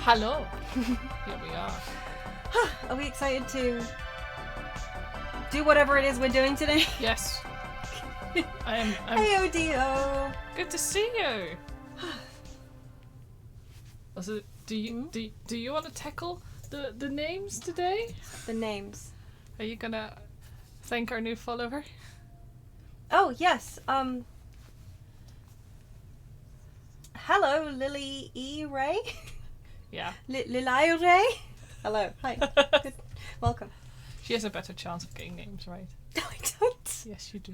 Hello. Here we are. Are we excited to do whatever it is we're doing today? Yes. I am. Ayo. Good to see you. Also, do you want to tackle the names today? The names. Are you gonna thank our new follower? Oh yes. Hello, Lily E. Ray. Yeah. Lily Ray. Hello. Hi. Good. Welcome. She has a better chance of getting names right. No, I don't. Yes, you do.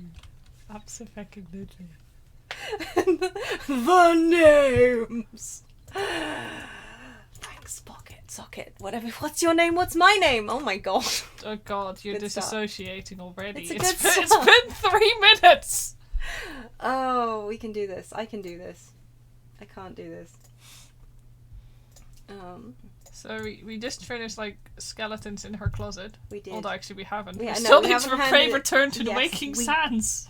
Absolutely. The names. Thanks, Socket. Whatever. What's your name? What's my name? Oh my god. Oh god, you're Good disassociating already. It's been 3 minutes. Oh, we can do this. I can do this. I can't do this. So we just finished like skeletons in her closet. We did. Although actually we haven't. Yeah, we no, still we need to haven't return to the yes, waking sands.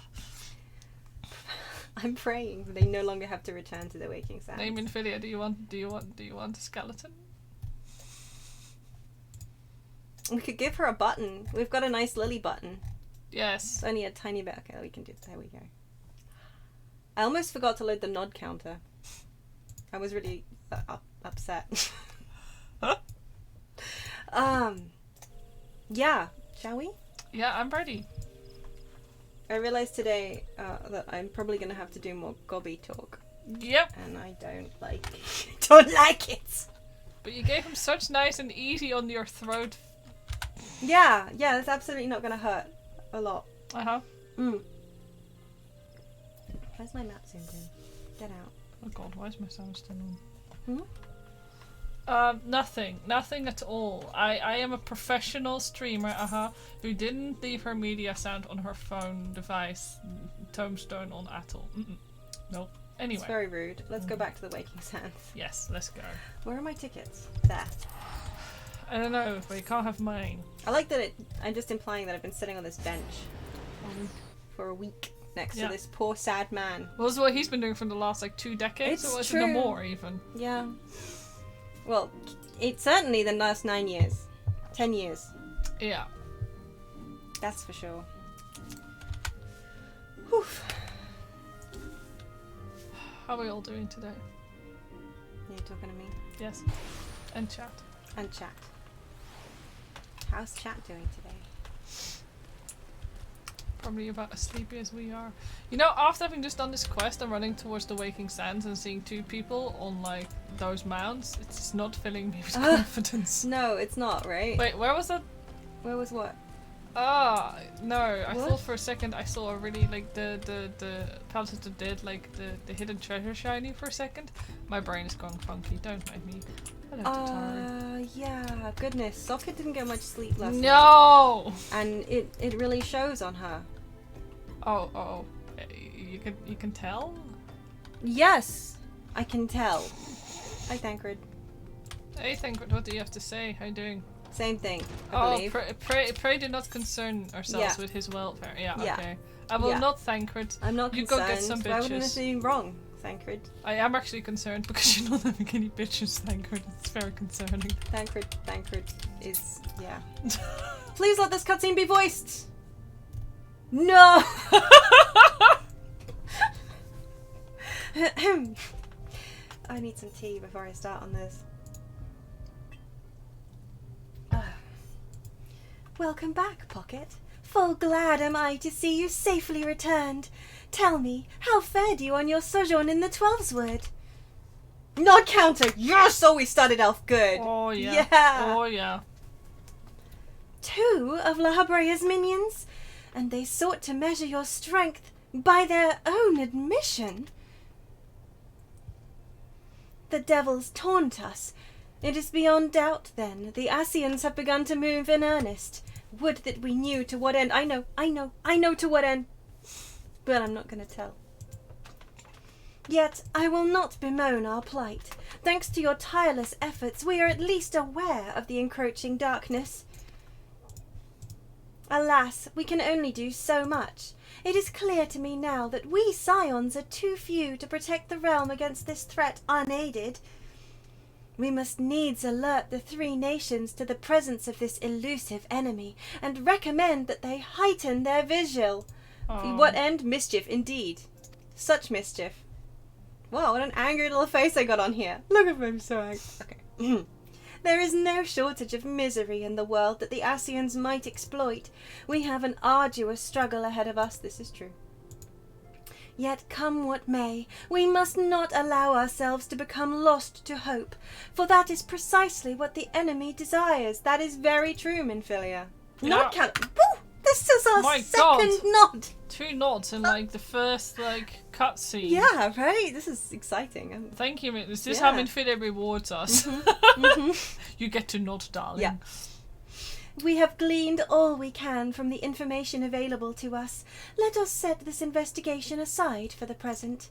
I'm praying they no longer have to return to the waking sands. Name Infidia, do you want a skeleton? We could give her a button. We've got a nice lily button. Yes. It's only a tiny bit. Okay, we can do. There we go. I almost forgot to load the nod counter. I was really upset. Yeah. Shall we? Yeah, I'm ready. I realized today that I'm probably going to have to do more gobby talk. Yep. And I don't like it. But you gave him such nice and easy on your throat. Yeah, it's absolutely not going to hurt a lot. Uh-huh. Where's my map zoomed in? Get out. Oh god, why is my sound still Hmm? on? Nothing at all. I am a professional streamer, who didn't leave her media sound on her phone device, tombstone on Atoll. Nope. Anyway. It's very rude. Let's go back to the waking sands. Yes, let's go. Where are my tickets? There. I don't know, but you can't have mine. I like that I'm just implying that I've been sitting on this bench for a week next to this poor sad man. Well, that's what he's been doing for the last 2 decades, It's or was it true. no more even? Yeah. Well, it's certainly the last 9 years. 10 years. Yeah. That's for sure. Whew. How are we all doing today? You're talking to me? Yes. And chat. And chat. How's chat doing today? Probably about as sleepy as we are. You know, after having just done this quest, I'm running towards the waking sands and seeing 2 people on those mounds. It's just not filling me with confidence. No, it's not, right? Wait, where was that? Where was what? No. I What? thought for a second I saw a really the Palace of the Dead, the hidden treasure shiny for a second. My brain is going funky. Don't mind me. Hello, Tataru. Yeah, goodness. Socket didn't get much sleep last night. No. And it really shows on her. Oh. You can tell. Yes, I can tell. Hi, Thancred. Hey, Thancred, what do you have to say? How you doing? Same thing, I believe. Pray do not concern ourselves with his welfare. Yeah, okay. I will Yeah. not, Thancred. I'm not You concerned. go get some Why would bitches. anything wrong, Thancred? I am actually concerned because you're not having any bitches, Thancred. It's very concerning. Thancred is, yeah. Please let this cutscene be voiced! No! I need some tea before I start on this. Welcome back, Pocket. Full glad am I to see you safely returned. Tell me, how fared you on your sojourn in the Twelveswood? Nod counter! Yes! Oh, we started off good. Oh, yeah. Yeah. Oh, yeah. 2 of La Habrea's minions? And they sought to measure your strength by their own admission. The devils taunt us. It is beyond doubt, then, the Asians have begun to move in earnest. Would that we knew to what end. I know to what end. But I'm not going to tell. Yet I will not bemoan our plight. Thanks to your tireless efforts, we are at least aware of the encroaching darkness. Alas, we can only do so much. It is clear to me now that we scions are too few to protect the realm against this threat unaided. We must needs alert the 3 nations to the presence of this elusive enemy, and recommend that they heighten their vigil. For what end? Mischief, indeed. Such mischief. Wow, what an angry little face I got on here. Look at me, I'm so angry. Okay. There is no shortage of misery in the world that the Asians might exploit. We have an arduous struggle ahead of us, this is true. Yet come what may, we must not allow ourselves to become lost to hope, for that is precisely what the enemy desires. That is very true, Minfilia. Yeah. Nod counter. Woo! This is our second nod. 2 nods in like the first like cutscene. Yeah, right? This is exciting. Thank you, this is how Minfilia rewards us. You get to nod, darling. Yeah. We have gleaned all we can from the information available to us. Let us set this investigation aside for the present.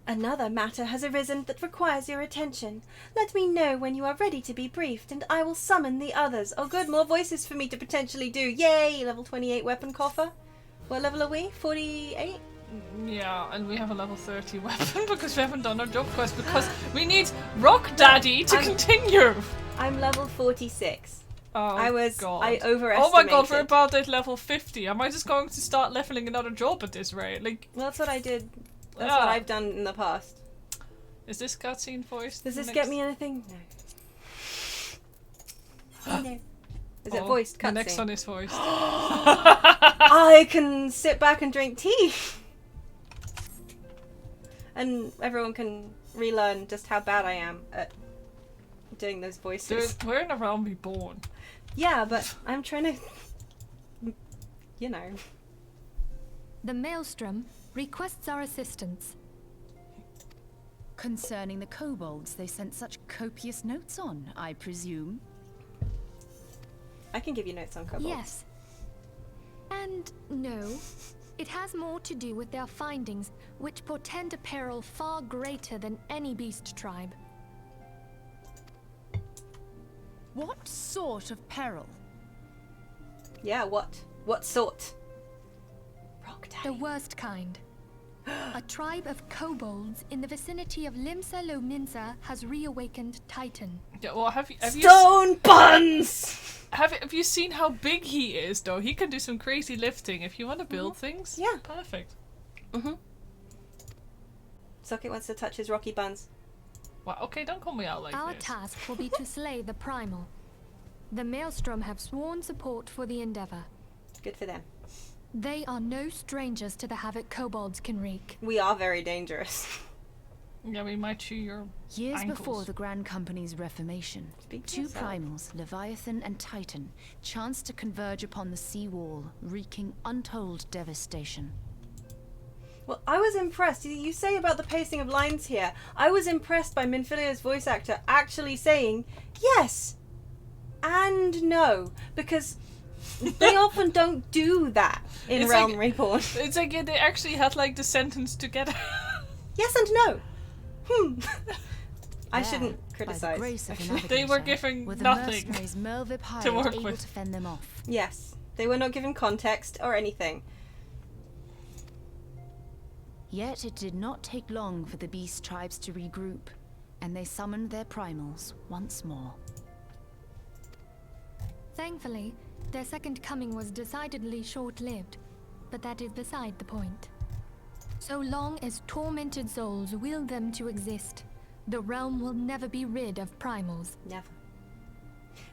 Another matter has arisen that requires your attention. Let me know when you are ready to be briefed, and I will summon the others. Oh good, more voices for me to potentially do. Yay! Level 28 weapon coffer. What level are we? 48? Yeah, and we have a level 30 weapon because we haven't done our job quest because we need Rock Daddy to continue. I'm level 46. Oh, I overestimated. Oh my god, we're about at level 50. Am I just going to start leveling another job at this rate? Like, well, that's what I did. That's what I've done in the past. Is this cutscene voiced? Does this get me anything? No. No. Is it voiced cutscene? The next one is voiced. I can sit back and drink tea. And everyone can relearn just how bad I am at doing those voices. Dude, we're in a realm reborn. Yeah, but I'm trying to, you know. The Maelstrom requests our assistance. Concerning the kobolds they sent such copious notes on, I presume? I can give you notes on kobolds. Yes. And no. It has more to do with their findings, which portend a peril far greater than any beast tribe. What sort of peril? Yeah, what? What sort? Rock Daddy. The worst kind. A tribe of kobolds in the vicinity of Limsa Lominsa has reawakened Titan. Yeah, well, have you Stone buns! Have you seen how big he is, though? He can do some crazy lifting. If you want to build things, yeah, perfect. Socket wants to touch his rocky buns. Well, okay, don't call me out like Our this. task will be to slay the Primal. The Maelstrom have sworn support for the endeavor. Good for them. They are no strangers to the havoc kobolds can wreak. We are very dangerous. Yeah, we might chew your Years ankles. before the Grand Company's reformation, two primals, Leviathan and Titan, chanced to converge upon the sea wall, wreaking untold devastation. Well, I was impressed. You say about the pacing of lines here. I was impressed by Minfilia's voice actor actually saying yes and no, because they often don't do that in Realm Reborn. It's like they actually had like the sentence together. Yes and no. I shouldn't criticize. They were given nothing to work able with. To fend them off. Yes, they were not given context or anything. Yet it did not take long for the beast tribes to regroup, and they summoned their primals once more. Thankfully, their second coming was decidedly short-lived, but that is beside the point. So long as tormented souls will them to exist, the realm will never be rid of primals. Never.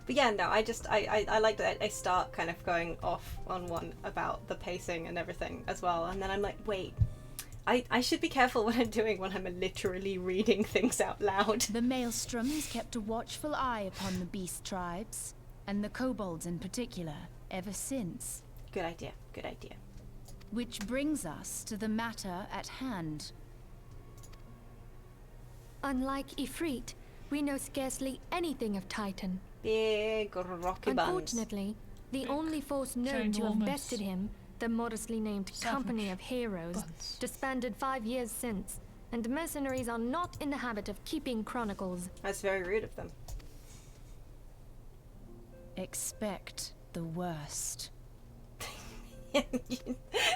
But yeah, no, I like that I start kind of going off on one about the pacing and everything as well, and then I'm like, wait, I should be careful what I'm doing when I'm literally reading things out loud. The Maelstrom has kept a watchful eye upon the beast tribes, and the kobolds in particular, ever since. Good idea, good idea. Which brings us to the matter at hand. Unlike Ifrit, we know scarcely anything of Titan. Big rocky buns. Unfortunately, the only force known to have bested him, the modestly named Company of Heroes, disbanded 5 years since, and mercenaries are not in the habit of keeping chronicles. That's very rude of them. Expect the worst.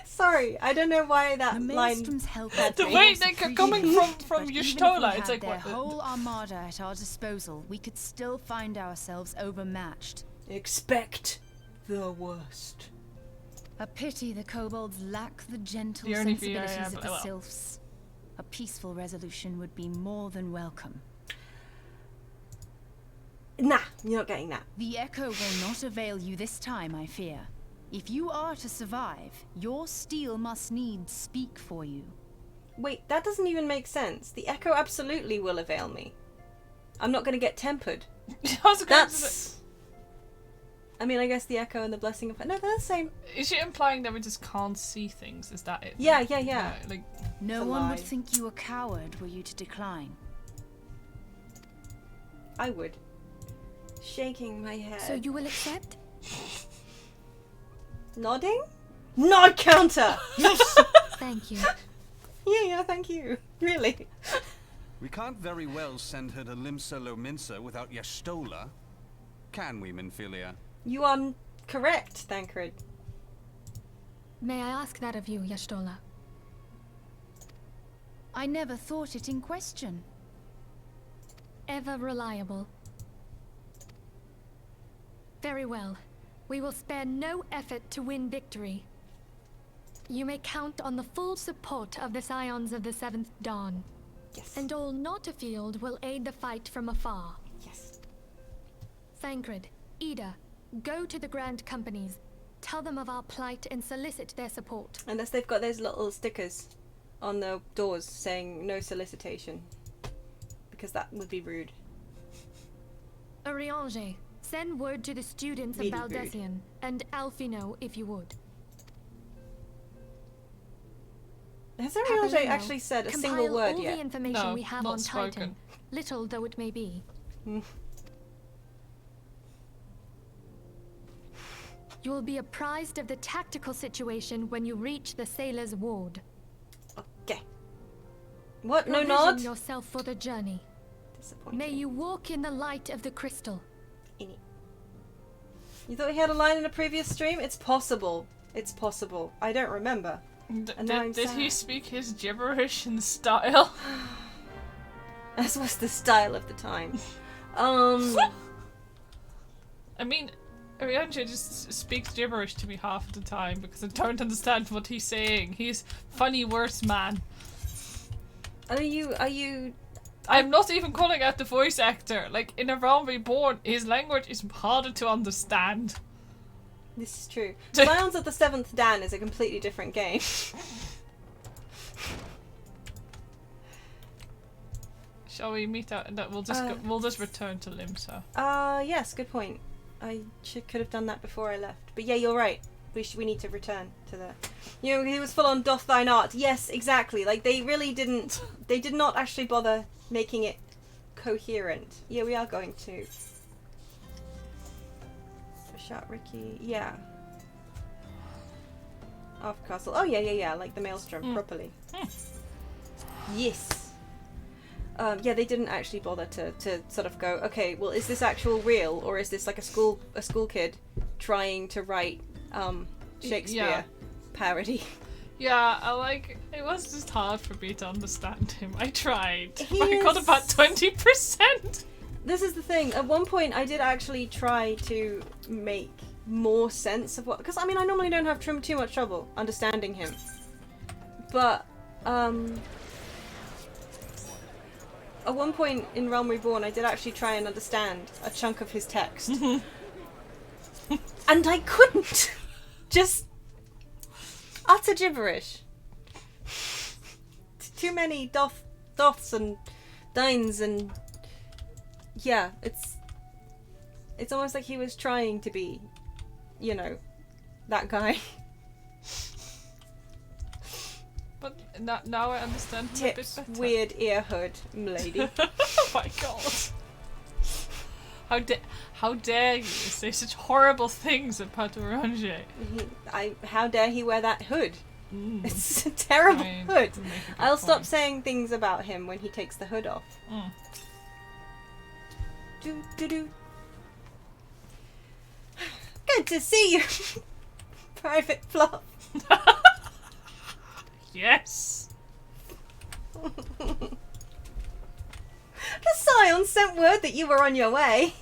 Sorry, Sorry, I don't know why that The line. maelstroms help The way they're coming from Y'shtola, it's like their what? whole armada at our disposal, we could still find ourselves overmatched. Expect the worst. A pity the kobolds lack the gentle The only fear I sensibilities have- of the well. sylphs. A peaceful resolution would be more than welcome. Nah, you're not getting that. The echo will not avail you this time, I fear. If you are to survive, your steel must needs speak for you. Wait, that doesn't even make sense. The echo absolutely will avail me. I'm not going to get tempered. I was going to say- That's. I mean, I guess the echo and the blessing of. No, they're the same. Is she implying that we just can't see things? Is that it? Yeah. Like, No It's a one would lie. think you a coward were you to decline. I would. Shaking my head. So you will accept? Nodding? Nod counter! Yes! Thank you. Yeah, thank you. Really? We can't very well send her to Limsa Lominsa without Y'shtola. Can we, Minfilia? You are correct, Thancred. May I ask that of you, Y'shtola? I never thought it in question. Ever reliable. Very well. We will spare no effort to win victory. You may count on the full support of the Scions of the Seventh Dawn. Yes. And all not afield will aid the fight from afar. Yes. Thancred, Ida, go to the Grand Companies. Tell them of our plight and solicit their support. Unless they've got those little stickers on the doors saying no solicitation. Because that would be rude. Eorzea, send word to the students Really of rude. Baldessian, and Alfino if you would. Has Eorzea Papillino, actually said a compile single word all yet? the information No, we have not on spoken. Titan, little though it may be. Hmm. You will be apprised of the tactical situation when you reach the sailor's ward. Okay. What? No Provision nod? yourself for the journey. Disappointing. May you walk in the light of the crystal. You thought he had a line in a previous stream? It's possible. It's possible. I don't remember. And now I'm did he sad. speak his gibberish in style? As was the style of the time. I mean, Eorzea just speaks gibberish to me half the time because I don't understand what he's saying. He's funny words man. Are you I'm not even calling out the voice actor. Like, in A Realm Reborn, his language is harder to understand. This is true. Scions of the Seventh Dan is a completely different game. Shall we meet out? And we'll just return to Limsa. Yes, good point. I could have done that before I left. But yeah, you're right. We need to return to the... You know, he was full on doth thine art. Yes, exactly. Like, they really didn't... They did not actually bother making it coherent. Yeah, we are going to... Shot Ricky. Yeah. Off castle. Oh, yeah. Like the Maelstrom, properly. Yes. Yeah, they didn't actually bother to sort of go, okay, well, is this actual real, or is this like a school kid trying to write Shakespeare parody? Yeah, it was just hard for me to understand him. I tried. He I got is- about 20%. This is the thing. At one point, I did actually try to make more sense of what... Because, I mean, I normally don't have too much trouble understanding him. But, at one point in Realm Reborn, I did actually try and understand a chunk of his text. And I couldn't! Just utter gibberish. Too many doths and dines and... Yeah, it's almost like he was trying to be, you know, that guy. But now I understand him a bit Tips, better. weird ear hood, m'lady. Oh my god. How dare you say such horrible things about Eorzea? How dare he wear that hood? It's a terrible hood. you make a good I'll stop point. saying things about him when he takes the hood off. Do. Good to see you, Private Fluff. Yes! The Scion sent word that you were on your way.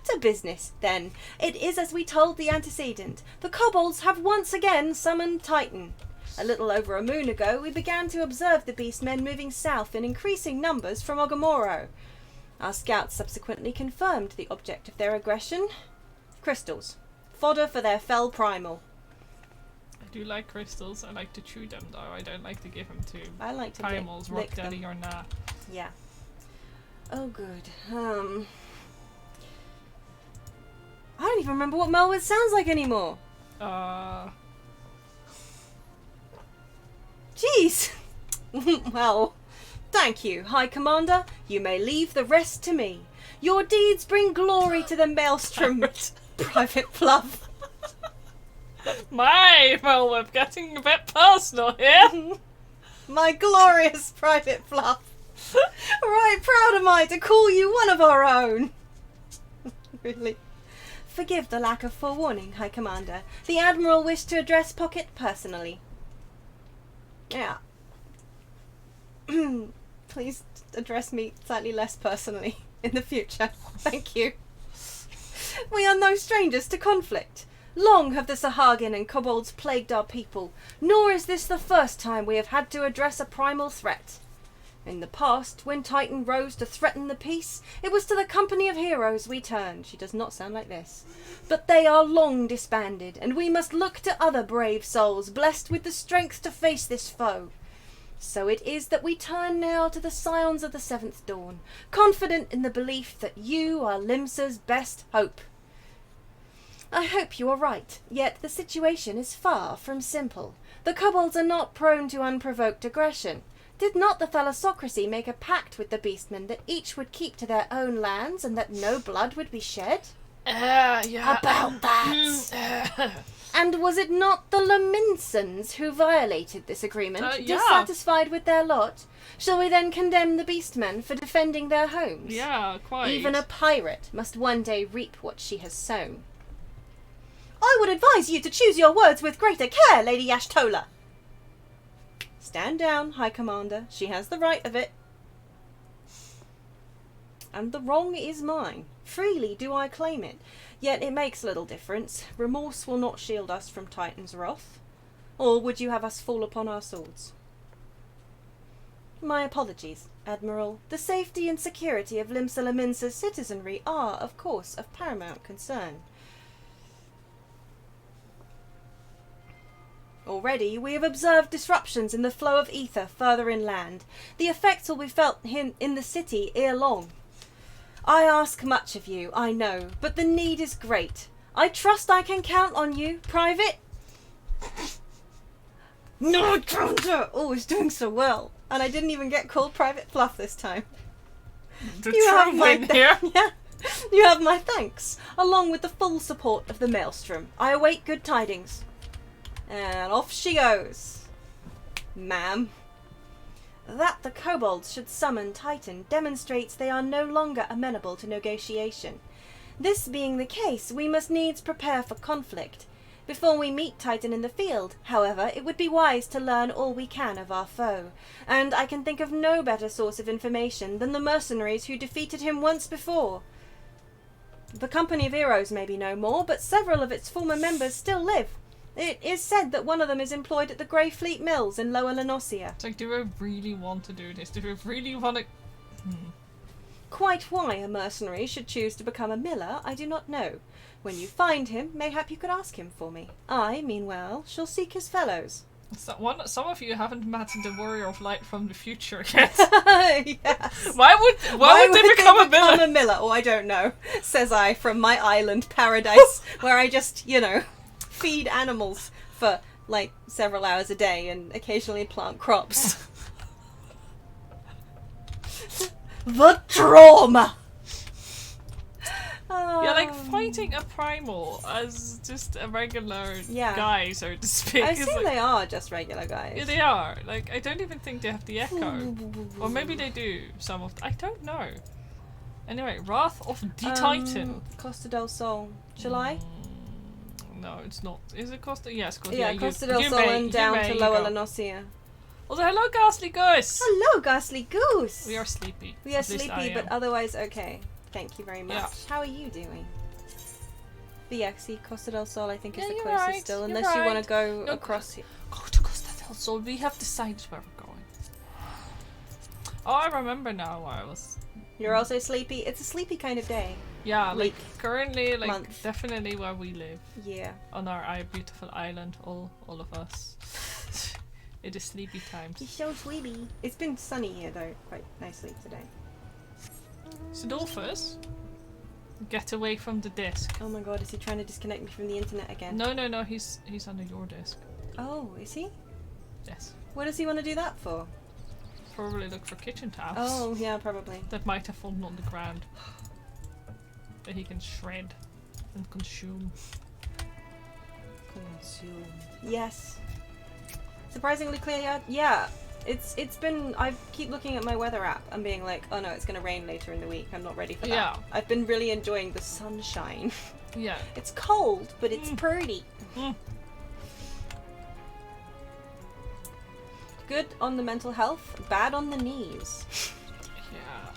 To business, then. It is as we told the antecedent. The kobolds have once again summoned Titan. A little over a moon ago, we began to observe the beastmen moving south in increasing numbers from Ogamoro. Our scouts subsequently confirmed the object of their aggression. Crystals. Fodder for their fell primal. I do like crystals. I like to chew them, though. I don't like to give them to I like to primals, lick rock daddy them. or nah. Yeah. Oh, good. I don't even remember what Melwood sounds like anymore. Jeez. Well, thank you, High Commander. You may leave the rest to me. Your deeds bring glory to the Maelstrom, Private Fluff. My, well, we're getting a bit personal here. My glorious Private Fluff. Right proud am I to call you one of our own. Really? Forgive the lack of forewarning, High Commander. The Admiral wished to address Pocket personally. Yeah. Please address me slightly less personally in the future. Thank you. We are no strangers to conflict. Long have the Sahagin and kobolds plagued our people, nor is this the first time we have had to address a primal threat. In the past, when Titan rose to threaten the peace, it was to the company of heroes we turned. She does not sound like this. But they are long disbanded, and we must look to other brave souls blessed with the strength to face this foe. So it is that we turn now to the Scions of the Seventh Dawn, confident in the belief that you are Limsa's best hope. I hope you are right, yet the situation is far from simple. The kobolds are not prone to unprovoked aggression. Did not the thalassocracy make a pact with the beastmen that each would keep to their own lands and that no blood would be shed? Yeah. About that. And was it not the Laminsons who violated this agreement, yeah. dissatisfied with their lot? Shall we then condemn the beastmen for defending their homes? Yeah, quite. Even a pirate must one day reap what she has sown. I would advise you to choose your words with greater care, Lady Ashtola. Stand down, High Commander. She has the right of it. And the wrong is mine. Freely do I claim it. Yet it makes little difference. Remorse will not shield us from Titan's wrath. Or would you have us fall upon our swords? My apologies, Admiral. The safety and security of Limsa Laminsa's citizenry are, of course, of paramount concern. Already, we have observed disruptions in the flow of ether further inland. The effects will be felt in the city ere long. I ask much of you, I know, but the need is great. I trust I can count on you, Private. Nod Counter! Oh, it's doing so well. And I didn't even get called Private Fluff this time. You have my here. Yeah. You have my thanks, along with the full support of the Maelstrom. I await good tidings. And off she goes. Ma'am. That the kobolds should summon Titan demonstrates they are no longer amenable to negotiation. This being the case, we must needs prepare for conflict. Before we meet Titan in the field, however, it would be wise to learn all we can of our foe, and I can think of no better source of information than the mercenaries who defeated him once before. The company of heroes may be no more, but several of its former members still live. It is said that one of them is employed at the Grey Fleet Mills in Lower Lenossia. It's like, do I really want to do this? Do I really want to... Quite why a mercenary should choose to become a miller, I do not know. When you find him, mayhap you could ask him for me. I, meanwhile, shall seek his fellows. Some of you haven't met the Warrior of Light from the future yet. Yes. Why would they become a miller? A miller? Oh, I don't know, says I from my island paradise, where I just, feed animals for, several hours a day and occasionally plant crops. The trauma! Yeah, fighting a primal as just a regular guy, so to speak. I assume they are just regular guys. Yeah, they are. I don't even think they have the echo. Or maybe they do, some of I don't know. Anyway, Wrath of the Titan. Costa del Sol. Shall I? No, it's not. Is it Costa? Yes, Costa. Yeah, Costa del Sol and down to Lower Lenosia. Also, hello, Ghastly Goose! Hello, Ghastly Goose! We are sleepy. We are At least I sleepy, but am. otherwise okay. Thank you very much. Yeah. How are you doing? But yeah, see, Costa del Sol I think is Yeah, the you're closest right, still, you're unless you want right. to go No, across here. Go to Costa del Sol. We have decided where we're going. Oh, I remember now why I was... You're also sleepy? It's a sleepy kind of day. Yeah, like Week. currently, like Month. definitely where we live. Yeah. On our beautiful island, all of us. It is sleepy times. He's so sleepy. It's been sunny here though, quite nicely today. Sidolphus, get away from the desk. Oh my god, is he trying to disconnect me from the internet again? No, he's under your desk. Oh, is he? Yes. What does he want to do that for? Probably look for kitchen towels. Oh, yeah, probably. That might have fallen on the ground. That he can shred and consume. Consume. Yes. Surprisingly clear, yeah. It's been, I keep looking at my weather app and being like, oh no, it's gonna rain later in the week. I'm not ready for that. Yeah. I've been really enjoying the sunshine. Yeah. It's cold, but it's pretty. Mm. Good on the mental health, bad on the knees. Yeah.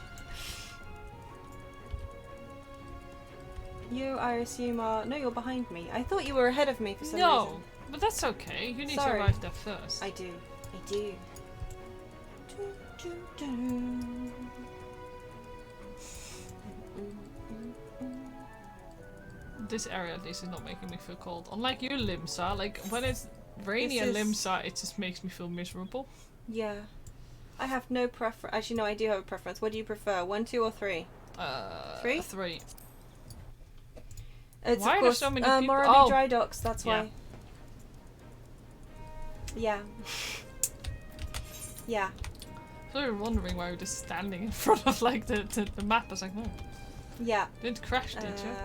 You, I assume, are... No, you're behind me. I thought you were ahead of me for some No, reason. but that's okay. You need Sorry. to arrive there first. I do. I do. This area at least is not making me feel cold. Unlike you, Limsa, like when it's rainy This in is- Limsa, it just makes me feel miserable. Yeah. I have no preference. Actually, no, I do have a preference. What do you prefer? 1, 2, or 3? Three? 3. It's Why are of there course so many people? Moraby Oh. Dry Docks, that's Yeah. why. Yeah. Yeah. So we were wondering why we were just standing in front of like the map. I was like, no, Yeah. didn't crash, did you?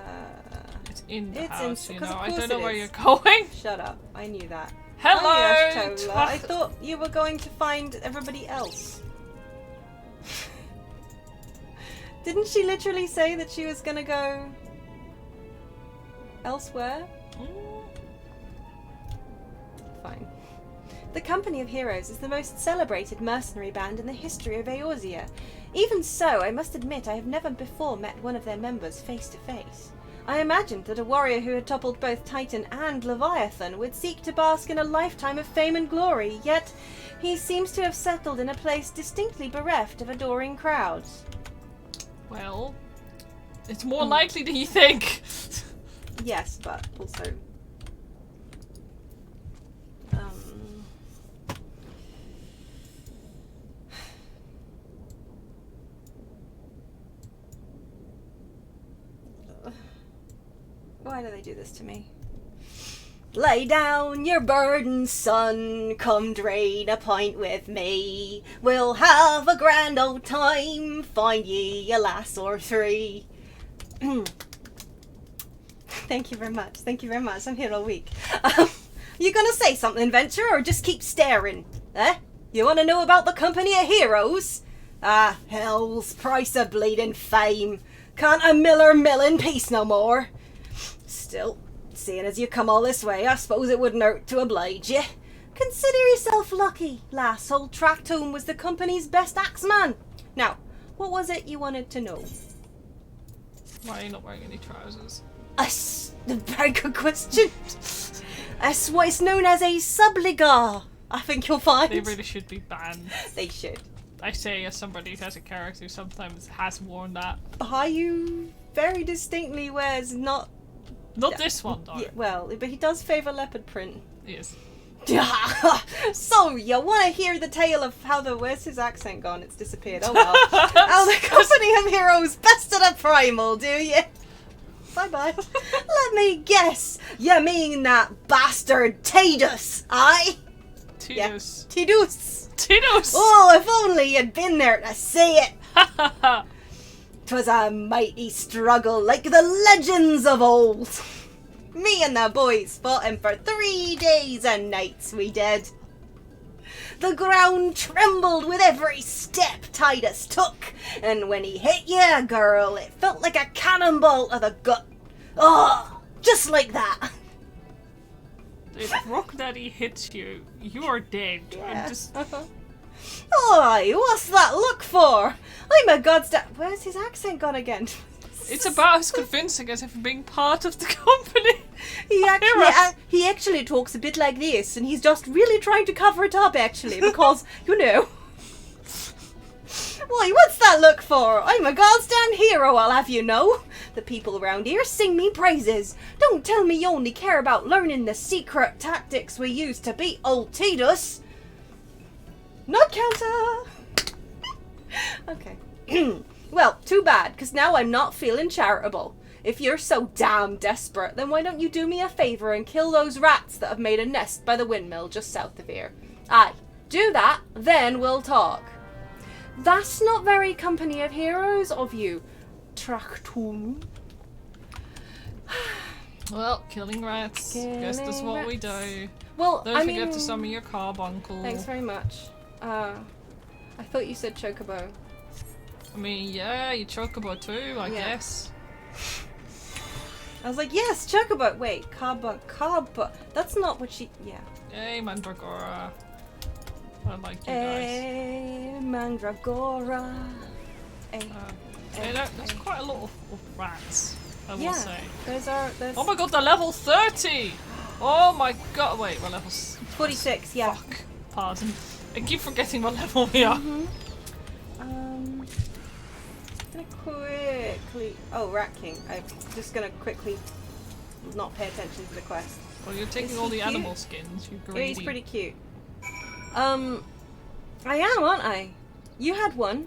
It's in the it's house, in- you 'cause know. of I course don't know it where is. you're going. Shut up. I knew that. Hello, Hi, Ashtola. I Twat- thought you were going to find everybody else. Didn't she literally say that she was gonna go elsewhere? Mm. Fine. The Company of Heroes is the most celebrated mercenary band in the history of Eorzea. Even so, I must admit I have never before met one of their members face to face. I imagined that a warrior who had toppled both Titan and Leviathan would seek to bask in a lifetime of fame and glory, yet he seems to have settled in a place distinctly bereft of adoring crowds. Well, it's more likely than you think. Yes, but also... Why do they do this to me? Lay down your burden, son, come drain a pint with me. We'll have a grand old time, find ye a lass or 3. Thank you very much, thank you very much, I'm here all week. You gonna say something, Venture, or just keep staring? Eh? You wanna know about the Company of Heroes? Ah, hell's price of bleeding fame. Can't a miller mill in peace no more? Still, seeing as you come all this way, I suppose it wouldn't hurt to oblige ye. Consider yourself lucky. Last old Tractome was the company's best axeman. Now, what was it you wanted to know? Why are you not wearing any trousers? A very good question. That's what is known as a subligar, I think you'll find. They really should be banned. They should. I say as somebody who has a character who sometimes has worn that. Caillou very distinctly wears not... Not this one, though. Yeah, well, but he does favour leopard print. Yes. So, you want to hear the tale of how the... Where's his accent gone? It's disappeared. Oh well. How the Company of Heroes bested a primal, do you? Bye-bye. Let me guess. You mean that bastard Tidus, aye? Tidus. Tidus. Tidus! Oh, if only you'd been there to see it. 'Twas a mighty struggle like the legends of old. Me and the boys fought him for 3 days and nights, we did. The ground trembled with every step Tidus took, and when he hit ya, girl, it felt like a cannonball to the gut. Oh, just like that. if Rock Daddy hits you, you are dead. Yeah. Just... Oi, what's that look for? I'm a god's Where's his accent gone again? It's about as convincing as if being part of the company. He actually talks a bit like this, and he's just really trying to cover it up, actually, because, you know... Why, what's that look for? I'm a god's damn hero, I'll have you know. The people around here sing me praises. Don't tell me you only care about learning the secret tactics we use to beat old Tidus. Nod counter! Okay. Well, too bad, because now I'm not feeling charitable. If you're so damn desperate, then why don't you do me a favour and kill those rats that have made a nest by the windmill just south of here? Aye, do that, then we'll talk. That's not very company of heroes of you, Trachtum. Well, killing rats. Guess that's what we do. Well, Don't forget to summon your carbuncle. Thanks very much. I thought you said chocobo. I mean, yeah, you chocobo too, I guess. I was like, yes, chocobo. Wait, carb. That's not what she. Yeah. Hey, Mandragora. I like you guys. Hey, Mandragora. There's quite a lot of rats, I will say. There's Oh my god, they're level 30! Oh my god, wait, we're level 46, yeah. Fuck, pardon. I keep forgetting what level we are. Gonna quickly... Oh, Rat King. I'm just gonna quickly not pay attention to the quest. Well, you're taking all the animal skins, you greedy. Yeah, he's pretty cute. I am, aren't I? You had one.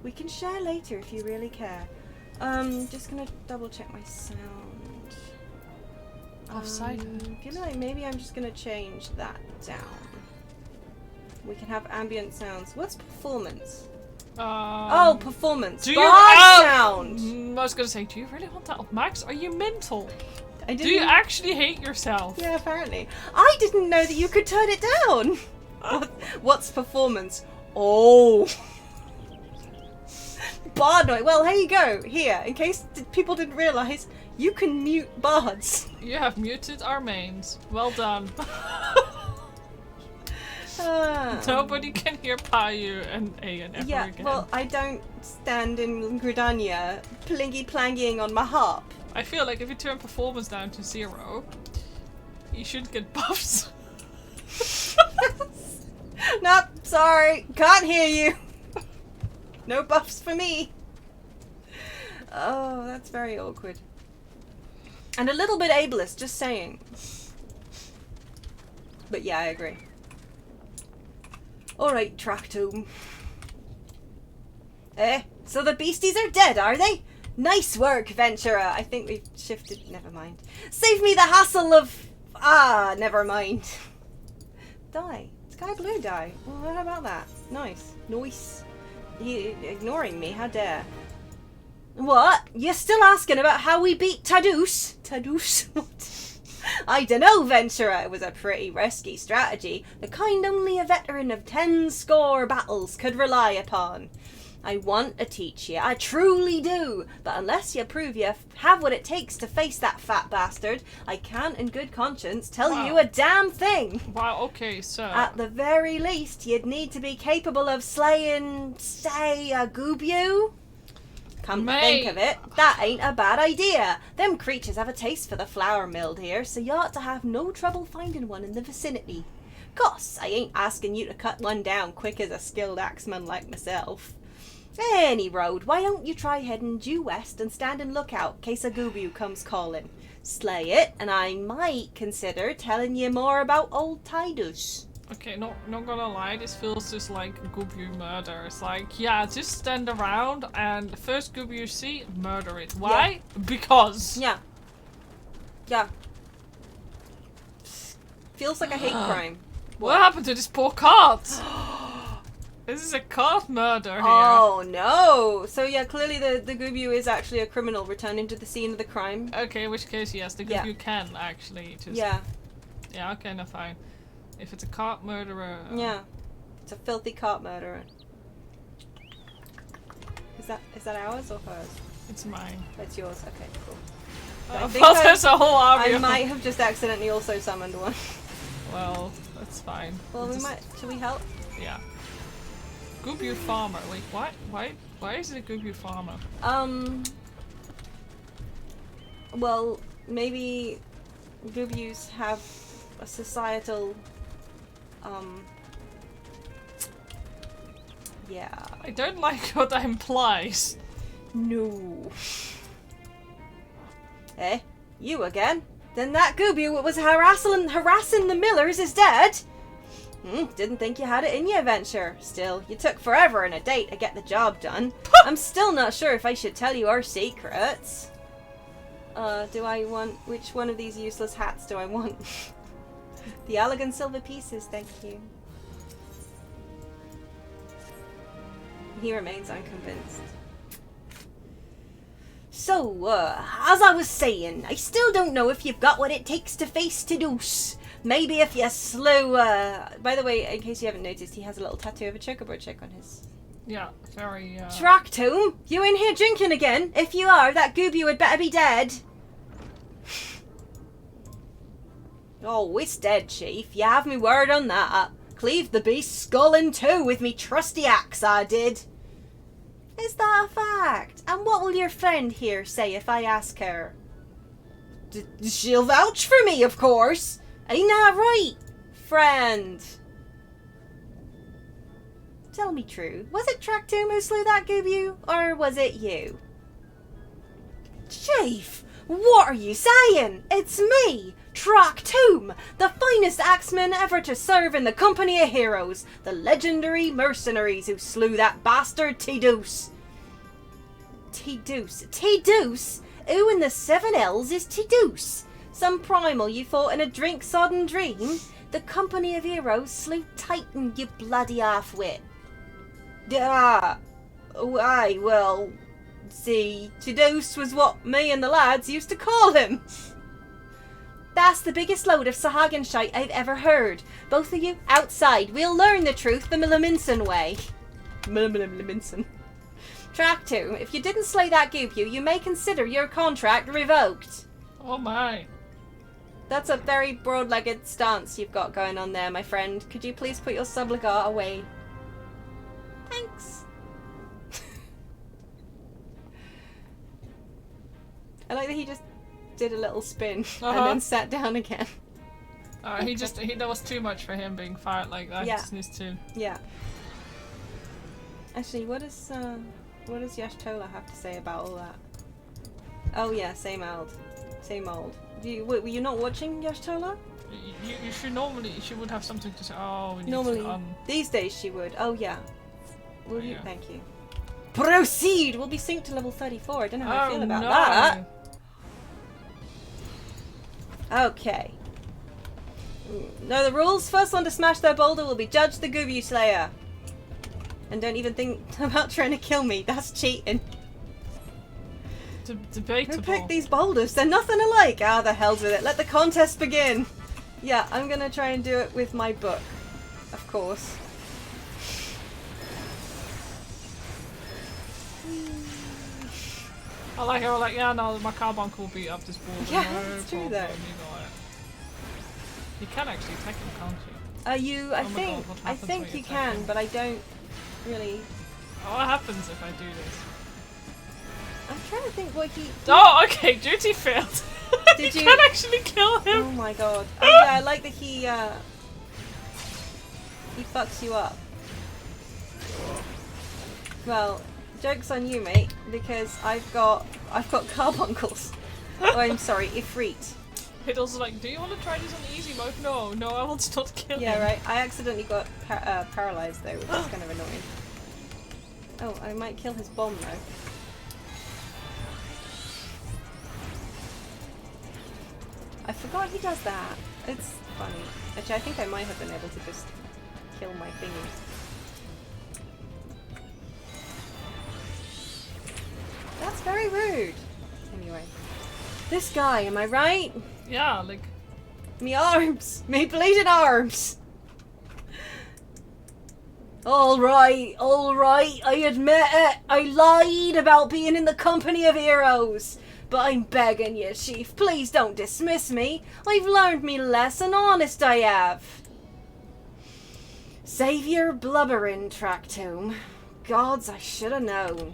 We can share later if you really care. Just gonna double check my sound. Offside. I feel like maybe I'm just gonna change that down. We can have ambient sounds. What's performance? Oh, performance. Do Bar sound. I was gonna say, do you really want that up max? Are you mental? I didn't. Do you actually hate yourself? Yeah, apparently. I didn't know that you could turn it down. What's performance? Oh. Bard noise. Well, here you go. Here, in case people didn't realise, you can mute bards. You have muted our mains. Well done. Nobody can hear Payu and Aeon ever again. Well, I don't stand in Gridania plingy-planging on my harp. I feel like if you turn performance down to 0, you should get buffs. Nope, sorry. Can't hear you. No buffs for me. Oh, that's very awkward. And a little bit ableist, just saying. But yeah, I agree. Alright, Trachtum. So the beasties are dead, are they? Nice work, Ventura. I think we've shifted. Never mind. Save me the hassle of... Ah, never mind. Die. Sky blue die. Well, how about that? Nice. Nice. You ignoring me, how dare. What? You're still asking about how we beat Tidus? Tidus? What? I dunno, Ventura. It was a pretty risky strategy. The kind only a veteran of 10 score battles could rely upon. I want to teach you, I truly do, but unless you prove you have what it takes to face that fat bastard, I can't in good conscience tell you a damn thing. Wow, okay, so... At the very least, you'd need to be capable of slaying, say, a Gubu? Come to think of it, that ain't a bad idea. Them creatures have a taste for the flour milled here, so you ought to have no trouble finding one in the vicinity. Course, I ain't asking you to cut one down quick as a skilled axeman like myself. Any road, why don't you try heading due west and stand in lookout in case a Gubu comes calling. Slay it, and I might consider telling you more about old Tidus. Okay, not gonna lie, this feels just like Gubu murder. It's like, yeah, just stand around and the first Gubu you see, murder it. Why? Yeah. Because. Yeah. Yeah. Feels like a hate crime. What happened to this poor cart? This is a cart murder here. Oh no! So yeah, clearly the Gubu is actually a criminal returning to the scene of the crime. Okay, in which case, yes, the Gubu can actually just... Yeah. Yeah, okay, no, fine. If it's a cart murderer... Yeah. It's a filthy cart murderer. Is that ours or hers? It's mine. It's yours. Okay, cool. I think Well, there's a whole army. I might have just accidentally also summoned one. Well, that's fine. Well, we Just- might. Should we help? Yeah. Gubu farmer. Wait, what? Why is it a Gubu farmer? Well, maybe Gubus have a societal. Yeah. I don't like what that implies. No. Eh? You again? Then that Gubu that was harassing the Millers is dead? Didn't think you had it in you, Venture. Still, you took forever and a day to get the job done. I'm still not sure if I should tell you our secrets. Do I want... Which one of these useless hats do I want? The elegant silver pieces, thank you. He remains unconvinced. So, as I was saying, I still don't know if you've got what it takes to face Tidus. Maybe if you slow, by the way, in case you haven't noticed, he has a little tattoo of a chocobo chick on his... Yeah, very, Tractome, you in here drinking again? If you are, that Gubu had better be dead. Oh, it's dead, Chief. You have me word on that. Cleaved the beast's skull in two with me trusty axe, I did. Is that a fact? And what will your friend here say if I ask her? She'll vouch for me, of course. Ain't that right, friend? Tell me true. Was it Tractome who slew that Gubu, or was it you? Chief, what are you saying? It's me, Tractome, the finest axeman ever to serve in the company of heroes, the legendary mercenaries who slew that bastard Tidus. Tidus? Who in the 7 L's is Tidus? Some primal you fought in a drink-sodden dream? The company of heroes slew Titan, you bloody half-wit. Aye, well, see, Tidus was what me and the lads used to call him. That's the biggest load of Sahagin shite I've ever heard. Both of you, outside. We'll learn the truth the Milliminson way. Milliminson. Tractome, if you didn't slay that Gubu, you may consider your contract revoked. Oh my. That's a very broad-legged stance you've got going on there, my friend. Could you please put your subligat away? Thanks. I like that he just did a little spin and then sat down again. That was too much for him being fired like that. Yeah. He just needs to... Yeah. Actually, what does Yashtola have to say about all that? Oh yeah, same old. Were you not watching Yashtola? She would have something to say. Oh, we need Normally, to, these days she would. Oh yeah. Will you? yeah. Thank you. Proceed! We'll be synced to level 34. I don't know how I feel about no. that. Okay. Know the rules. First one to smash their boulder will be judged the Gubu Slayer. And don't even think about trying to kill me. That's cheating. Debatable. Who picked these boulders? They're nothing alike. Ah, the hell's with it. Let the contest begin. Yeah, I'm gonna try and do it with my book. Of course. I like how yeah, no, my carbuncle will beat up this boulder. Yeah, no it's true problem, though. You know it. You can actually attack him, can't you? I Oh my think God, what I happens think when you you attack can, him? but I don't really. What happens if I do this? I'm trying to think what he. Oh, okay, duty failed. Did you you- can actually kill him. Oh my god! Oh yeah, I like that he fucks you up. Well, joke's on you, mate, because I've got carbuncles. Oh, I'm sorry, Ifrit. Hiddle's like, do you want to try this on easy mode? No, I will not kill him. Yeah, right. I accidentally got paralyzed though, which is kind of annoying. Oh, I might kill his bomb though. I forgot he does that. It's funny. Actually, I think I might have been able to just kill my thingies. That's very rude. Anyway. This guy, am I right? Yeah, like... Me arms! Me bleeding arms! Alright, I admit it. I lied about being in the company of heroes. but I'm begging you, chief, please don't dismiss me. I've learned me lesson, honest I have. Saviour blubbering, Tractome. Gods, I should have known.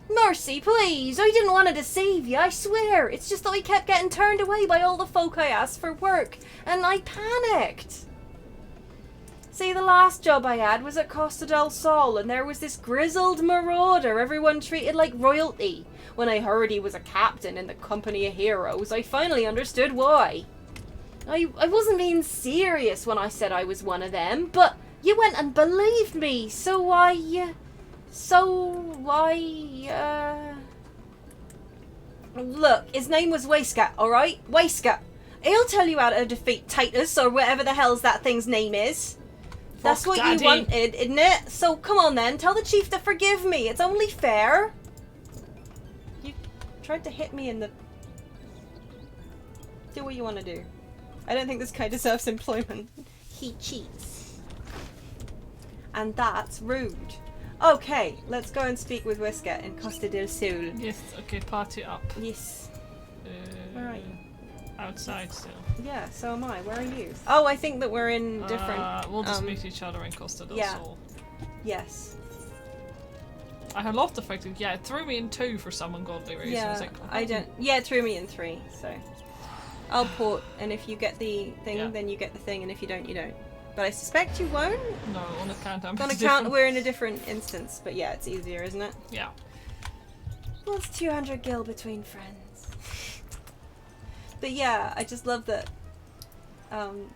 Mercy, please, I didn't want to deceive you, I swear. It's just that I kept getting turned away by all the folk I asked for work, and I panicked. See, the last job I had was at Costa del Sol, and there was this grizzled marauder everyone treated like royalty. When I heard he was a captain in the company of heroes, I finally understood why. I wasn't being serious when I said I was one of them, but you went and believed me, so I... Look, his name was Waistcoat, alright? Waistcoat. He'll tell you how to defeat Titus, or whatever the hell's that thing's name is. That's what Daddy. you wanted, isn't it? So come on then, tell the chief to forgive me. It's only fair. You tried to hit me in the... Do what you want to do. I don't think this guy deserves employment. He cheats. And that's rude. Okay, let's go and speak with Whisker in Costa del Sol. Yes, okay, party up. Yes. Where are you? Outside still. Yeah, so am I. Where are you? Oh, I think that we're in different... We'll just meet each other in Costa del Sol. Yes. I love the fact that, it threw me in 2 for some ungodly reason. Yeah, It's like, I don't... Yeah, it threw me in 3, so... I'll port, and if you get the thing, then you get the thing, and if you don't, you don't. But I suspect you won't. No, on account I'm On account we're in a different instance, but yeah, it's easier, isn't it? Yeah. Well, it's 200 gil between friends. But yeah, I just love that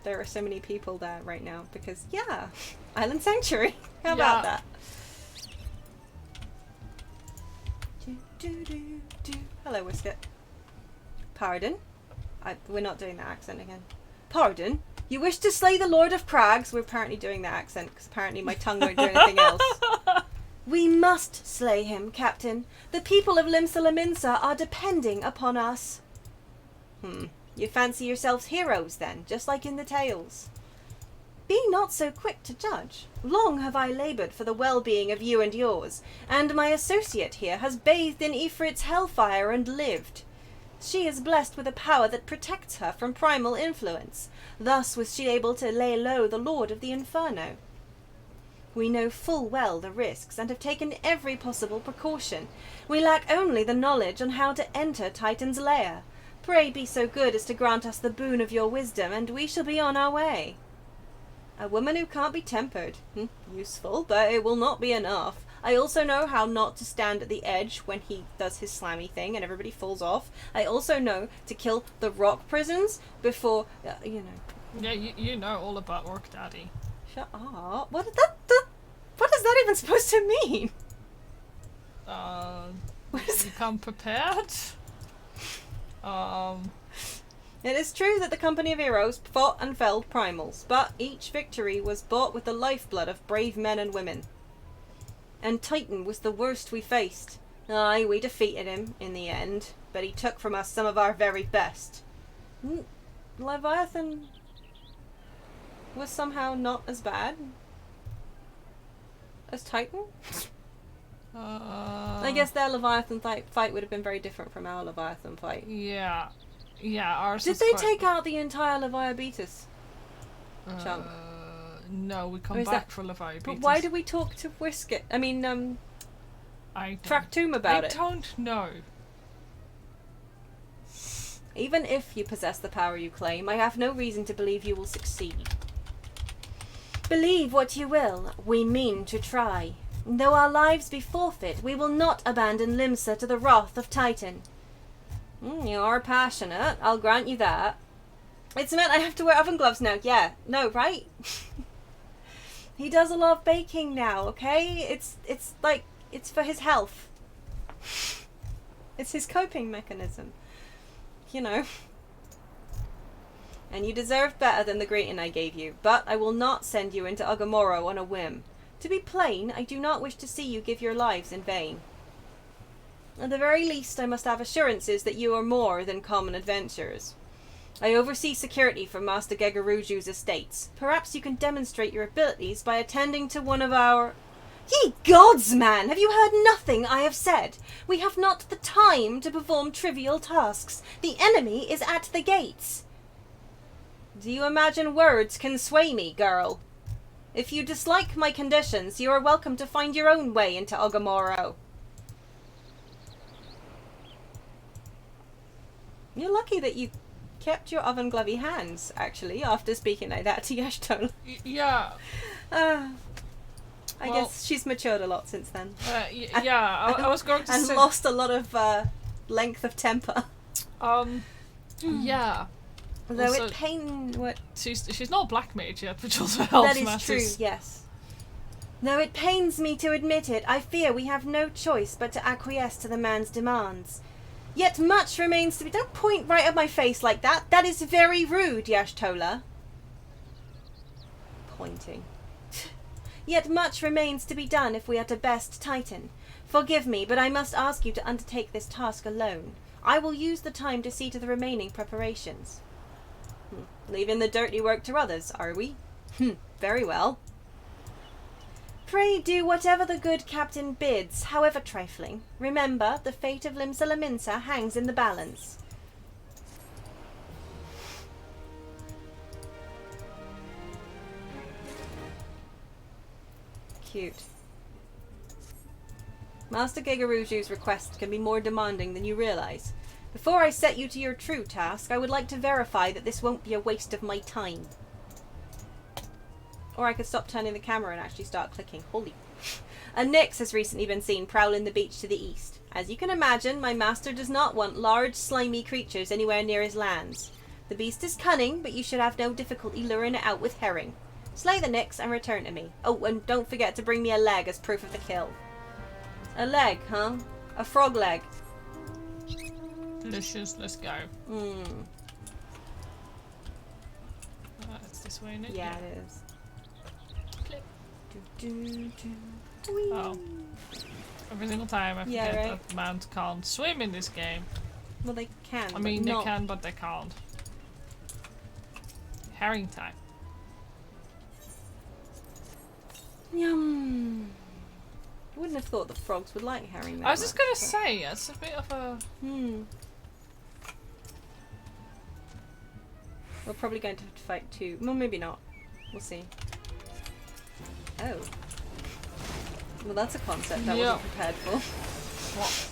there are so many people there right now, because yeah, Island Sanctuary. How about that? Hello, Whisker. Pardon? We're not doing that accent again. Pardon? You wish to slay the Lord of Crags? We're apparently doing that accent because apparently my tongue won't do anything else. We must slay him, Captain. The people of Limsa are depending upon us. You fancy yourselves heroes then, just like in the tales? Be not so quick to judge. Long have I laboured for the well-being of you and yours, and my associate here has bathed in Ifrit's hellfire and lived. She is blessed with a power that protects her from primal influence. Thus was she able to lay low the Lord of the Inferno. We know full well the risks and have taken every possible precaution. We lack only the knowledge on how to enter Titan's lair. Pray be so good as to grant us the boon of your wisdom, and we shall be on our way. A woman who can't be tempered. Useful, but it will not be enough. I also know how not to stand at the edge when he does his slammy thing and everybody falls off. I also know to kill the rock prisons before, you know. Yeah, you know all about Orc Daddy. Shut up. What is that even supposed to mean? You come prepared? It is true that the company of heroes fought and felled primals, but each victory was bought with the lifeblood of brave men and women. And Titan was the worst we faced. Aye, we defeated him in the end, but he took from us some of our very best. Leviathan was somehow not as bad as Titan? I guess their Leviathan fight would have been very different from our Leviathan fight. Yeah. Yeah, ours Did they take out the entire Leviabetus chunk? No, we come back for Leviabetus. But why do we talk to Whisket? I mean, Tractome about it? I don't know. Even if you possess the power you claim, I have no reason to believe you will succeed. Believe what you will, we mean to try. Though our lives be forfeit, we will not abandon Limsa to the wrath of Titan. You are passionate, I'll grant you that. It's meant I have to wear oven gloves now. Yeah, no, right? He does a lot of baking now, okay? It's like, it's for his health. It's his coping mechanism. You know. And you deserve better than the greeting I gave you, but I will not send you into Agamoro on a whim. To be plain, I do not wish to see you give your lives in vain. At the very least, I must have assurances that you are more than common adventurers. I oversee security for Master Gegaruju's estates. Perhaps you can demonstrate your abilities by attending to one of our... Ye gods, man! Have you heard nothing I have said? We have not the time to perform trivial tasks. The enemy is at the gates. Do you imagine words can sway me, girl? If you dislike my conditions, you are welcome to find your own way into Ogamoro. You're lucky that you kept your oven-glovey hands, actually, after speaking like that to Y'ashtola. Yeah. I guess she's matured a lot since then. Yeah, I was going to and say... lost a lot of length of temper. Yeah. Though Also, it pains... What? She's not a black mage yet, which also helps That is matters. true, yes. Though it pains me to admit it, I fear we have no choice but to acquiesce to the man's demands. Yet much remains to be... Don't point right at my face like that. That is very rude, Y'ashtola. Pointing. Yet much remains to be done if we are to best Titan. Forgive me, but I must ask you to undertake this task alone. I will use the time to see to the remaining preparations. Leaving the dirty work to others, are we? Very well. Pray do whatever the good captain bids, however trifling. Remember, the fate of Limsa Lominsa hangs in the balance. Cute. Master Gigaruju's request can be more demanding than you realize. Before I set you to your true task, I would like to verify that this won't be a waste of my time. Or I could stop turning the camera and actually start clicking. Holy. A Nyx has recently been seen prowling the beach to the east. As you can imagine, my master does not want large, slimy creatures anywhere near his lands. The beast is cunning, but you should have no difficulty luring it out with herring. Slay the Nyx and return to me. Oh, and don't forget to bring me a leg as proof of the kill. A leg, huh? A frog leg. Delicious, let's go. It's this way, isn't it? Yeah, it is. Oh. Every single time I forget right. that man can't swim in this game. Well, they can. I mean, they not. can, but they can't. Herring time. Yum. I wouldn't have thought the frogs would like herring that I was just gonna much, say, it's a bit of a... We're probably going to have to fight two. Well, maybe not. We'll see. Oh. Well, that's a concept I wasn't prepared for. What?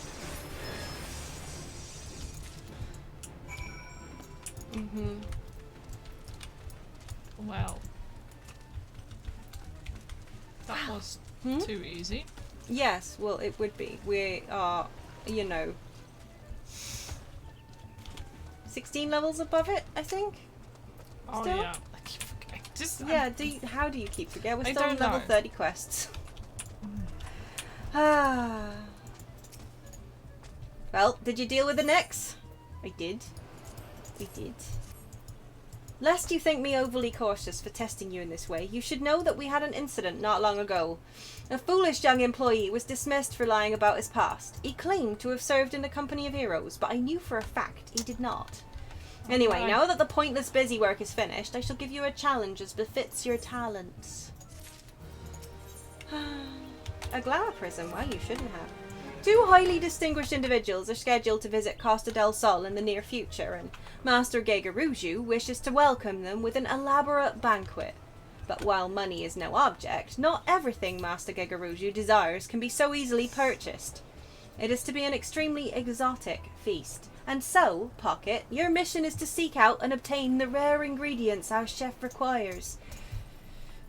Well. That was too easy. Yes, well, it would be. We are, you know, 16 levels above it, I think. Oh Still? yeah. I keep forgetting. How do you keep forgetting? We're I still on don't level know. 30 quests. Well, did you deal with the Nyx? I did. We did. Lest you think me overly cautious for testing you in this way, you should know that we had an incident not long ago. A foolish young employee was dismissed for lying about his past. He claimed to have served in the company of heroes, but I knew for a fact he did not. Anyway, Okay. now that the pointless busy work is finished, I shall give you a challenge as befits your talents. A glamour prism? Well, you shouldn't have. Two highly distinguished individuals are scheduled to visit Costa del Sol in the near future, and Master Gigaruju wishes to welcome them with an elaborate banquet. But while money is no object, not everything Master Gigaruju desires can be so easily purchased. It is to be an extremely exotic feast. And so, Pocket, your mission is to seek out and obtain the rare ingredients our chef requires.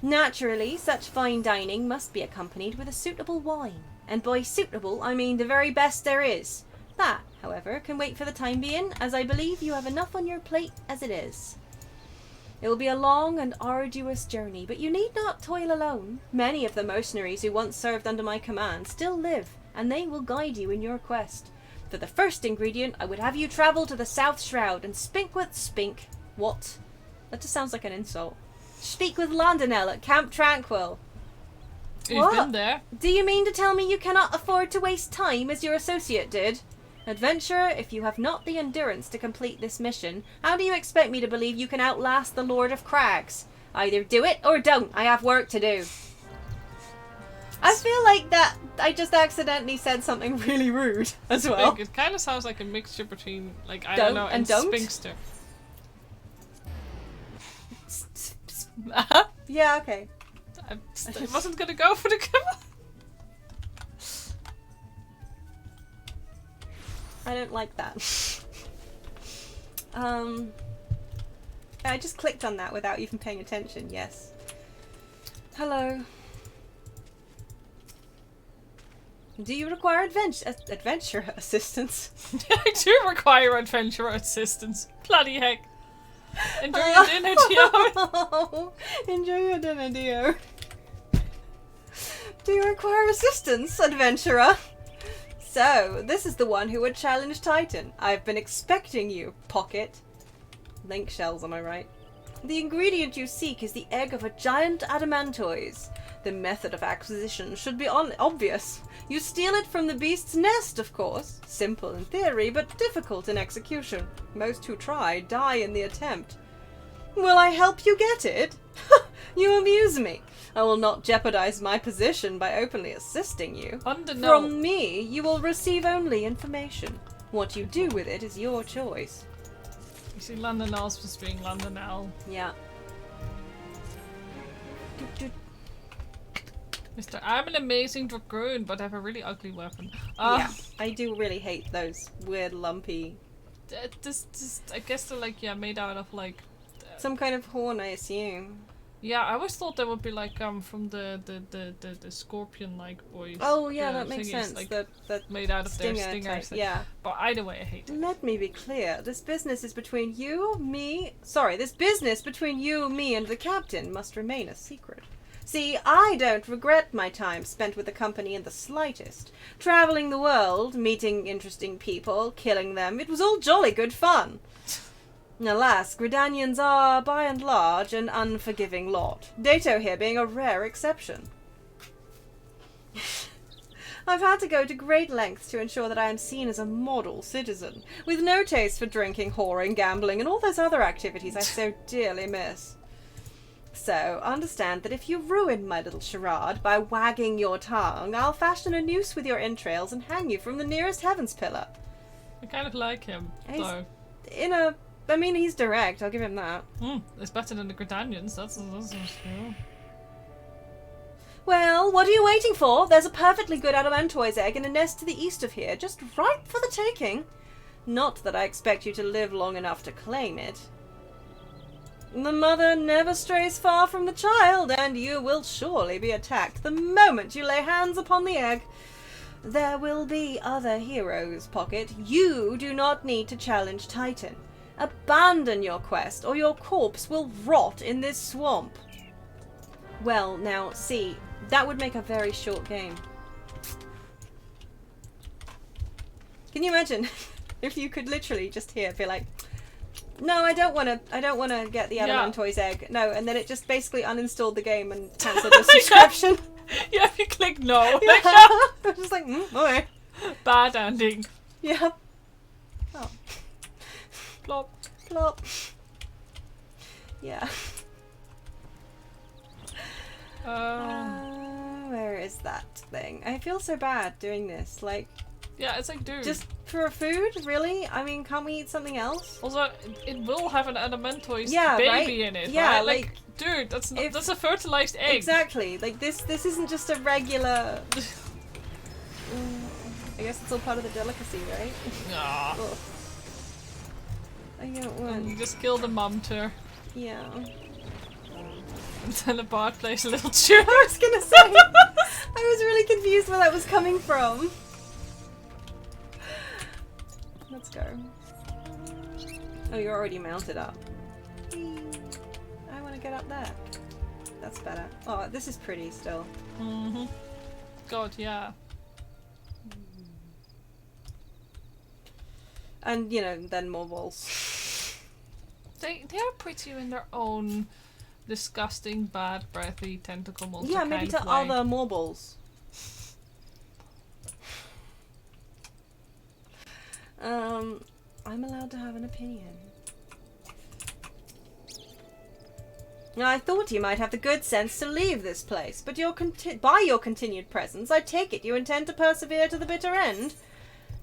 Naturally, such fine dining must be accompanied with a suitable wine. And by suitable, I mean the very best there is. That, however, can wait for the time being, as I believe you have enough on your plate as it is. It will be a long and arduous journey, but you need not toil alone. Many of the mercenaries who once served under my command still live, and they will guide you in your quest. For the first ingredient, I would have you travel to the South Shroud and What? That just sounds like an insult. Speak with Landonel at Camp Tranquil. You've been there. Do you mean to tell me you cannot afford to waste time as your associate did? Adventurer, if you have not the endurance to complete this mission, how do you expect me to believe you can outlast the Lord of Crags? Either do it or don't. I have work to do. I feel like that I just accidentally said something really rude as well. It kind of sounds like a mixture between, like, I Don't don't know, and and don't? spinster. Yeah, okay. I wasn't gonna go for the camera. I don't like that. I just clicked on that without even paying attention, yes. Hello. Do you require adventure assistance? I do require adventurer assistance. Bloody heck. Enjoy your dinner, Dio. Enjoy your dinner, Dio. Do you require assistance, adventurer? So, this is the one who would challenge Titan. I've been expecting you, Pocket. Link shells, am I right? The ingredient you seek is the egg of a giant adamantoise. The method of acquisition should be obvious. You steal it from the beast's nest, of course. Simple in theory, but difficult in execution. Most who try die in the attempt. Will I help you get it? You amuse me. I will not jeopardize my position by openly assisting you. From me, you will receive only information. What you do with it is your choice. You see, Londonelle's just being Londonelle. Yeah. Mr. I'm an amazing dragoon, but I have a really ugly weapon. Yeah, I do really hate those weird lumpy... I guess they're like, yeah, made out of like... some kind of horn, I assume. Yeah, I always thought they would be like from the scorpion-like boys. Oh yeah, that makes sense. Like, the made out of their stinger stingers. type, yeah. But either way, I hate it. Let me be clear. This business is between you, me... Sorry, this business between you, me, and the captain must remain a secret. See, I don't regret my time spent with the company in the slightest. Travelling the world, meeting interesting people, killing them, it was all jolly good fun. Alas, Gridanians are, by and large, an unforgiving lot. Dato here being a rare exception. I've had to go to great lengths to ensure that I am seen as a model citizen, with no taste for drinking, whoring, gambling, and all those other activities I so dearly miss. So, understand that if you ruin my little charade by wagging your tongue, I'll fashion a noose with your entrails and hang you from the nearest heavens pillar. I kind of like him, though. I mean, he's direct, I'll give him that. It's better than the Gridanians, that's cool. Well, what are you waiting for? There's a perfectly good adamantoise egg in a nest to the east of here, just ripe for the taking. Not that I expect you to live long enough to claim it. The mother never strays far from the child, and you will surely be attacked the moment you lay hands upon the egg. There will be other heroes, Pocket. You do not need to challenge Titan. Abandon your quest, or your corpse will rot in this swamp. Well, now, see, that would make a very short game. Can you imagine if you could literally just here be like, no, I don't want to get the adamantoise egg. No, and then it just basically uninstalled the game and cancelled the subscription. Yeah, if you click no. Yeah. Like, no. I'm just like, okay. Bad ending. Yeah. Oh. Plop. Plop. Yeah. Where is that thing? I feel so bad doing this. Like, yeah, it's like, dude. just for food? Really? I mean, can't we eat something else? Also, it will have an adamantoise Yeah, baby right? in it, Yeah, right? like, dude, that's a fertilized egg. Exactly. Like, this isn't just a regular... I guess it's all part of the delicacy, right? Nah. Ugh. I don't want... You just kill the mum too. Yeah. And then the bard plays a little tune. I was gonna say... I was really confused where that was coming from. Let's go. Oh, you're already mounted up. I want to get up there. That's better. Oh, this is pretty still. Mm-hmm. God, yeah. And, you know, then more walls. They are pretty in their own disgusting, bad, breathy, tentacle monster Yeah, maybe kind to of way. other marbles. I'm allowed to have an opinion. I thought you might have the good sense to leave this place, but by your continued presence, I take it you intend to persevere to the bitter end.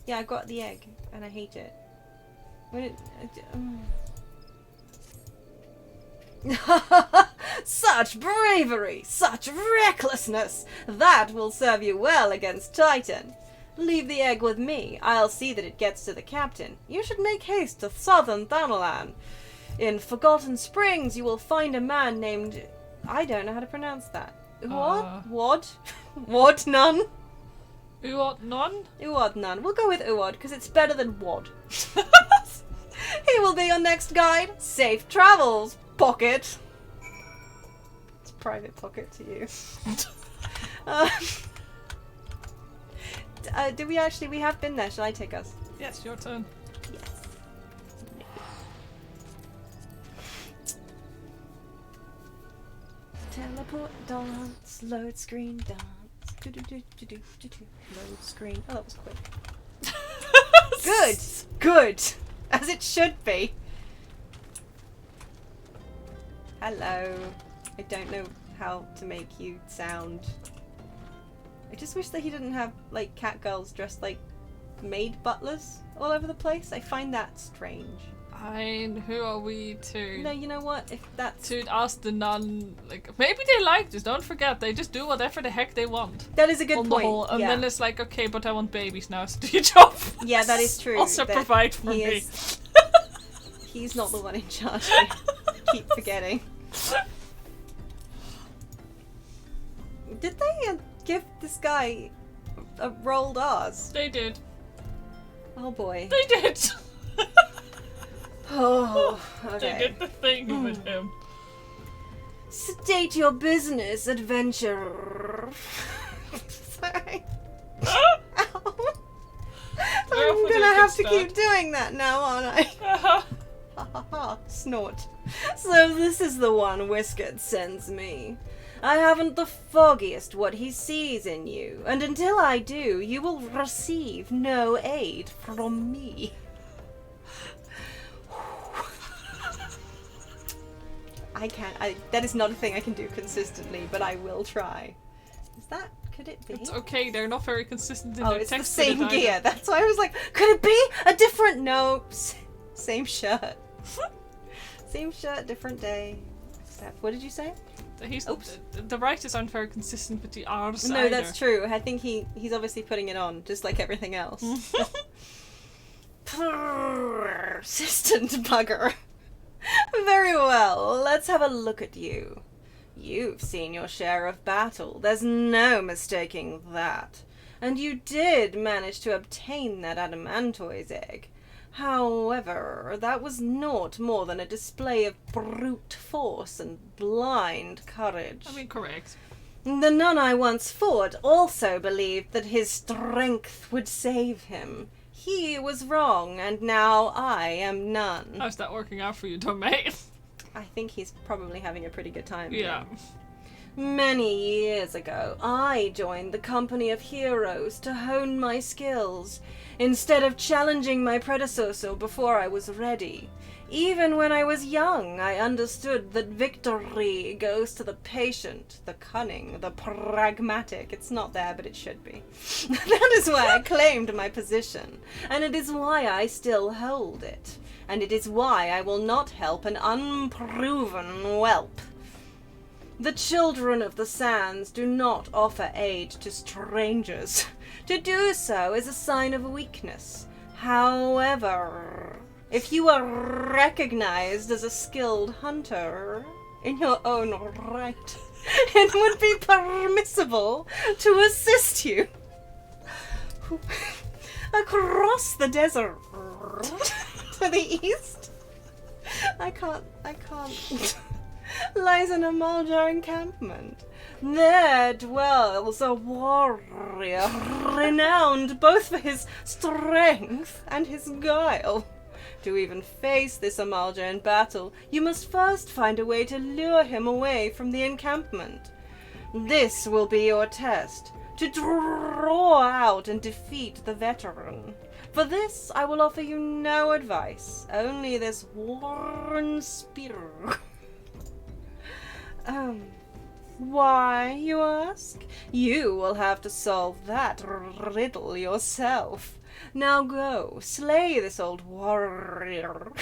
Yeah, I got the egg, and I hate it. Such bravery! Such recklessness! That will serve you well against Titan. Leave the egg with me. I'll see that it gets to the captain. You should make haste to southern Thanalan. In Forgotten Springs, you will find a man named... I don't know how to pronounce that. Wad? Wad Nun? Uod Nun? Uod Nun. We'll go with Uod, because it's better than Wad. He will be your next guide. Safe travels, Pocket. It's private Pocket to you. We have been there. Shall I take us? Yes, your turn. Yes. Teleport dance, load screen dance. Load screen. Oh, that was quick. Good! Good! As it should be. Hello. I don't know how to make you sound. I just wish that he didn't have, like, cat girls dressed like maid butlers all over the place. I find that strange. Who are we to? No, you know what? If that's... To ask the nun, like, maybe they like this, don't forget, they just do whatever the heck they want. That is a good on point. The whole, and yeah. then it's like, okay, but I want babies now, so do your job. Yeah, that is true. Also that provide for me. He's not the one in charge. I keep forgetting. Did they give this guy a rolled R's? They did. Oh boy. They did. Oh, okay. They did the thing with him. State your business, adventurer. Sorry. Ow. I'm gonna have to keep doing that now, aren't I? Ha ha ha. Snort. So this is the one Whiskered sends me. I haven't the foggiest what he sees in you, and until I do, you will receive no aid from me. That is not a thing I can do consistently, but I will try. Could it be? It's okay, they're not very consistent in their it's text. the same gear. That's why I was like, could it be a different? No, same shirt. Same shirt, different day. What did you say? Oops. The writers aren't very consistent with the R's No, either. that's true. I think he's obviously putting it on, just like everything else. Persistent bugger. Very well, let's have a look at you. You've seen your share of battle, there's no mistaking that. And you did manage to obtain that adamantoise egg. However, that was naught more than a display of brute force and blind courage. I mean, correct. The nun I once fought also believed that his strength would save him. He was wrong, and now I am none. How's that working out for you, though, mate? I think he's probably having a pretty good time. Yeah. Many years ago, I joined the company of heroes to hone my skills, instead of challenging my predecessor before I was ready. Even when I was young, I understood that victory goes to the patient, the cunning, the pragmatic. It's not there, but it should be. That is why I claimed my position, and it is why I still hold it. And it is why I will not help an unproven whelp. The children of the sands do not offer aid to strangers. To do so is a sign of weakness. However, if you are recognized as a skilled hunter in your own right, it would be permissible to assist you across the desert to the east. I can't. Lies an Amaljar encampment. There dwells a warrior renowned both for his strength and his guile. To even face this Amaljar in battle, you must first find a way to lure him away from the encampment. This will be your test, to draw out and defeat the veteran. For this, I will offer you no advice, only this worn spear. Why, you ask? You will have to solve that riddle yourself. Now go, slay this old warrior,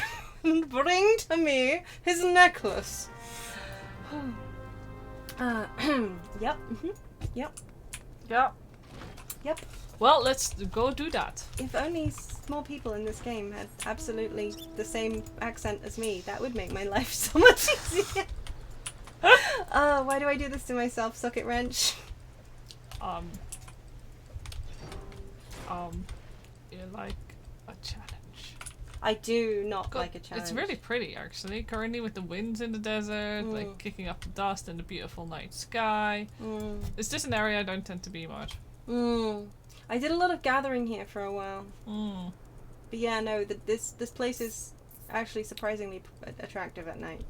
and bring to me his necklace. Yep. Yep. Yeah. Yep. Well, let's go do that. If only more people in this game had absolutely the same accent as me, that would make my life so much easier. Why do I do this to myself, Socket Wrench? You like a challenge? I do not like a challenge. It's really pretty, actually. Currently, with the winds in the desert, like kicking up the dust and the beautiful night sky. It's just an area I don't tend to be much. I did a lot of gathering here for a while. But yeah, no, this place is actually surprisingly attractive at night.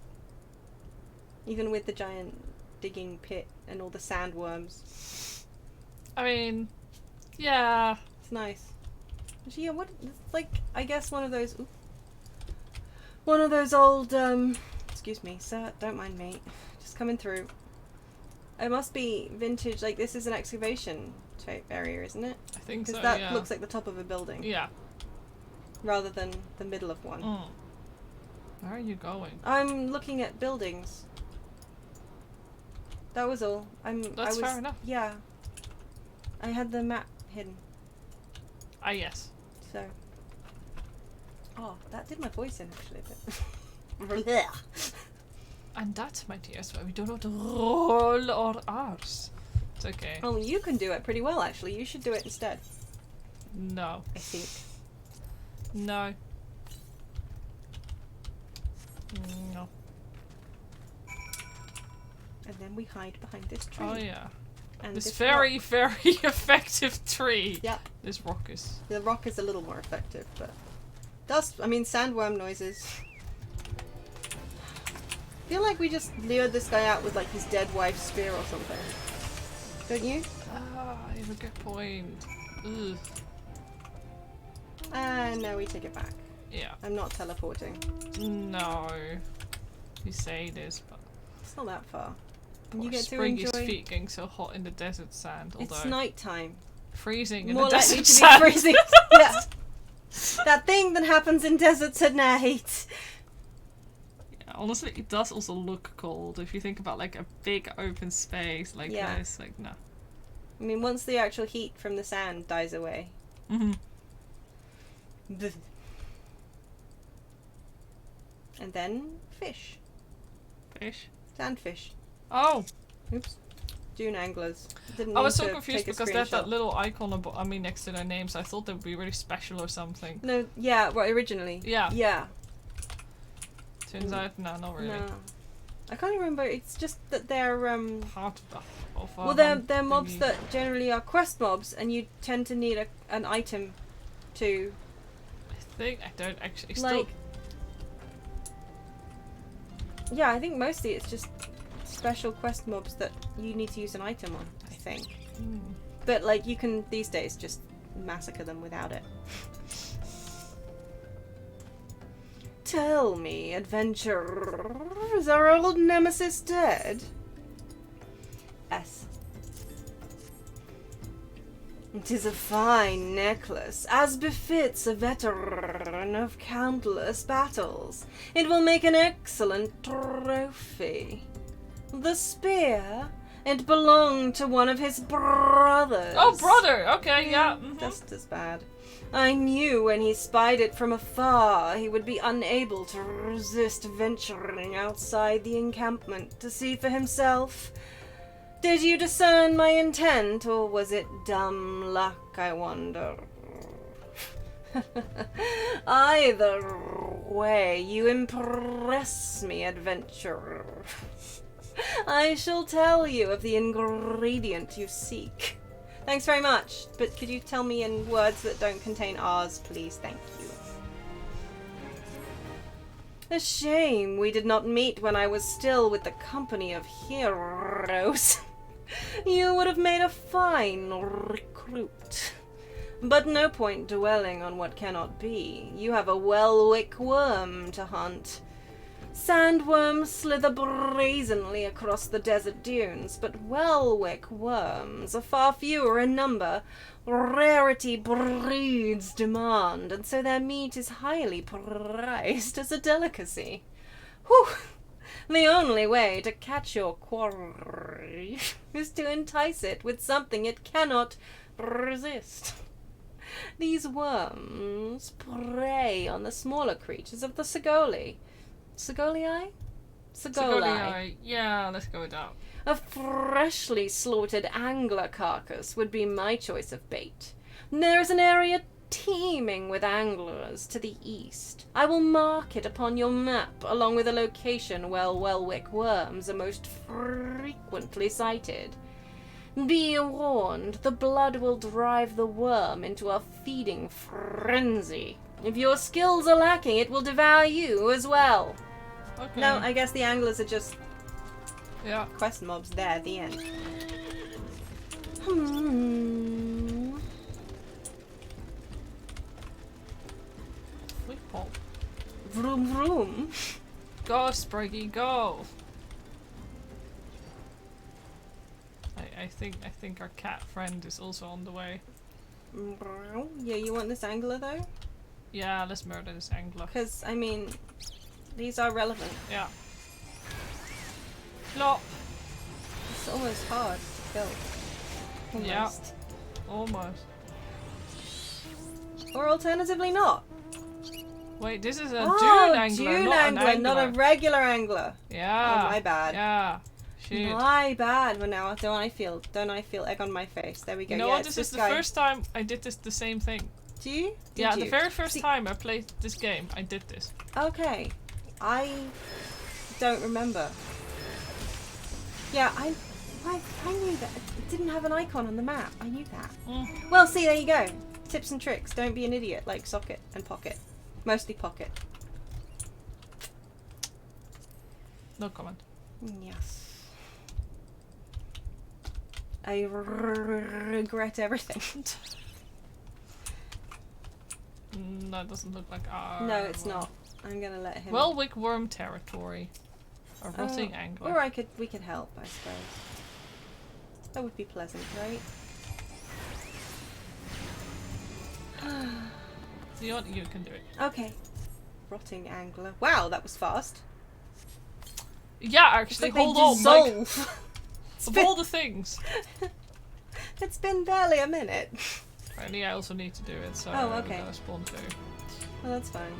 Even with the giant digging pit and all the sandworms. I mean, yeah. It's nice. Actually, yeah, it's like, I guess one of those old, excuse me, sir, don't mind me. Just coming through. It must be vintage, like this is an excavation type area, isn't it? I think so, Because that looks like the top of a building. Yeah. Rather than the middle of one. Where are you going? I'm looking at buildings. That was all. That's fair enough. Yeah. I had the map hidden. Ah, yes. So. Oh, that did my voice in actually. But And that, my dear, is why we do not roll our R's. It's okay. Oh, you can do it pretty well actually. You should do it instead. No. I think. No. No. And then we hide behind this tree. Oh yeah. And This this very, rock. very effective tree. Yep. This rock is. The rock is a little more effective, but sandworm noises. I feel like we just lured this guy out with like his dead wife's spear or something. Don't you? Ah, you have a good point. Ugh. No, we take it back. Yeah. I'm not teleporting. No. You say this, but It's not that far. poor You get to Springy's enjoy. feet getting so hot in the desert sand. Although It's night time. freezing in More the likely desert to be sand. freezing. Yeah. That thing that happens in deserts at night. Yeah, honestly, it does also look cold if you think about like a big open space like Yeah. this. Like no. I mean, once the actual heat from the sand dies away. And then fish. Fish. Sandfish. Oh, Oops. Dune anglers. Didn't I mean was so to confused take a because they had that screenshot. little icon next to their names. I thought they would be really special or something. No, yeah, well, originally. Yeah. Yeah. Turns out, no, not really. No. I can't even remember. It's just that they're Part of well, they're mobs that generally are quest mobs, and you tend to need an item to I think I don't actually like. Yeah, I think mostly it's just special quest mobs that you need to use an item on. I think, but like you can these days just massacre them without it. Tell me, adventurer, is our old nemesis dead? Yes. It is a fine necklace, as befits a veteran of countless battles. It will make an excellent trophy. The spear, it belonged to one of his brothers. Oh, brother! Okay, yeah. Just as bad. I knew when he spied it from afar, he would be unable to resist venturing outside the encampment to see for himself. Did you discern my intent, or was it dumb luck, I wonder? Either way, you impress me, adventurer. I shall tell you of the ingredient you seek. Thanks very much, but could you tell me in words that don't contain R's, please? Thank you. A shame we did not meet when I was still with the company of heroes. You would have made a fine recruit. But no point dwelling on what cannot be. You have a Welwick worm to hunt. Sandworms slither brazenly across the desert dunes, but Welwick worms are far fewer in number. Rarity breeds demand, and so their meat is highly prized as a delicacy. Whew! The only way to catch your quarry is to entice it with something it cannot resist. These worms prey on the smaller creatures of the Segoli. Segolii? Segoli. Yeah, let's go with that. A freshly slaughtered angler carcass would be my choice of bait. There is an area teeming with anglers to the east. I will mark it upon your map, along with a location where Welwick worms are most frequently sighted. Be warned, the blood will drive the worm into a feeding frenzy. If your skills are lacking, it will devour you as well. Okay. No, I guess the anglers are just Yeah. quest mobs there at the end. We pop. Vroom vroom. Go, Spriggy, go! I think our cat friend is also on the way. Yeah, you want this angler though? Yeah, let's murder this angler. Because, I mean, these are relevant. Yeah. Flop! It's almost hard to kill. Almost. Yeah. Almost. Or alternatively not. Wait, this is a Oh, dune angler, dune not an angler, not a angler. regular angler. Yeah. Oh, my bad. Yeah. Shit. My bad. Well, now don't I feel egg on my face? There we go. You know yeah, what? it's This is the guy. first time I did the same thing. Do you? Did Yeah, you? the very first See- time I played this game, I did this. Okay. I don't remember. Yeah, I knew that. It didn't have an icon on the map. I knew that. Mm. Well, see, there you go. Tips and tricks. Don't be an idiot like Socket and Pocket. Mostly Pocket. No comment. Yes. I regret everything. That doesn't look like our... No, it's not. I'm gonna let him. Welwick worm territory. A rotting angler. Or we could help, I suppose. That would be pleasant, right? So you can do it. Okay. Rotting angler. Wow, that was fast. Yeah, It's actually, like they hold on. Like, dissolve. of all the things. It's been barely a minute. Apparently I also need to do it, so Oh, okay. I'm gonna spawn too. Well, that's fine.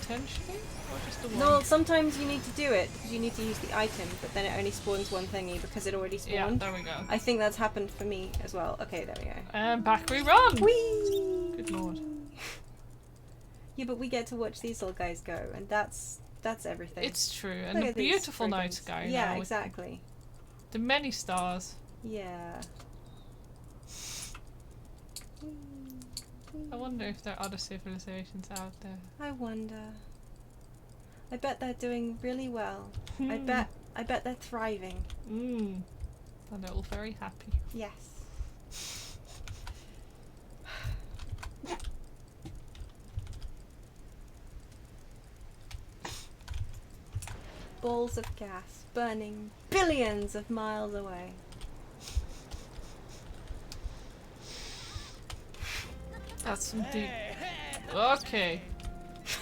Potentially? Or just the one? No, sometimes you need to do it because you need to use the item, but then it only spawns one thingy because it already Yeah, spawned. there we go. I think that's happened for me as well. Okay, there we go. And back we run! Whee! Good lord. Yeah, but we get to watch these little guys go, and that's everything. It's true, and Look the at these beautiful night friggins- sky Yeah, now with exactly. the many stars. Yeah. I wonder if there are other civilizations out there. I wonder. I bet they're doing really well. I Hmm. bet they're thriving. And they're all very happy. Yes. Balls of gas burning billions of miles away. That's some deep. Okay.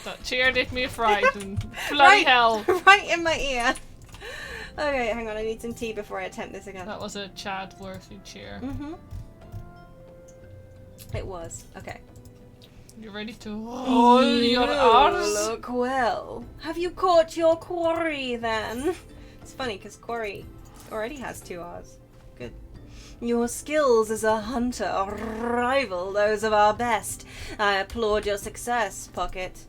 That chair did me a fright and bloody hell. Right in my ear. Okay, hang on, I need some tea before I attempt this again. That was a Chad-worthy cheer. Mm-hmm. It was. Okay. You ready to hold your arms? Look well. Have you caught your quarry then? It's funny because quarry already has 2 R's. Good. Your skills as a hunter rival those of our best. I applaud your success, Pocket.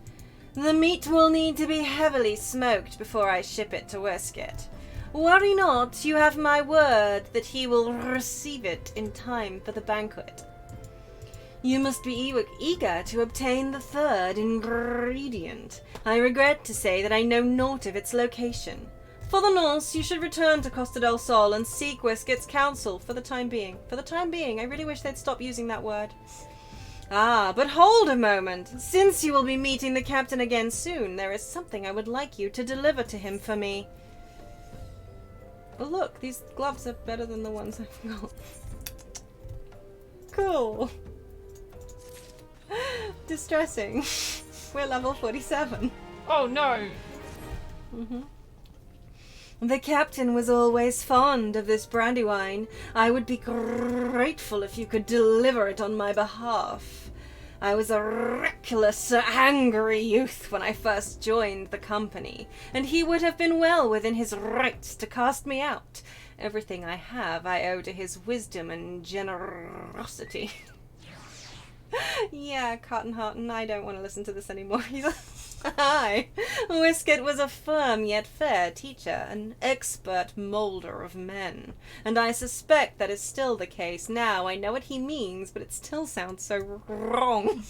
The meat will need to be heavily smoked before I ship it to Westgate. Worry not, you have my word that he will receive it in time for the banquet. You must be eager to obtain the 3rd ingredient. I regret to say that I know naught of its location. For the nonce, you should return to Costa del Sol and seek Westgate's counsel for the time being. For the time being, I really wish they'd stop using that word. Ah, but hold a moment. Since you will be meeting the captain again soon, there is something I would like you to deliver to him for me. Oh look, these gloves are better than the ones I've got. Cool. Distressing. We're level 47. Oh no! The captain was always fond of this brandy wine. I would be grateful if you could deliver it on my behalf. I was a reckless, angry youth when I first joined the company, and he would have been well within his rights to cast me out. Everything I have I owe to his wisdom and generosity. Yeah, Cotton Houghton, I don't want to listen to this anymore. Hi. Whisket was a firm yet fair teacher, an expert moulder of men, and I suspect that is still the case now. I know what he means, but it still sounds so wrong.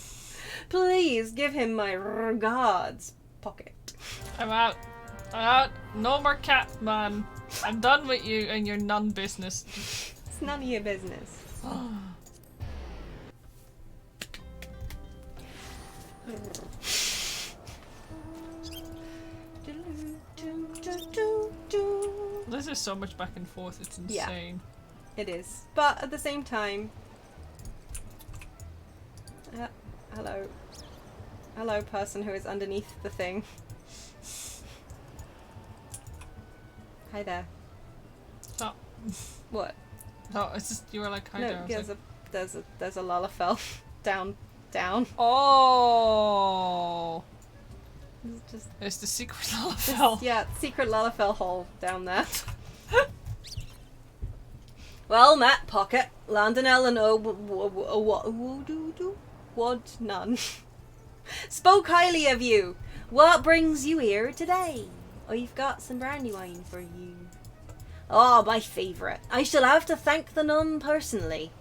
Please give him my regards, Pocket. I'm out. I'm out. No more cat, man. I'm done with you and your nun business. It's none of your business. This is so much back and forth, it's insane. Yeah, it is. But at the same time... hello. Hello, person who is underneath the thing. Hi there. Stop. What? No, it's just, you were like, hi there. No, there's a Lalafell down. Oh! Just It's the secret Lalafell. yeah, secret Lalafell hole down there. Well, Matt Pocket, Landonell and Wad none. Spoke highly of you. What brings you here today? I've got some brandy wine for you. Oh, my favourite. I shall have to thank the nun personally.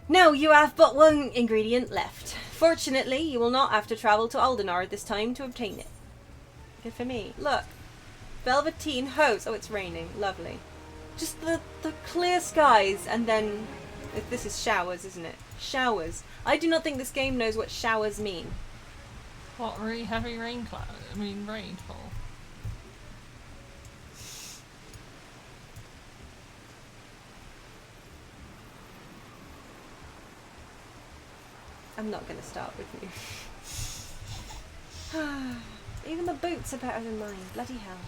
No, you have but one ingredient left. Fortunately, you will not have to travel to Aldenar this time to obtain it. Good for me. Look. Velveteen hose. Oh, it's raining. Lovely. Just the clear skies, and then... This is showers, isn't it? Showers. I do not think this game knows what showers mean. What, really heavy rain cloud? I mean, rainfall. I'm not going to start with you. Even the boots are better than mine. Bloody hell.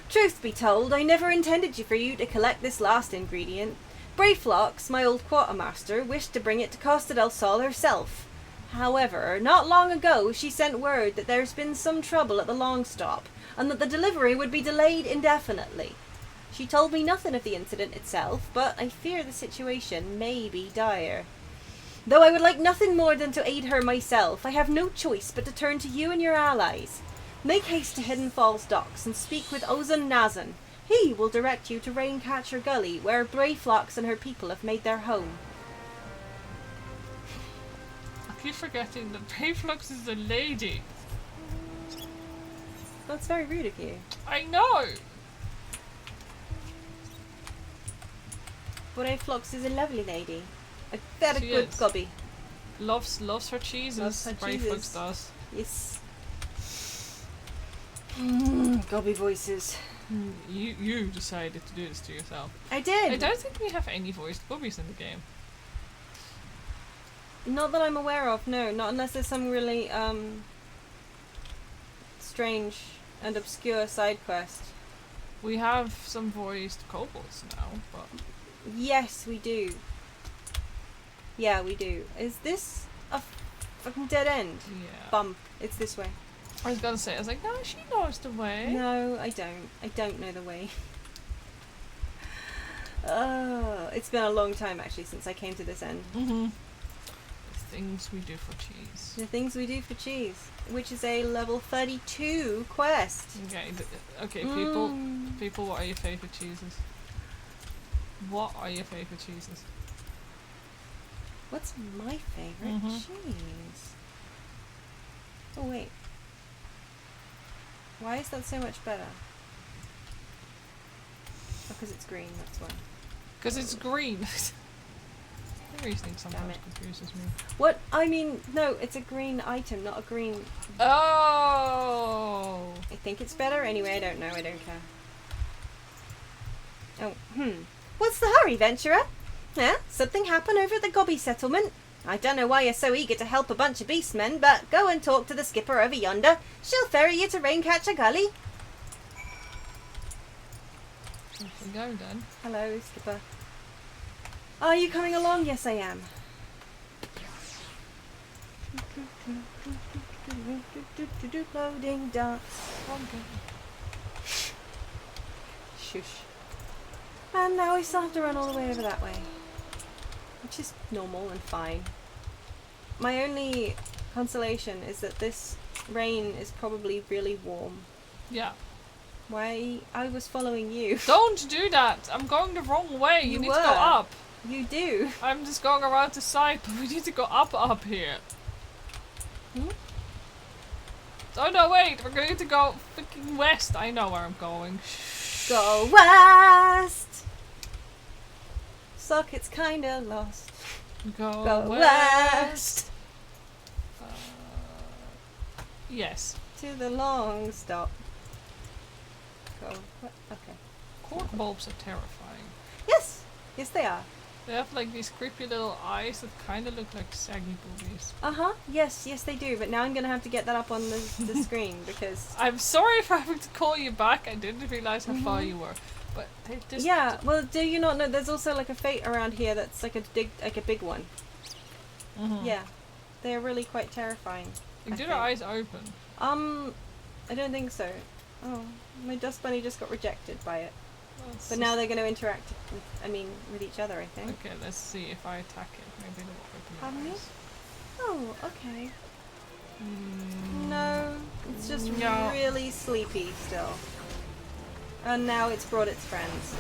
Truth be told, I never intended for you to collect this last ingredient. Brayflox, my old quartermaster, wished to bring it to Costa del Sol herself. However, not long ago she sent word that there's been some trouble at the long stop, and that the delivery would be delayed indefinitely. She told me nothing of the incident itself, but I fear the situation may be dire. Though I would like nothing more than to aid her myself, I have no choice but to turn to you and your allies. Make haste to Hidden Falls docks and speak with Ozan Nazan. He will direct you to Raincatcher Gully, where Brayflox and her people have made their home. I keep forgetting that Brayflox is a lady. That's very rude of you. I know! Brayflox is a lovely lady. A very She good is. gobby. Loves her cheeses. Loves her Brayflox cheeses. does. Yes. Gobby voices. You decided to do this to yourself. I did! I don't think we have any voiced gobbies in the game. Not that I'm aware of, no. Not unless there's some really, strange and obscure side quest. We have some voiced kobolds now, but... Yes, we do. Yeah, we do. Is this a fucking dead end? Yeah. Bump. It's this way. I was gonna say, I was like, no, she knows the way. No, I don't. I don't know the way. Oh, it's been a long time actually since I came to this end. Mm-hmm. The things we do for cheese. The things we do for cheese, which is a level 32 quest. Okay, people, what are your favourite cheeses? What are your favourite cheeses? What's my favourite cheese? Oh wait. Why is that so much better? Oh, because it's green, that's why. Because it's green. Reasoning sometimes confuses me. What? I mean, no, it's a green item, not a green... Oh! I think it's better. Anyway, I don't know. I don't care. Oh, What's the hurry, Venturer? Huh? Something happened over at the Gobby settlement? I don't know why you're so eager to help a bunch of beastmen, but go and talk to the skipper over yonder. She'll ferry you to Raincatcher Gully. Off we go then. Hello, skipper. Are you coming along? Yes, I am. Loading docks. Shush. And now we still have to run all the way over that way. Which is normal and fine. My only consolation is that this rain is probably really warm. Yeah. Why? I was following you. Don't do that! I'm going the wrong way. You need to go up. You do. I'm just going around the side, but we need to go up here. Oh no, wait! We're going to go freaking west. I know where I'm going. Go west! Socket's kinda lost. Go west! Yes. To the long stop. Okay. Cork bulbs are terrifying. Yes! Yes, they are. They have like these creepy little eyes that kind of look like saggy boobies. Yes, they do. But now I'm gonna have to get that up on the screen because... I'm sorry for having to call you back. I didn't realize how far you were. But they just... Yeah, well, do you not know there's also like a fate around here that's like a big one? Yeah. They're really quite terrifying. Like, do their eyes open? I don't think so. Oh, my dust bunny just got rejected by it. Well, but now they're going to interact with each other, I think. Okay, let's see if I attack it. Maybe it will open Pardon their me? eyes. Oh, okay. No, it's just really sleepy still. And now it's brought its friends.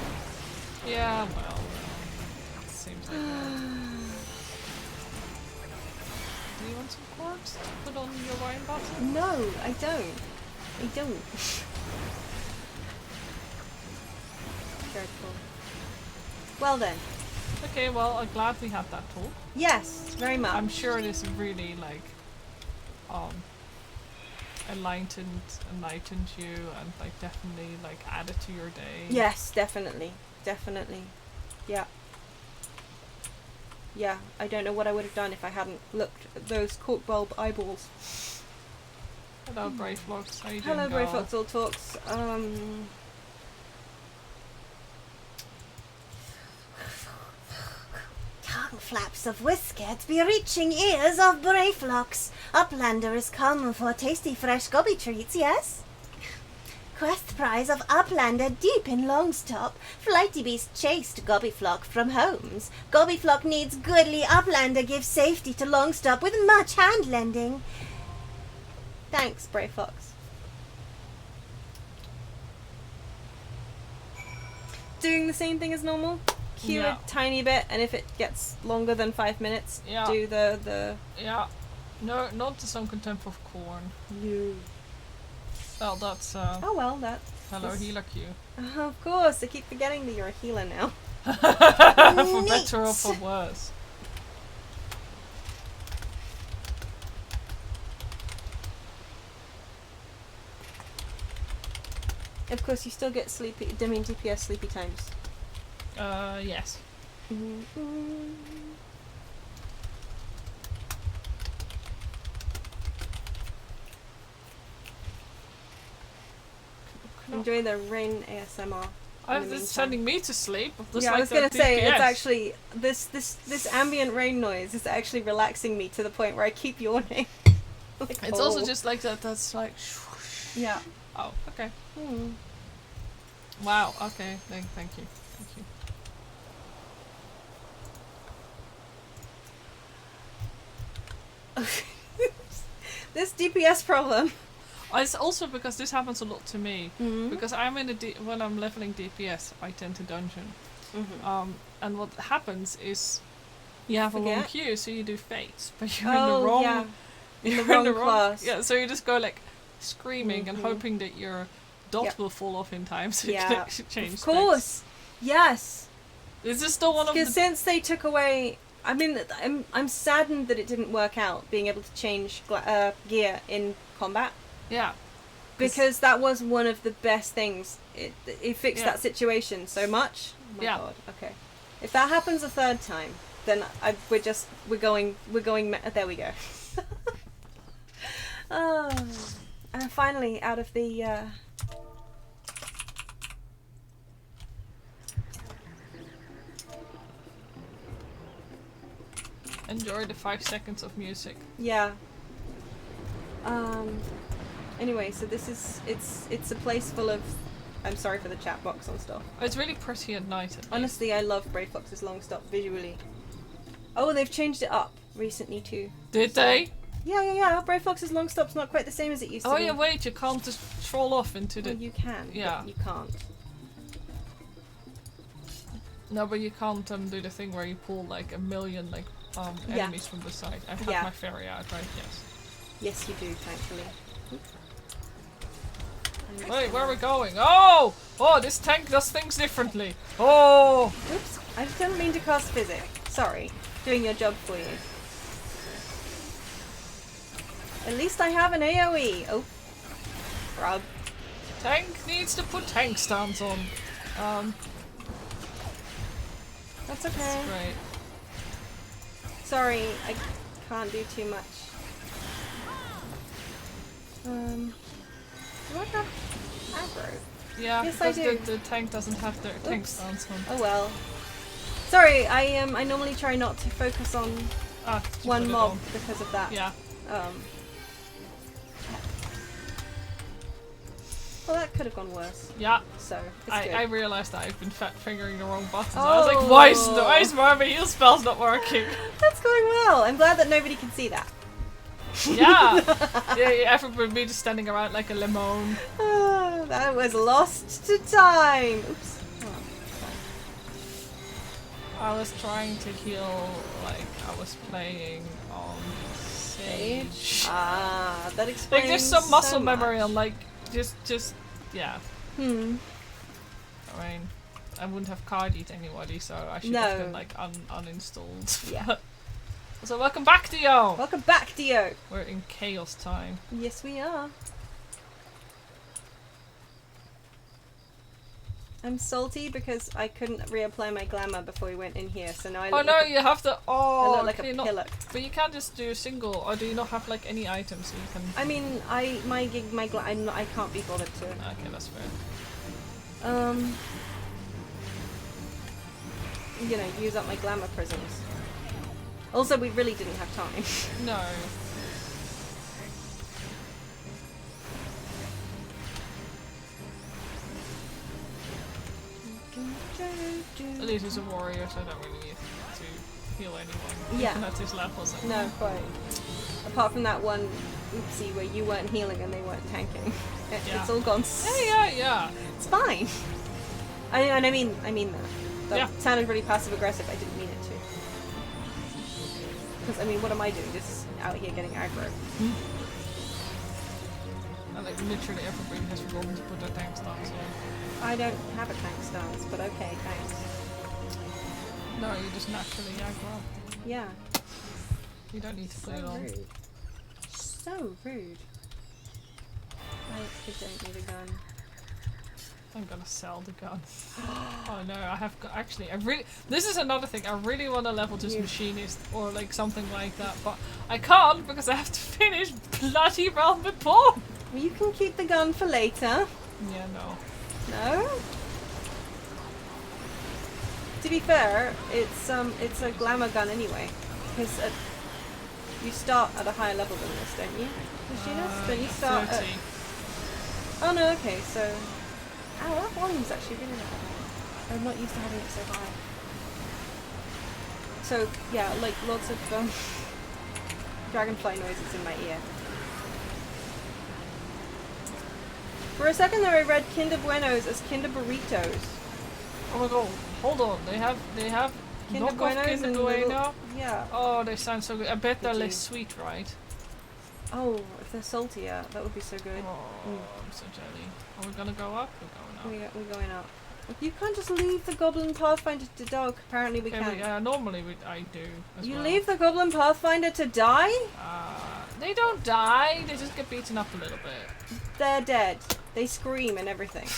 Yeah, well, it seems like that. Do you want some corks to put on your wine bottle? No, I don't. I don't. Dreadful. Well then. Okay, well, I'm glad we had that talk. Yes, very much. I'm sure it is really like, enlightened you and like definitely like added to your day. Yes, definitely. Yeah. Yeah, I don't know what I would have done if I hadn't looked at those cork bulb eyeballs. Hello, Brave Fox. How you doing? Hello, Brave Fox All Talks. Tongue flaps of whisket be reaching ears of Brayflocks. Uplanders come for tasty fresh gobby treats, yes? Quest prize of Uplander deep in Longstop. Flighty beast chased Gobbyflock from homes. Gobbyflock needs goodly Uplander gives safety to Longstop with much hand lending. Thanks, Brayfox. Doing the same thing as normal. Queue a tiny bit, and if it gets longer than 5 minutes, do the... Yeah. No, not to some contempt of corn. You. Well, that's, Oh, well, that... Hello, healer Q. Of course, I keep forgetting that you're a healer now. For better or for worse. Of course, you still get DPS sleepy times. Yes. Enjoy the rain ASMR. It's sending me to sleep. Yeah, I was gonna say it's actually this ambient rain noise is actually relaxing me to the point where I keep yawning. Like, it's also just like that. That's like. Yeah. Oh, okay. Wow. Okay. Thank you. This DPS problem. It's also because this happens a lot to me. Because I'm in when I'm leveling DPS, I tend to dungeon. And what happens is you have a long queue, so you do fates, but you're in the wrong. Yeah. In the wrong class. Yeah, so you just go like screaming and hoping that your dot will fall off in time, so you can actually change. Of course. Yes. Is this still one of the? Because since they took away I mean, I'm saddened that it didn't work out, being able to change gear in combat. Yeah. Because that was one of the best things. It fixed Yeah. that situation so much. Oh my Yeah. god. Okay. If that happens a third time, then we're going. There we go. Oh, and finally out of the. Enjoy the 5 seconds of music. Yeah. Anyway, so this is it's a place full of. I'm sorry for the chat box and stuff. It's really pretty at night. At least. Honestly, I love Brave Fox's Long Stop visually. Oh, they've changed it up recently too. Did they? Yeah. Brave Fox's Long Stop's not quite the same as it used to Oh be. yeah, wait, you can't just troll off into the... Well, you can, Yeah. but you can't. No, but you can't do the thing where you pull like a million like Yeah. enemies from the side. I've had Yeah. my fairy out, right? Yes. Yes, you do, thankfully. Wait, where are we going? Oh! Oh, this tank does things differently. Oh! Oops, I just didn't mean to cast Physic. Sorry, doing your job for you. At least I have an AoE. Oh, frog. Tank needs to put tank stance on. That's okay. That's great. Sorry, I can't do too much. Do I have aggro? Yeah, Yes, I because do. the tank doesn't have their tank Oops. stance on. Oh well. Sorry, I normally try not to focus on Ah, just one put it mob on. because of that. Yeah. Well, that could have gone worse. Yeah. So it's I good. realized that I've been fat fingering the wrong buttons. I was like, Oh. why is my heal spell's not working? That's going well. I'm glad that nobody can see that. Yeah. Yeah, everybody just standing around like a lemon. That was lost to time. Oops. Oh, I was trying to heal like I was playing on Sage. Sage. That Like explains. there's some muscle so memory much. on like just yeah. I mean I wouldn't have cardied anybody, so I should have No. been like uninstalled. Yeah. So welcome back, Dio! Welcome back, Dio. We're in chaos time. Yes, we are. I'm salty because I couldn't reapply my glamour before we went in here, so now I Oh look no, like you have to. I Oh, look like can a you not- pillock. But you can't just do a single, or do you not have like any items so you can? I mean, I can't be bothered to. Okay, that's fair. You know, use up my glamour prisms. Also, we really didn't have time. No. At least he's a warrior, so I don't really need to heal anyone. Yeah. Even at his levels. No, quite. Apart from that one oopsie where you weren't healing and they weren't tanking. Yeah. It's all gone. Yeah. It's fine. I mean that. That Yeah. sounded really passive aggressive. I didn't mean it to. Because I mean, what am I doing? Just out here getting aggro. And like literally everybody has forgotten to put their tank stance on. I don't have a tank stance, but okay, thanks. No, you just naturally aggro. Yeah. You don't need to So put it on. rude. So rude. I don't need a gun. I'm gonna sell the gun. Oh no, I have actually. I really. This is another thing. I really want to level just You- machinist or like something like that, but I can't because I have to finish bloody Realm Reborn. Well, you can keep the gun for later. Yeah, no. No? To be fair, it's a glamour gun anyway, because you start at a higher level than this, don't you? Machinist? Don't you start at... 30. Oh no, okay, so... Ow, that volume's actually really loud. I'm not used to having it so high. So, yeah, like lots of dragonfly noises in my ear. For a second there I read Kinder Buenos as Kinder Burritos. Oh my god! Hold on. They have Kinder knockoff Buenos Kinder and Bueno. little- Yeah. Oh, they sound so good. I bet they're They do. less sweet, right? Oh, if they're saltier, that would be so good. Oh, I'm so jelly. Are we gonna go up? We're going up. We're going up. You can't just leave the Goblin Pathfinder to dog. Apparently we Okay, can. normally I do as You well. leave the Goblin Pathfinder to die? They don't die, they just get beaten up a little bit. They're dead. They scream and everything.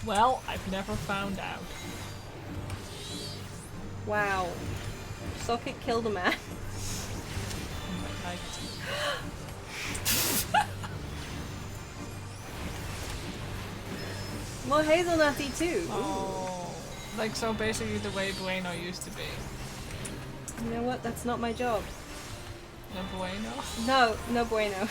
Well, I've never found out. Wow. Socket killed a man. More hazelnutty too. Oh, like so basically the way Bueno used to be. You know what? That's not my job. No Bueno? No bueno.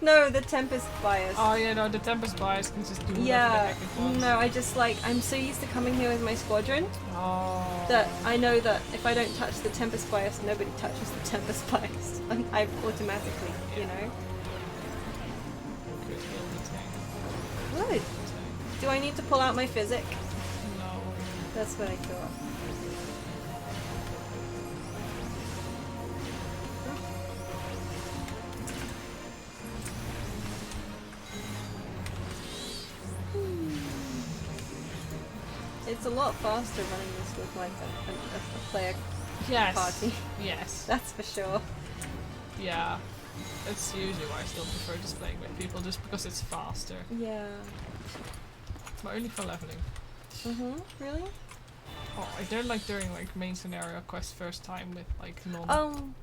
No, the Tempest bias. Oh yeah, no, the Tempest bias can just do whatever the Yeah, heck it wants. no, I just like, I'm so used to coming here with my squadron Oh. that I know that if I don't touch the Tempest bias, nobody touches the Tempest bias. I automatically, you know. Could heal the tank. Good. Do I need to pull out my physic? No. That's what I thought. It's a lot faster running this with like a player Yes. party. Yes. That's for sure. Yeah. That's usually why I still prefer just playing with people, just because it's faster. Yeah. But only for leveling. Really? Oh, I don't like doing like main scenario quests first time with like non.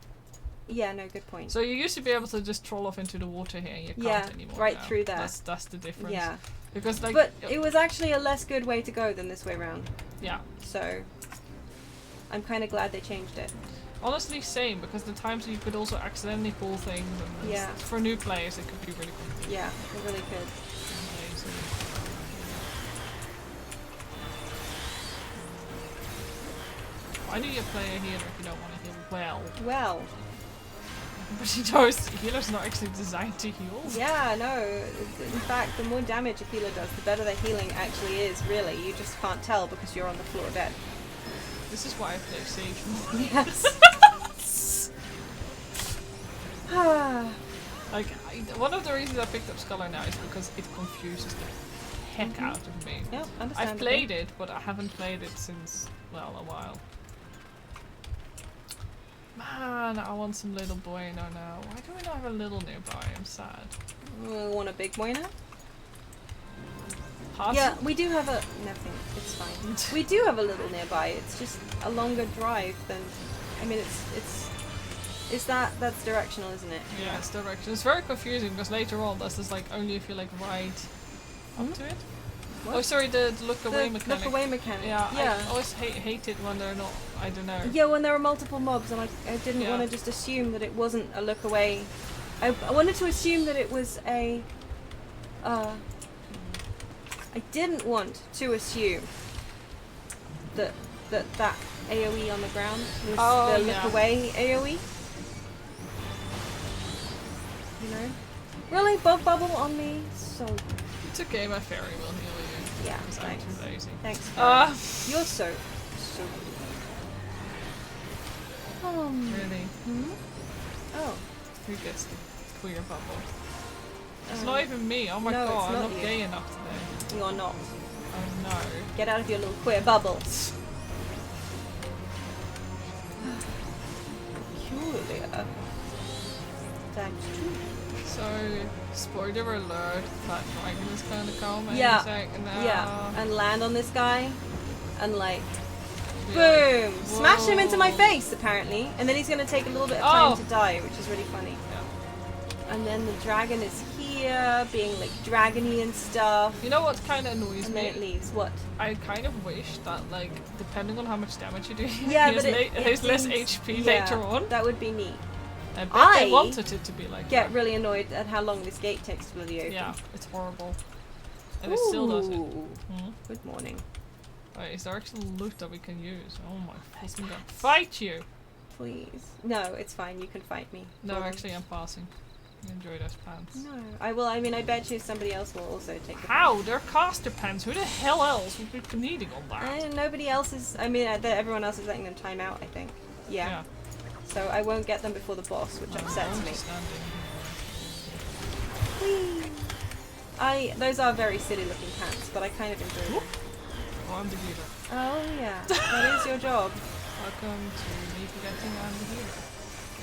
Yeah, no, good point. So you used to be able to just troll off into the water here, and you can't Yeah, anymore. right now. through there. That's the difference. Yeah. Because like. But it was actually a less good way to go than this way round. Yeah. So I'm kind of glad they changed it. Honestly, same, because the times you could also accidentally pull things, and Yeah. for new players it could be really confusing. Yeah, it really could. Why do you play a healer if you don't want to heal well? Well, But he knows healer's not actually designed to heal. yeah, no. In fact, the more damage a healer does, the better the healing actually is, really. You just can't tell because you're on the floor dead. This is why I play Sage more. Yes. Like, one of the reasons I picked up Scholar now is because it confuses the heck out of me. Yep, I've understandable. played it, but I haven't played it since, well, a while. Man, I want some little Bueno now. Why do we not have a little nearby? I'm sad. Want a big Bueno? Hearts? Yeah, we do have a... Nothing. It's fine. We do have a little nearby. It's just a longer drive than... I mean, it's that's directional, isn't it? Yeah, it's direction. It's very confusing because later on, this is like only if you like ride up to it. What? Oh, sorry, the look away The mechanic. look away mechanic. Yeah, Yeah. I always hate it when they're not. I don't know. Yeah, when there were multiple mobs, and I didn't Yeah. want to just assume that it wasn't a look away. I wanted to assume that it was a. I didn't want to assume that AOE on the ground was Oh, the yeah. look away AOE. You know, really bug bubble on me. So It's okay, my fairy will heal you. yeah, Because I'm thanks. too lazy. Thanks. You're so Really? Oh. Who gets the queer bubble? It's Oh. not even me. Oh my No, god, it's I'm not not you. gay enough today. You're not. Oh no. Get out of your little queer bubble. Peculiar. That's true. So, spoiler alert, that dragon is gonna come and Yeah. he's like, nah. Yeah, and land on this guy, and like, Be boom! like, Smash him into my whoa. face, apparently, and then he's gonna take a little bit of time Oh. to die, which is really funny. Yeah. And then the dragon is here, being like dragony and stuff, You know what kind of annoys and me? then it leaves. What? I kind of wish that, like, depending on how much damage you do, Yeah, he has, but it has less seems- HP yeah, later on. That would be neat. I bet I they wanted it to be like Get that. really annoyed at how long this gate takes to bloody open. Yeah, it's horrible. And it still does it. Ooh. Hmm? Good morning. Wait, is there actual loot that we can use? Oh my fucking god. Fight you! Please. No, it's fine. You can fight me. No, Well, actually I'm passing. Enjoy those pants. No, I will. I mean, I bet you somebody else will also take the How? They're caster pants. Who the hell else would be needing on that? And nobody else is. I mean, everyone else is letting them time out. I think. Yeah. So I won't get them before the boss, which upsets me. Standing. Whee! Those are very silly looking pants, but I kind of enjoy them. Oh, I'm the healer. Oh yeah, that is your job. Welcome to me forgetting I'm the healer.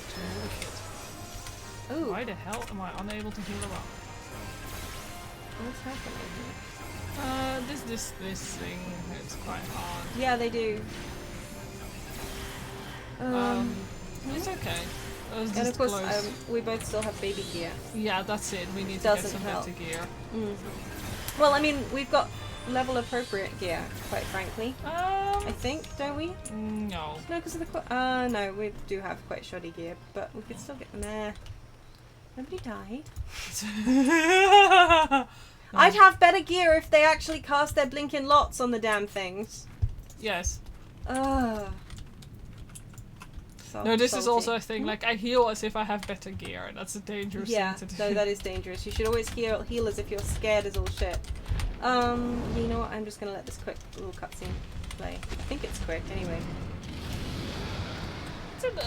To the shit. Ooh, Why the hell am I unable to heal around? what's happening? This thing, it's quite hard. Yeah, they do. It's okay. It was And just of course, close. we both still have baby gear. Yeah, that's it. We need to get Doesn't some help. better gear. Well, I mean, we've got level appropriate gear, quite frankly. I think, don't we? No. No, because of the no, we do have quite shoddy gear, but we could still get them there. Nobody died. I'd have better gear if they actually cast their blinking lots on the damn things. Yes. Ugh. No, this is Salty. also a thing. Like, I heal as if I have better gear, and that's a dangerous Yeah, thing to do. no, that is dangerous. You should always heal as if you're scared as all shit. You know what? I'm just gonna let this quick little cutscene play. I think it's quick, anyway.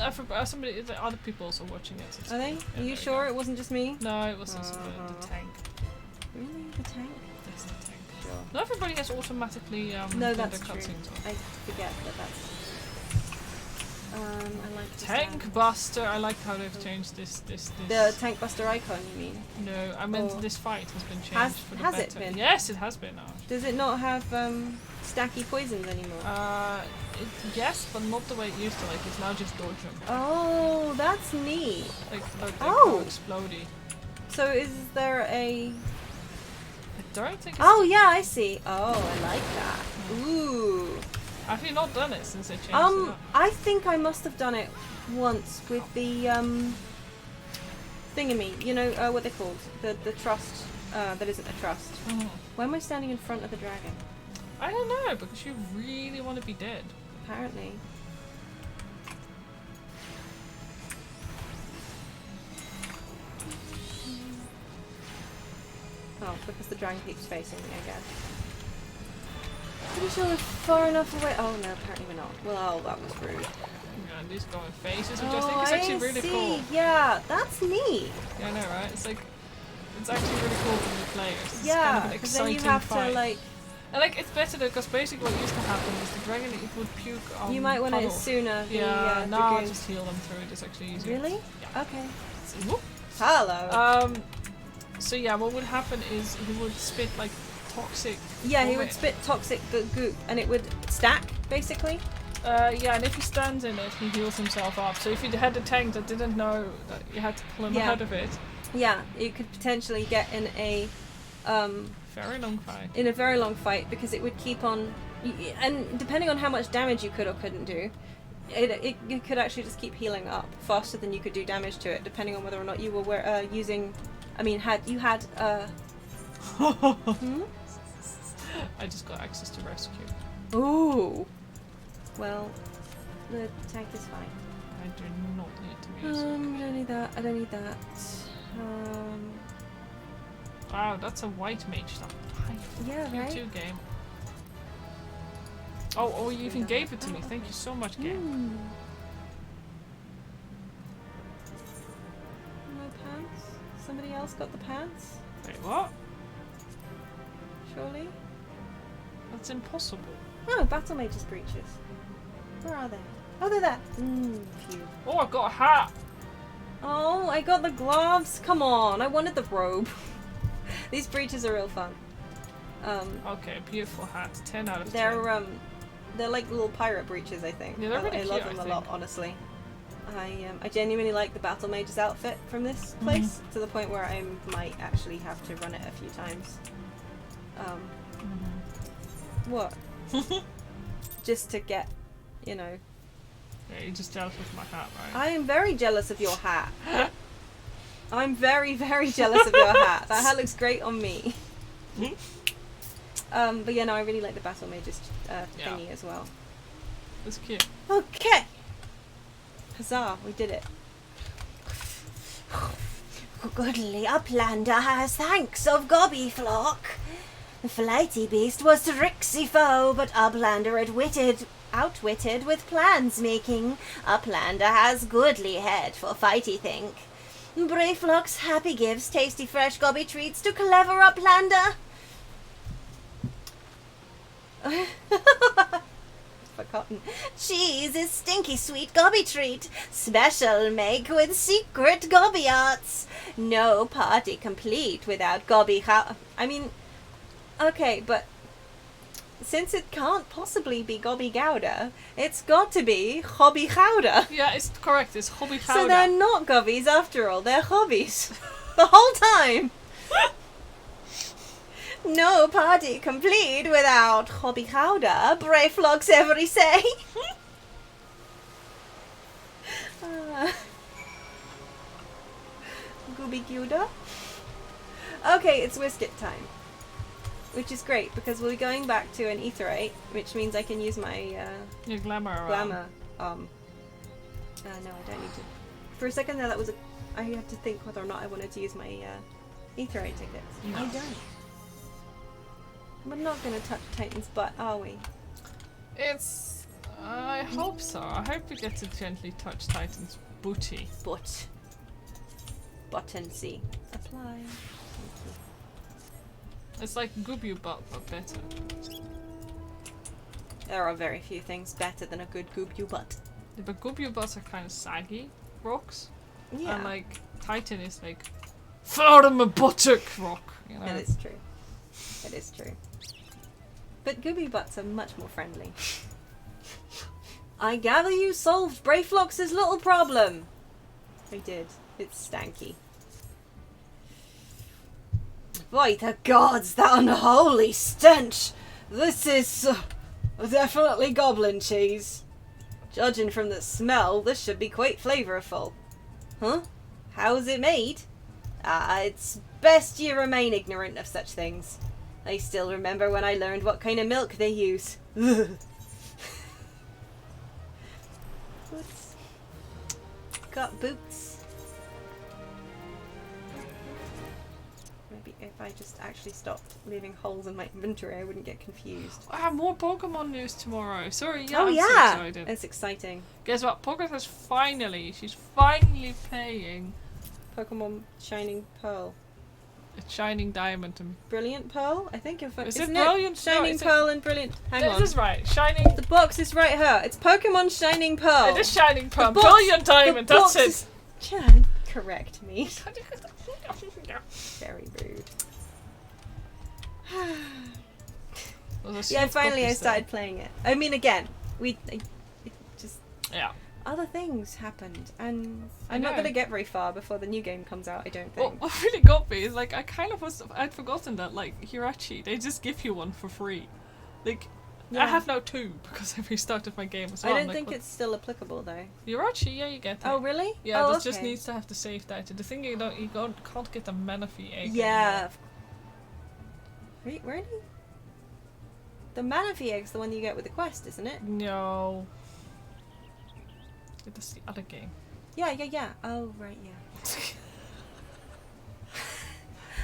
I forgot. Other people also watching it. So it's Are they? yeah, Are there you you sure go. it wasn't just me? No, it was also the tank. Really? The tank? That's the tank. Sure. Not everybody has automatically No, done their that's true. cutscenes on. I forget that that's. I like the Tank sound. Buster. I like how they've changed this. The Tank Buster icon, you mean? No, I meant Or- this fight has been changed Has- for the has better. it been? Yes, it has been now. Does it not have stacky poisons anymore? Yes, but not the way it used to. Like, it's now just dodge them. Oh, that's neat. Like Oh. explodey. So is there a... I don't think. It's Oh yeah, I see. Oh, I like that. Ooh. Have you not done it since they changed it up? I think I must have done it once with the thingammy. You know what they're called? The trust. That isn't a trust. Mhm. Why am I standing in front of the dragon? I don't know, because you really want to be dead. Apparently. Oh, because the dragon keeps facing me, I guess. Pretty sure we're far enough away. Oh no, apparently we're not. Well, that was rude. Yeah, and these going faces, which I think is actually really cool. Yeah, that's neat. Yeah, I know, right? It's like, it's actually really cool for the players. It's Yeah, kind of an because then exciting you have fight. to like. And like, it's better though, because basically what used to happen is the dragon it would puke on You might want to puddle. sooner. Yeah, the now goons. just heal them through it. It's actually easier. Really? Yeah. Okay. So, whoop. Hello. So yeah, what would happen is he would spit like toxic. Yeah, he would vomit. spit toxic goop, and it would stack basically. Yeah, and if he stands in it, he heals himself up. So if you had a tank that didn't know that you had to pull him Yeah. out of it, Yeah, you could potentially get in a very long fight. in a very long fight because it would keep on, and depending on how much damage you could or couldn't do, it could actually just keep healing up faster than you could do damage to it, depending on whether or not you were using. I mean, had I just got access to rescue. Ooh. Well, the tank is fine. I do not need to use it. I don't need that. I don't need that. Wow, that's a white mage stuff. Yeah, You right. too, game. Oh, you even gave it to me. Thank you so much, game. No pants? Somebody else got the pants? Wait, what? Surely? That's impossible. Oh, Battle Mage's breeches. Where are they? Oh, they're there. Phew. Oh, I got a hat. Oh, I got the gloves. Come on, I wanted the robe. These breeches are real fun. Okay, beautiful hat. 10 out of 10. They're like little pirate breeches, I think. Yeah, they're really I love cute, them I a lot, think. honestly. I genuinely like the Battle Mage's outfit from this place to the point where I might actually have to run it a few times. What? Just to get, you know. Yeah, you're just jealous of my hat, right? I am very jealous of your hat. I'm very, very jealous of your hat. That hat looks great on me. But yeah, no, I really like the Battle Mage's thingy as well. It's cute. Okay. Huzzah, we did it. Goodly Uplander has thanks of Gobby flock. The flighty beast was tricksy foe, but Uplander outwitted with plans making. Uplander has goodly head for fighty think. Brayflock's happy gives tasty fresh gobby treats to clever uplander. Forgotten. Cheese is stinky sweet gobby treat. Special make with secret gobby arts. No party complete without gobby I mean, okay, but since it can't possibly be gobby gouda, it's got to be hobby gouda. Yeah, it's correct. It's hobby gouda. So they're not gobbies after all. They're hobbies. The whole time. No party complete without hobby gouda. Brayflock's every say. Gooby gouda. Okay, it's Whisket time. Which is great, because we'll be going back to an Aetheryte, which means I can use my, Your glamour. glamour, no, I don't need to. For a second there, I had to think whether or not I wanted to use my, Aetheryte tickets. No. I don't. We're not gonna touch Titan's butt, are we? It's... I hope so. I hope we get to gently touch Titan's booty. Butt. Button C. Apply. It's like Gooby butt, but better. There are very few things better than a good Gooby butt. Yeah, but Gooby butts are kind of saggy rocks. Yeah. And like, Titan is like, firm a buttock rock, you know? That is true. It is true. But Gooby butts are much more friendly. I gather you solved Brayflock's little problem. I did. It's stanky. By the gods, that unholy stench! This is definitely goblin cheese. Judging from the smell, this should be quite flavourful. Huh? How's it made? It's best you remain ignorant of such things. I still remember when I learned what kind of milk they use. Boots. Got boots. Maybe if I just actually stopped leaving holes in my inventory, I wouldn't get confused. I have more Pokemon news tomorrow. Sorry, yeah, Oh I'm yeah! so excited. It's exciting. Guess what? Pocket is she's finally playing Pokemon Shining Pearl. a Shining Diamond and... Brilliant Pearl? I think if Is it isn't Brilliant? No, Shining it's Pearl and Brilliant. Hang on. This is right. Shining... The box is right here. It's Pokemon Shining Pearl. It is Shining Pearl. box- Brilliant Diamond, the that's box it. is- Jan, correct me. Very rude. Yeah, finally I started playing it. I mean, again, it just Yeah. other things happened, and I I'm not know. gonna get very far before the new game comes out. I don't Well, think. what really got me is like I'd forgotten that like Hirachi, they just give you one for free. Like Yeah. I have now two because I restarted my game as well. I don't like, think it's still applicable though. Hirachi, yeah, you get it. Oh really? Yeah, oh, this just okay. needs to have the save data. The thing can't get the Manaphy egg. Yeah. Really? The Manaphy egg's the one you get with the quest, isn't it? No. It is the other game. Yeah. Oh right, yeah.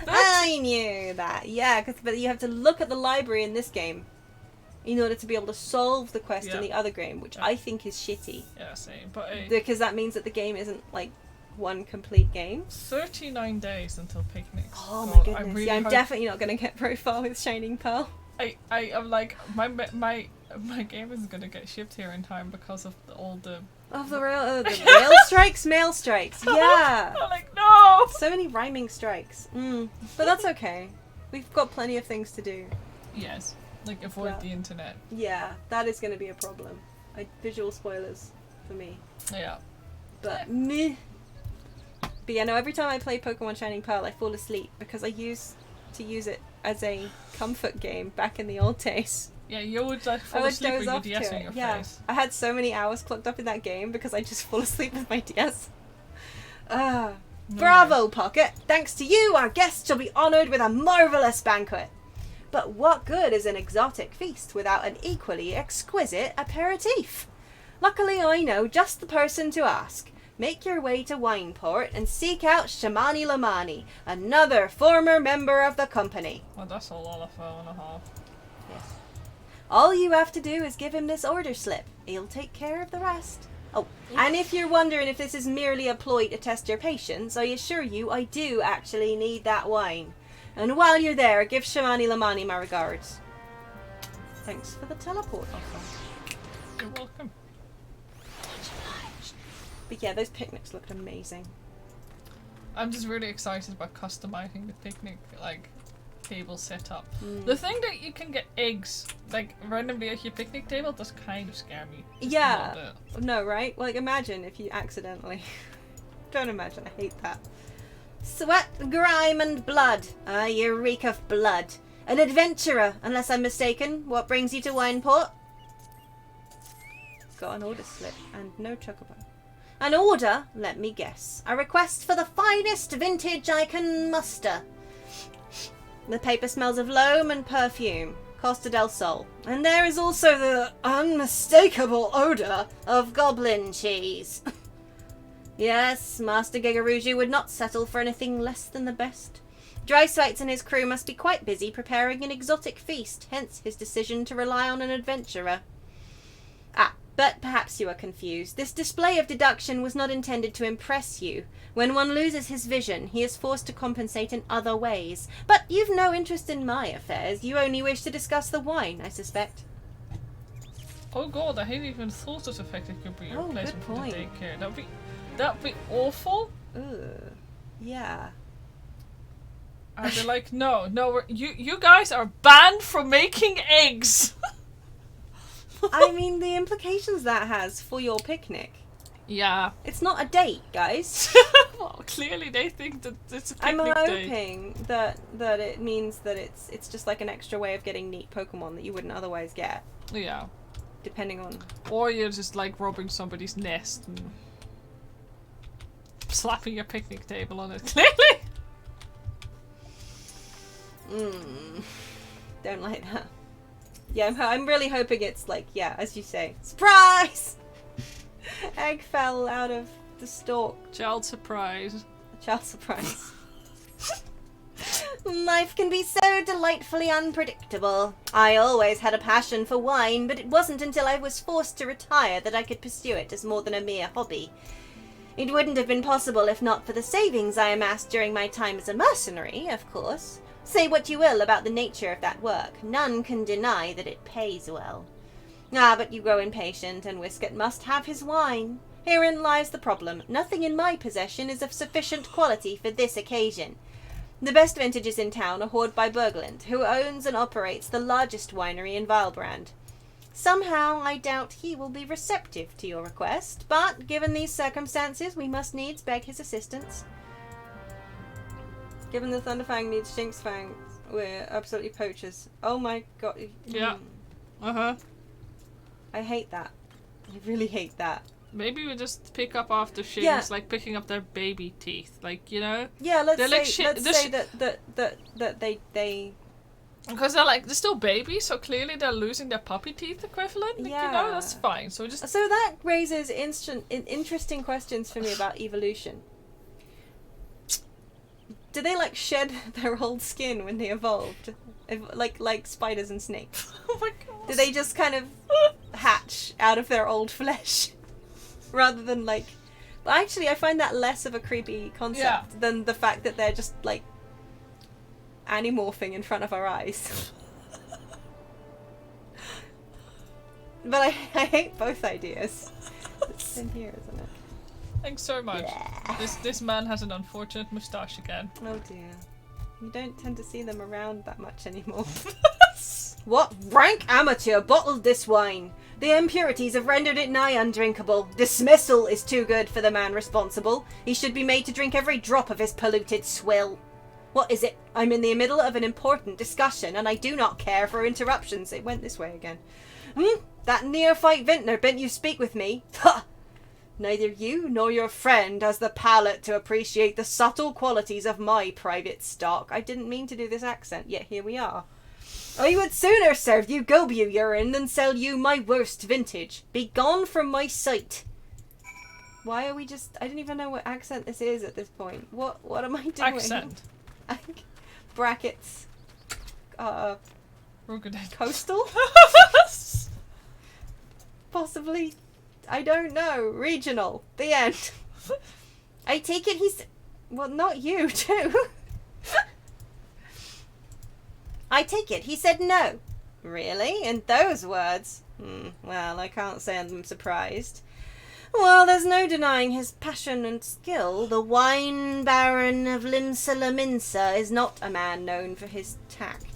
That's- I knew that. Yeah, but you have to look at the library in this game in order to be able to solve the quest Yeah. in the other game, which Yeah. I think is shitty. Yeah, same. But Because that means that the game isn't like one complete game. 39 days until picnic. Oh so my goodness. I really Yeah, I'm hope- definitely not going to get very far with Shining Pearl. I am like my game isn't gonna get shipped here in time because of all the. Of the rail strikes, mail strikes. Yeah. I'm like no. So many rhyming strikes. But that's okay. We've got plenty of things to do. Yes, like avoid Yeah. the internet. Yeah, that is going to be a problem. Visual spoilers for me. Yeah. But meh. But yeah, no, every time I play Pokemon Shining Pearl, I fall asleep because I used to use it as a comfort game back in the old days. Yeah, you would like I fall would asleep doze with your off to DS in it. your Yeah, face. I had so many hours clocked up in that game because I just fall asleep with my DS. No Bravo, Pocket! Thanks to you, our guests shall be honoured with a marvellous banquet. But what good is an exotic feast without an equally exquisite aperitif? Luckily, I know just the person to ask. Make your way to Wineport and seek out Shamani Lamani, another former member of the company. Well, that's a lot of fun and a half. Yes. All you have to do is give him this order slip. He'll take care of the rest. Oh, and if you're wondering if this is merely a ploy to test your patience, I assure you I do actually need that wine. And while you're there, give Shamani Lamani my regards. Thanks for the teleport offer. You're welcome. But yeah, those picnics look amazing. I'm just really excited about customizing the picnic, like, table setup. The thing that you can get eggs, like, randomly at your picnic table does kind of scare me. Just a Yeah. little bit. No, right? Like, imagine if you accidentally... Don't imagine, I hate that. Sweat, grime, and blood. Ah, you reek of blood. An adventurer, unless I'm mistaken. What brings you to Wineport? Got an order slip and no chocobo. An order? Let me guess. A request for the finest vintage I can muster. The paper smells of loam and perfume. Costa del Sol. And there is also the unmistakable odour of goblin cheese. Yes, Master Gigaruju would not settle for anything less than the best. Drysites and his crew must be quite busy preparing an exotic feast, hence his decision to rely on an adventurer. Ah, but perhaps you are confused. This display of deduction was not intended to impress you. When one loses his vision, he is forced to compensate in other ways. But you've no interest in my affairs. You only wish to discuss the wine, I suspect. Oh god, I hadn't even thought of the fact that could be a Oh, replacement good for the point. daycare. That'd be awful. Ugh. Yeah. I'd be like, no, you guys are banned from making eggs. I mean, the implications that has for your picnic. Yeah. It's not a date, guys. Well, clearly they think that it's a I'm picnic day. hoping that it means that it's just like an extra way of getting neat Pokemon that you wouldn't otherwise get, Yeah. depending on... Or you're just like robbing somebody's nest and slapping your picnic table on it. Clearly. Don't like that. Yeah, I'm really hoping it's like, yeah, as you say, surprise! Egg fell out of the stalk. Child surprise. Child surprise. Life can be so delightfully unpredictable. I always had a passion for wine, but it wasn't until I was forced to retire that I could pursue it as more than a mere hobby. It wouldn't have been possible if not for the savings I amassed during my time as a mercenary, of course. Say what you will about the nature of that work, none can deny that it pays well. Ah, but you grow impatient, and Whisket must have his wine. Herein lies the problem. Nothing in my possession is of sufficient quality for this occasion. The best vintages in town are hoarded by Bergland, who owns and operates the largest winery in Vilebrand. Somehow, I doubt he will be receptive to your request, but given these circumstances, we must needs beg his assistance. Given the Thunderfang needs Shinxfang, we're absolutely poachers. Oh my god. Yeah. Uh-huh. I hate that. I really hate that. Maybe we just pick up after Shinx, Yeah. like picking up their baby teeth. Like, you know? Yeah, let's They're like say, shit- let's they're say sh- that they Because they're still babies, so clearly they're losing their puppy teeth equivalent. Like, you know, that's Yeah. fine. So just... So that raises interesting questions for me about evolution. Do they like shed their old skin when they evolved, like spiders and snakes? Oh my god. Do they just kind of hatch out of their old flesh, rather than like? But actually, I find that less of a creepy concept than the fact that they're just like animorphing in front of our eyes. But I hate both ideas. It's in here, isn't it? Thanks so much. This man has an unfortunate moustache again. Oh dear. You don't tend to see them around that much anymore. What rank amateur bottled this wine? The impurities have rendered it nigh undrinkable. Dismissal is too good for the man responsible. He should be made to drink every drop of his polluted swill. What is it? I'm in the middle of an important discussion, and I do not care for interruptions. It went this way again. That neophyte vintner bent you speak with me? Ha! Neither you nor your friend has the palate to appreciate the subtle qualities of my private stock. I didn't mean to do this accent, yet here we are. I would sooner serve you Gobu urine than sell you my worst vintage. Be gone from my sight. Why are we just... I don't even know what accent this is at this point. What am I doing? Accent. Brackets. Rugadin. Coastal? Possibly. I don't know. Regional. The end. I take it he's... Well, not you, too. I take it he said no. Really? In those words? Well, I can't say I'm surprised. Well, there's no denying his passion and skill. The wine baron of Limsa is not a man known for his tact.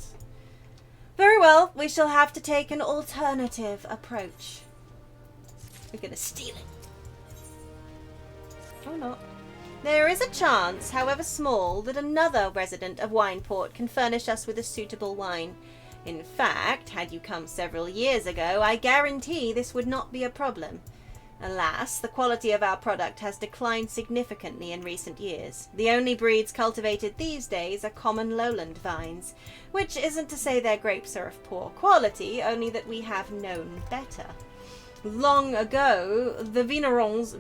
Very well, we shall have to take an alternative approach. We're gonna steal it. Or not. There is a chance, however small, that another resident of Wineport can furnish us with a suitable wine. In fact, had you come several years ago, I guarantee this would not be a problem. Alas, the quality of our product has declined significantly in recent years. The only breeds cultivated these days are common lowland vines, which isn't to say their grapes are of poor quality, only that we have known better. Long ago, the vignerons...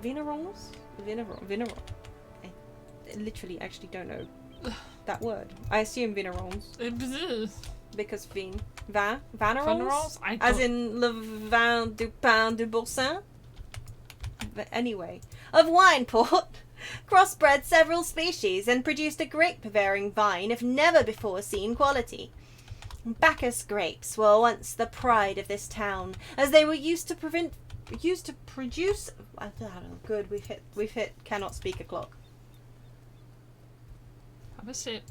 I literally actually don't know that word. I assume vignerons. Because vignerons? As in le vin du pain du boursin? But anyway, of Wineport, crossbred several species and produced a grape-bearing vine of never before seen quality. Bacchus grapes were once the pride of this town, as they were used to produce. I don't know. Good, we've hit. Cannot speak o'clock. Have a sip.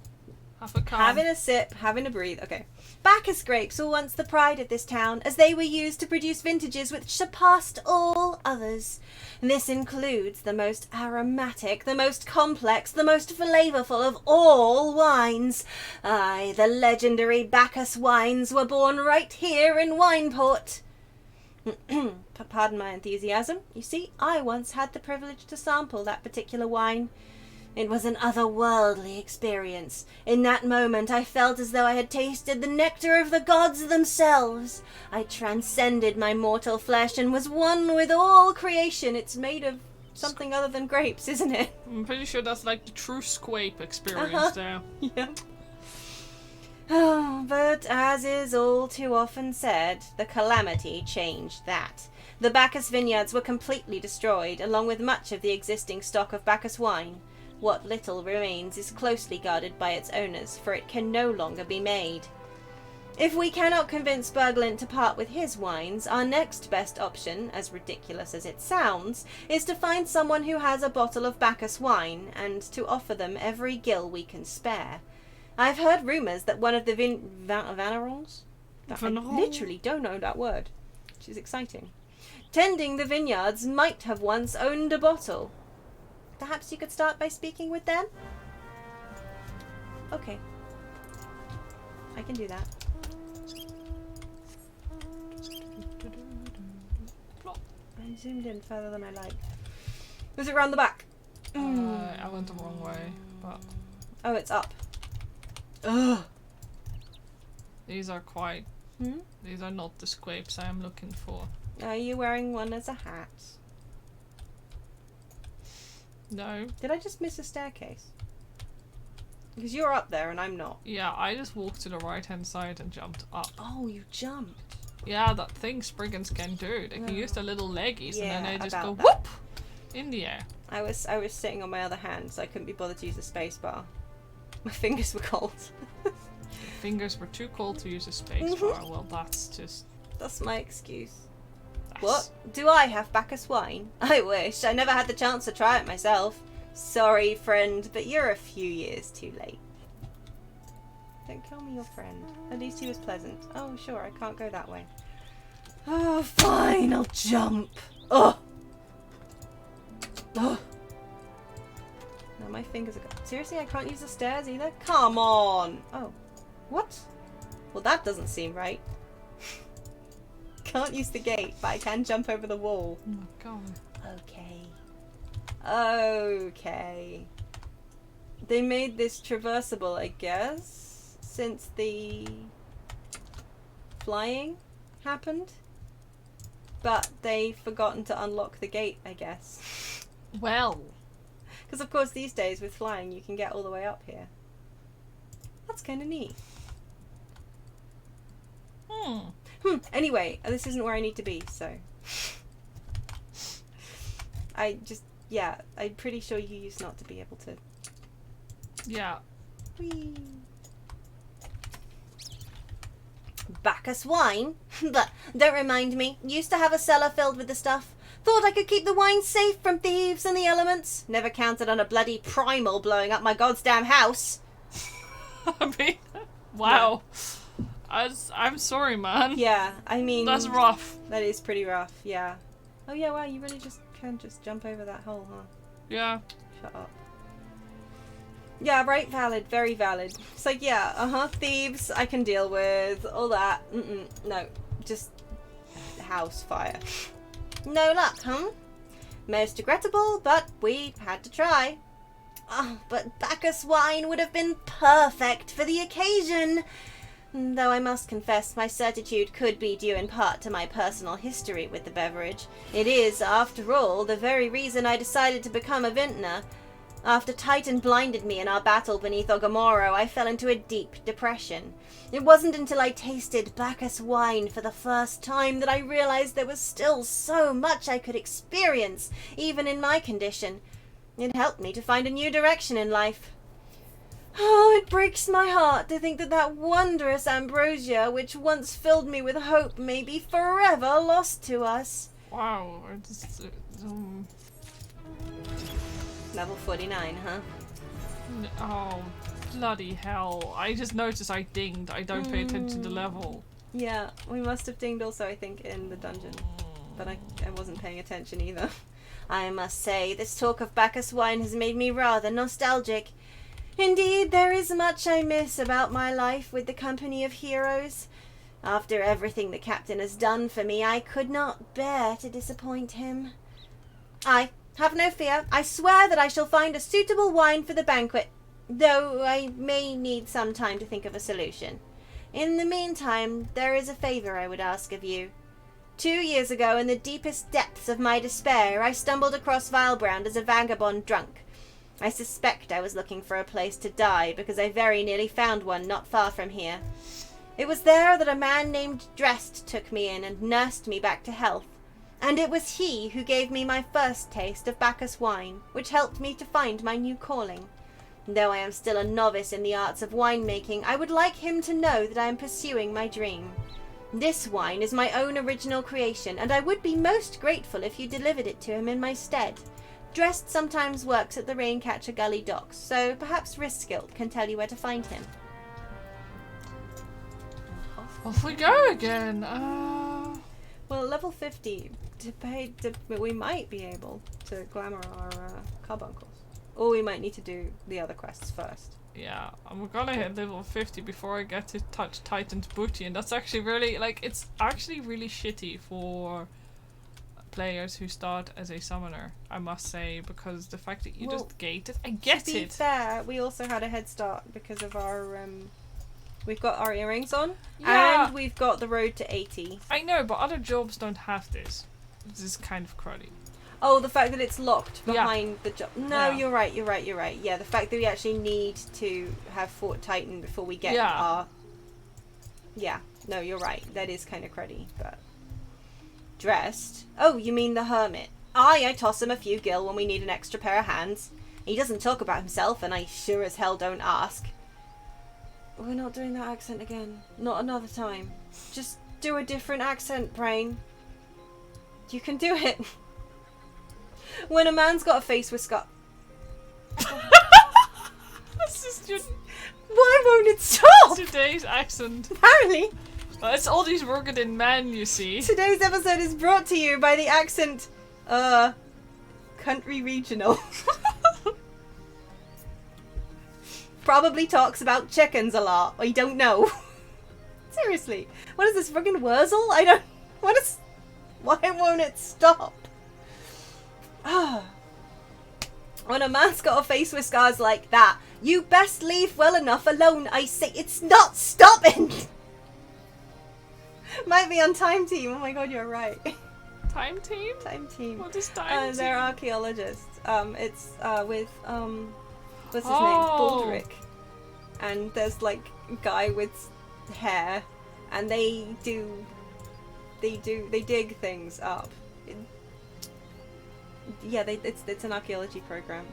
Have a calm. Having a sip, having a breathe. Okay. Bacchus grapes were once the pride of this town, as they were used to produce vintages which surpassed all others. This includes the most aromatic, the most complex, the most flavourful of all wines. Aye, the legendary Bacchus wines were born right here in Wineport. Pardon my enthusiasm. You see, I once had the privilege to sample that particular wine. It was an otherworldly experience. In that moment, I felt as though I had tasted the nectar of the gods themselves. I transcended my mortal flesh and was one with all creation. It's made of something other than grapes, isn't it? I'm pretty sure that's like the true Squape experience there. Yeah. Oh, but as is all too often said, the calamity changed that. The Bacchus vineyards were completely destroyed, along with much of the existing stock of Bacchus wine. What little remains is closely guarded by its owners, for it can no longer be made. If we cannot convince Berglund to part with his wines, our next best option, as ridiculous as it sounds, is to find someone who has a bottle of Bacchus wine, and to offer them every gill we can spare. I've heard rumours that one of the vignerons? I literally don't know that word, which is exciting. Tending the vineyards might have once owned a bottle. Perhaps you could start by speaking with them? Okay. I can do that. I zoomed in further than I like. Was it round the back? I went the wrong way, but... Oh, it's up. Ugh. These are quite... These are not the Squapes I am looking for. Are you wearing one as a hat? No. Did I just miss a staircase? Because you're up there and I'm not. Yeah, I just walked to the right-hand side and jumped up. Oh, you jumped. Yeah, that thing Spriggans can do. They can use their little leggies and then they just go that. whoop in the air. I was sitting on my other hand, so I couldn't be bothered to use the space bar. My fingers were cold. Your fingers were too cold to use a space bar. Well, that's just... That's my excuse. What? Do I have Bacchus wine? I wish. I never had the chance to try it myself. Sorry, friend, but you're a few years too late. Don't call me your friend. At least he was pleasant. Oh, sure, I can't go that way. Oh, fine, I'll jump. Oh! Oh! Now my fingers are gone. Seriously, I can't use the stairs either? Come on! Oh. What? Well, that doesn't seem right. Can't use the gate, but I can jump over the wall. Oh my god. Okay. Okay. They made this traversable, I guess, since the flying happened. But they've forgotten to unlock the gate, I guess. Well. Because of course these days with flying you can get all the way up here. That's kind of neat. Anyway, this isn't where I need to be, so... Yeah, I'm pretty sure you used not to be able to. Yeah. Whee. Bacchus wine? But don't remind me. Used to have a cellar filled with the stuff. Thought I could keep the wine safe from thieves and the elements. Never counted on a bloody primal blowing up my goddamn house. I mean, wow. I'm sorry, man. Yeah, I mean... That's rough. That is pretty rough, yeah. Oh yeah, wow, you really can just jump over that hole, huh? Yeah. Shut up. Yeah, right, valid, very valid. It's like, yeah, thieves, I can deal with, all that. No, just house fire. No luck, huh? Most regrettable, but we had to try. Oh, but Bacchus wine would have been perfect for the occasion. Though I must confess my certitude could be due in part to my personal history with the beverage. It is, after all, the very reason I decided to become a vintner. After Titan blinded me in our battle beneath Ogamoro, I fell into a deep depression. It wasn't until I tasted Bacchus wine for the first time that I realized there was still so much I could experience, even in my condition. It helped me to find a new direction in life. Oh, it breaks my heart to think that wondrous ambrosia, which once filled me with hope, may be forever lost to us. Wow. Level 49, huh? Oh, bloody hell. I just noticed I dinged. I don't pay attention to level. Yeah, we must have dinged also, I think, in the dungeon. But I wasn't paying attention either. I must say, this talk of Bacchus wine has made me rather nostalgic. Indeed, there is much I miss about my life with the company of heroes. After everything the captain has done for me, I could not bear to disappoint him. Have no fear. I swear that I shall find a suitable wine for the banquet, though I may need some time to think of a solution. In the meantime, there is a favour I would ask of you. 2 years ago, in the deepest depths of my despair, I stumbled across Vilebrand as a vagabond drunk. I suspect I was looking for a place to die, because I very nearly found one not far from here. It was there that a man named Drest took me in and nursed me back to health. And it was he who gave me my first taste of Bacchus wine, which helped me to find my new calling. Though I am still a novice in the arts of winemaking, I would like him to know that I am pursuing my dream. This wine is my own original creation, and I would be most grateful if you delivered it to him in my stead. Drest sometimes works at the Raincatcher Gully docks, so perhaps Riskilt can tell you where to find him. Off we go again. Well, level 50, we might be able to glamour our carbuncles. Or we might need to do the other quests first. Yeah, and we're gonna hit level 50 before I get to touch Titan's booty, and that's actually really, it's actually really shitty for players who start as a summoner, I must say, because the fact that you just gate it, I get to be it. fair, we also had a head start because of our, we've got our earrings on, yeah. And we've got the road to 80. I know, but other jobs don't have this. This is kind of cruddy. Oh, the fact that it's locked behind the job. No, Yeah. you're right. Yeah, the fact that we actually need to have Fort Titan before we get our... Yeah, no, you're right. That is kind of cruddy, but... Dressed? Oh, you mean the hermit. I toss him a few gil when we need an extra pair of hands. He doesn't talk about himself, and I sure as hell don't ask. We're not doing that accent again. Not another time. Just do a different accent, Brain. You can do it. When a man's got a face whisker... This is just Why won't it stop? today's accent. Apparently, It's all these Rogadin men, you see. today's episode is brought to you by the accent, country regional. Probably talks about chickens a lot. I don't know. Seriously. What is this, friggin' Wurzel? Why won't it stop? When a man's got a face with scars like that, you best leave well enough alone, I say. It's not stopping! Might be on Time Team. Oh my god, you're right. Time team? Time Team. What is time team? They're archaeologists. It's with what's his name? Oh. Baldric. And there's like a guy with hair, and they dig things up. Yeah, it's an archaeology program.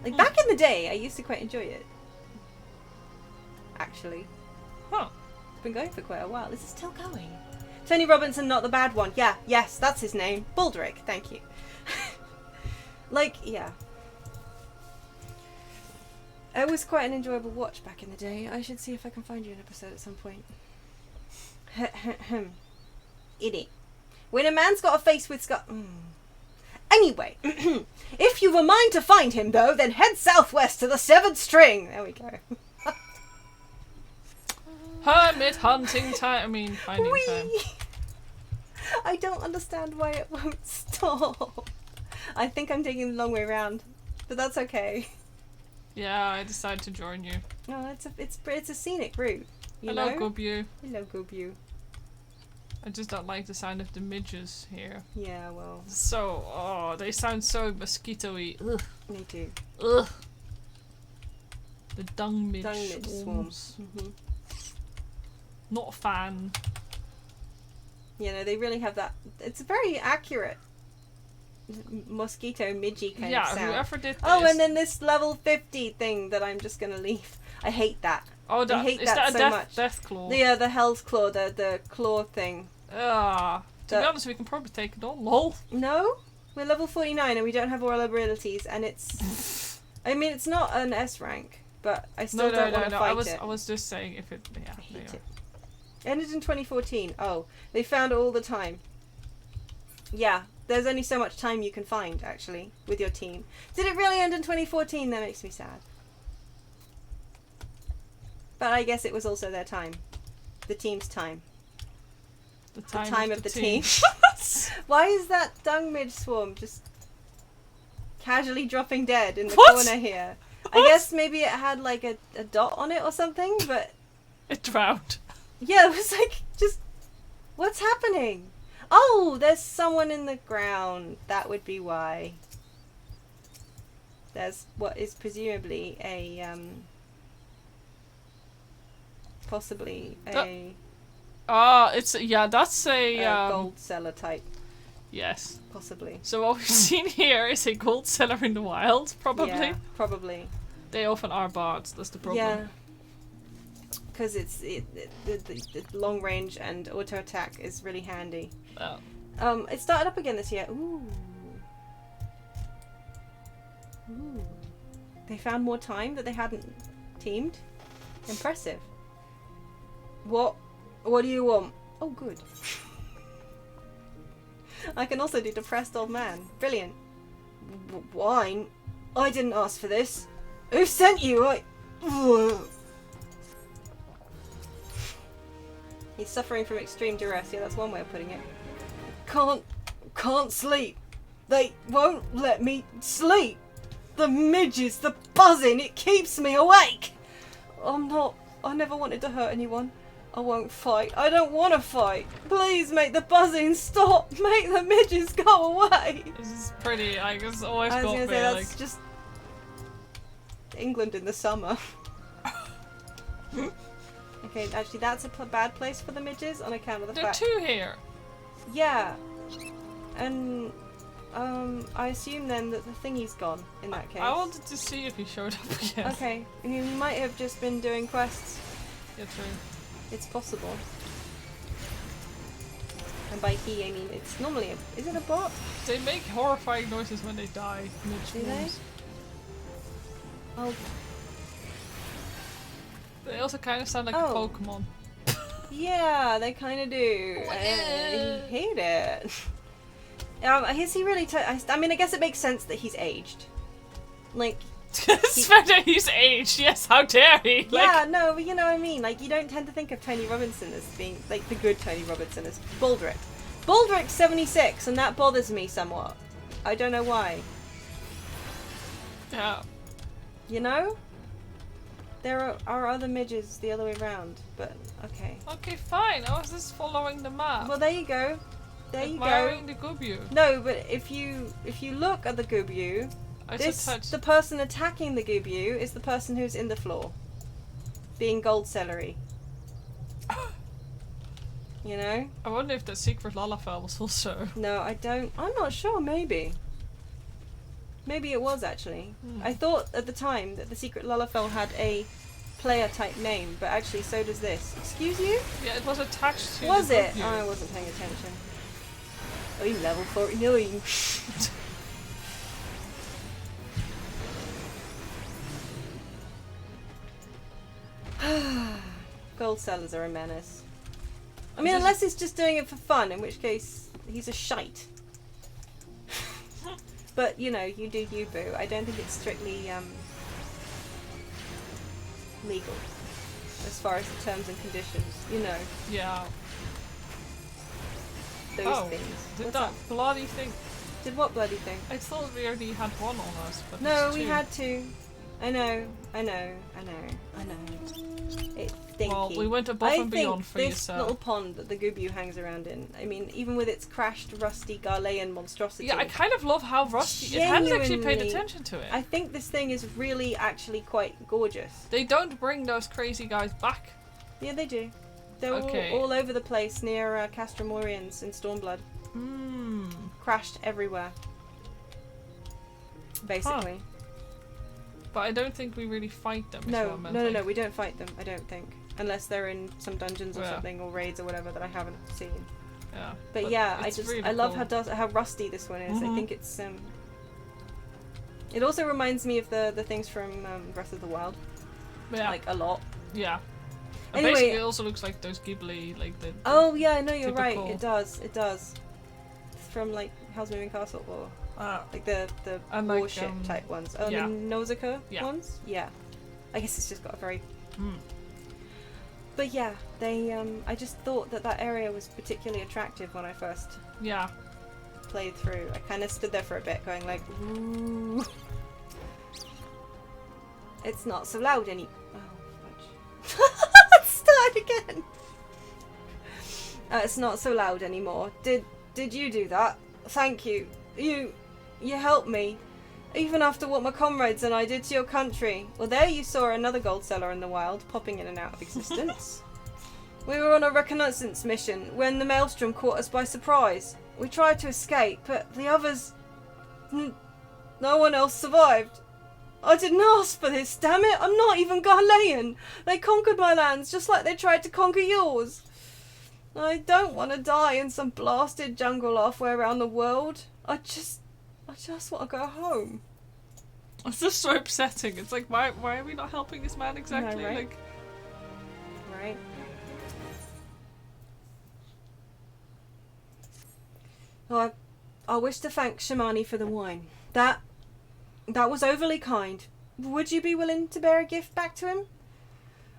Like back in the day, I used to quite enjoy it. Actually, Huh. it's been going for quite a while. Is it still going? Tony Robinson, not the bad one. Yeah, yes, that's his name. Baldric, thank you. Like, yeah. It was quite an enjoyable watch back in the day. I should see if I can find you an episode at some point. Idiot. When a man's got a face with scar... Anyway, if you've a mind to find him, though, then head southwest to the Severed String. There we go. Hermit hunting time. I mean, finding time. Whee! I don't understand why it won't stop. I think I'm taking the long way around, but that's okay. Yeah, I decided to join you. No, it's a scenic route. You Hello, know? Gobu. Hello, Gobu. I just don't like the sound of the midges here. Yeah, well, So, oh, they sound so mosquito-y. Ugh. me too. Ugh. The dung midge Dung midge swarms. Mhm. Not a fan. You know, they really have that. It's a very accurate mosquito midgy kind of sound. Whoever did this. Oh, and then this level 50 thing that I'm just gonna leave. I hate that. Oh, I hate is that that a so much. death claw? The Hell's Claw, the claw thing. To be The- honest, we can probably take it on. Lol. No, we're level 49 and we don't have all our abilities, and it's. I mean, it's not an S rank, but I still don't want to fight it. I was just saying if it. Yeah, I hate they it. Ended in 2014. Oh, they found all the time. Yeah, there's only so much time you can find, actually, with your team. Did it really end in 2014? That makes me sad. But I guess it was also their time. The team's time. The The time of the team. team. Why is that dung midge swarm just casually dropping dead in the What? corner here? I guess maybe it had like a dot on it or something, but It drowned. yeah, it was like, just, what's happening? Oh, there's someone in the ground. That would be why. There's what is presumably a, possibly a It's that's a gold seller type, yes. possibly. So what we've seen here is a gold seller in the wild, probably. Yeah, probably. They often are bards. That's the problem. Yeah. Because the long range and auto attack is really handy. Oh. It started up again this year. Ooh. Ooh. They found more time that they hadn't teamed. Impressive. What do you want? Oh, good. I can also do depressed old man. Brilliant. Wine? I didn't ask for this. Who sent you? He's suffering from extreme duress. Yeah, that's one way of putting it. Can't sleep. They won't let me sleep. The midges, the buzzing, it keeps me awake. I never wanted to hurt anyone. I won't fight. I don't want to fight. Please make the buzzing stop. Make the midges go away. This is pretty. I guess always I was got going me to say, like. that's just England in the summer. Okay, actually that's a bad place for the midges on account of the There are fact... two here. Yeah. And I assume then that the thingy's gone in that case. I wanted to see if he showed up again. Okay, he might have just been doing quests. Yeah, true. It's possible. And by he, I mean it's normally is it a bot? They make horrifying noises when they die. Do they? Oh, They also kind of sound like Oh. a Pokemon. yeah, they kind of do. I hate it. Is he really? I mean, I guess it makes sense that he's aged. Like, It's fair that he's aged. Yes, how dare he? yeah, no, but you know what I mean. Like, you don't tend to think of Tony Robinson as being like the good Tony Robinson as Baldric. Baldric's 76, and that bothers me somewhat. I don't know why. Yeah. You know, there are other midges the other way around, but okay. Okay, fine. I was just following the map. Well, there you go. There you go. Admiring the Gubu. No, but if you look at the Gubu, I this said touch. the person attacking the Gubu is the person who's in the floor, being gold celery. You know? I wonder if that secret Lalafell was also. No, I don't. I'm not sure. Maybe. Maybe it was actually. I thought at the time that the secret Lullafell had a player type name, but actually so does this. Excuse you? Yeah, it was attached to. Was the it? W. Oh, I wasn't paying attention. I'm level 49. Gold sellers are a menace. I mean, unless he's just doing it for fun, in which case he's a shite. But, you know, you do you, boo. I don't think it's strictly legal as far as the terms and conditions. You know, Yeah. those things. Did What's that up? bloody thing? Did what bloody thing? I thought we already had one on us, but No, there's we two. had two. I know. It's stinky. Well, we went above and beyond for you, this sir. little pond that the Gubu hangs around in, I mean, even with its crashed, rusty Garlean monstrosity, Yeah, I kind of love how rusty. It hadn't actually paid Genuinely, attention to it. I think this thing is really actually quite gorgeous. They don't bring those crazy guys back. Yeah, they do. They're Okay. all over the place near Castramorians in Stormblood. Hmm. Crashed everywhere. Basically. But I don't think we really fight them. Is what I No, meant. no, Like, we don't fight them, I don't think. Unless they're in some dungeons or Yeah. something, or raids or whatever that I haven't seen. Yeah. But yeah, it's really I love cool. how rusty this one is. I Mhm. think it's it also reminds me of the things from Breath of the Wild, Yeah. like a lot. Yeah. And Anyway- basically, it also looks like those Ghibli, like the. Oh yeah, no, you're right. typical- It does. It does. It's from like Hell's Moving Castle or like the And, like, warship type ones. Oh, yeah. the Nausicaa Yeah. ones. Yeah. I guess it's just got a very. Hmm. But yeah, they. I just thought that area was particularly attractive when I first Yeah. played through. I kind of stood there for a bit, going like, "Ooh, it's not so loud any." Oh, fudge! Let's start again. It's not so loud anymore. Did you do that? Thank you. You helped me, even after what my comrades and I did to your country. Well, there you saw another gold seller in the wild, popping in and out of existence. We were on a reconnaissance mission when the maelstrom caught us by surprise. We tried to escape, but the others... no one else survived. I didn't ask for this, damn it! I'm not even Garlean! They conquered my lands just like they tried to conquer yours. I don't want to die in some blasted jungle halfway around the world. I just want to go home. It's just so upsetting. It's like, why are we not helping this man exactly? right? Like, Right. Oh, I wish to thank Shamani for the wine. That was overly kind. Would you be willing to bear a gift back to him?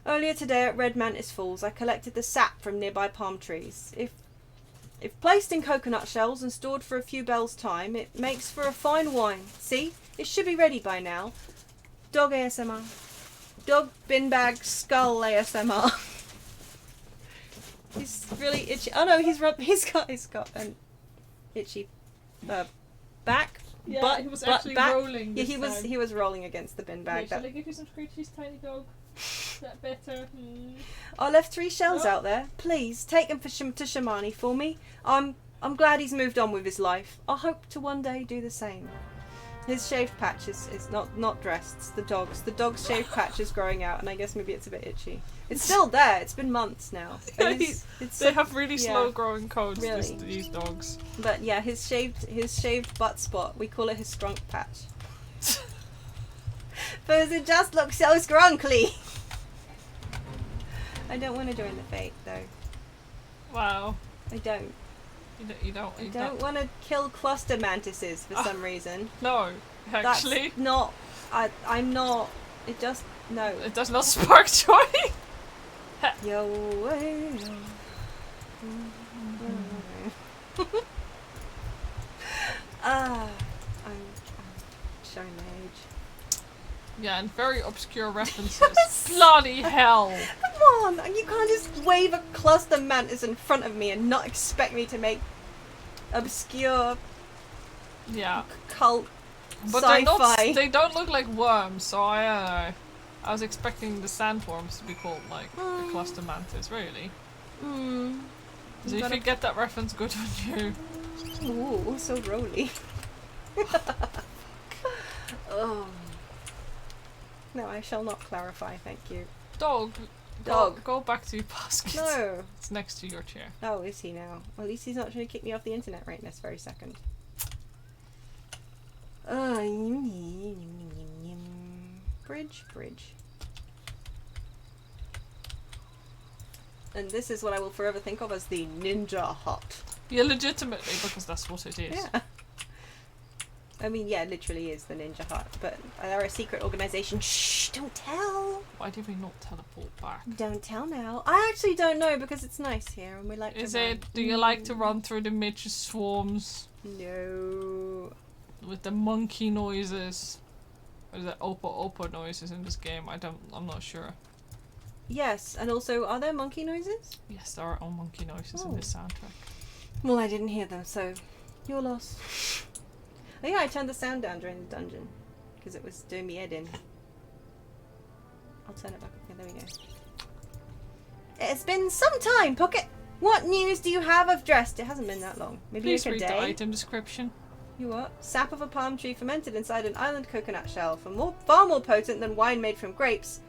Earlier today at Red Mantis Falls, I collected the sap from nearby palm trees. If placed in coconut shells and stored for a few bells' time, it makes for a fine wine. See? It should be ready by now. Dog ASMR. Dog bin bag skull ASMR. He's really itchy. Oh no, he's got an itchy back. yeah, butt, he was butt, actually back. rolling. Yeah, this he was rolling against the bin bag. Shall I give you some screechies, tiny dog? Is that better? I left 3 shells Oh. out there. Please take them to Shamani for me. I'm glad he's moved on with his life. I hope to one day do the same. His shaved patch is not dressed. It's the dog's. The dog's shaved patch is growing out, and I guess maybe it's a bit itchy. It's still there. It's been months now. But They have really yeah. slow growing codes. Really. These dogs. But yeah, his shaved butt spot. We call it his scrunk patch. Because it just looks so scrunkly. I don't want to join the fate though. Wow. I don't. You don't. I don't want to kill cluster mantises for some reason. No, actually, That's not. I'm not. It just no. it does not spark joy. Yo. Way, yo. I'm showing my age. Yeah, and very obscure references. Bloody hell! Come on, you can't just wave a cluster mantis in front of me and not expect me to make obscure Yeah, cult but sci-fi. they don't look like worms, so I don't know. I was expecting the sandworms to be called like the cluster mantis, really. Hmm. So if you get that reference, good on you. Ooh, so roly. Oh. No, I shall not clarify, thank you. Dog. Dog. Go back to your basket. No. It's next to your chair. Oh, is he now? Well, at least he's not trying to kick me off the internet right this very second. Bridge. And this is what I will forever think of as the ninja hut. Yeah, legitimately, because that's what it is. Yeah. I mean, yeah, it literally is the ninja hut, but they're a secret organization. Shh, don't tell. Why did we not teleport back? Don't tell now. I actually don't know because it's nice here and we like to run. Do you like to run through the midge swarms? No. With the monkey noises? Or is it opa noises in this game? I'm not sure. Yes, and also, are there monkey noises? Yes, there are all monkey noises in this soundtrack. Well, I didn't hear them, so your loss. Oh yeah, I turned the sound down during the dungeon because it was doing me head in. I'll turn it back up. Okay, there we go. It's been some time, Pocket. What news do you have of Dressed? It hasn't been that long. Maybe Please like a read day. the item description. You what? Sap of a palm tree fermented inside an island coconut shell, far more potent than wine made from grapes.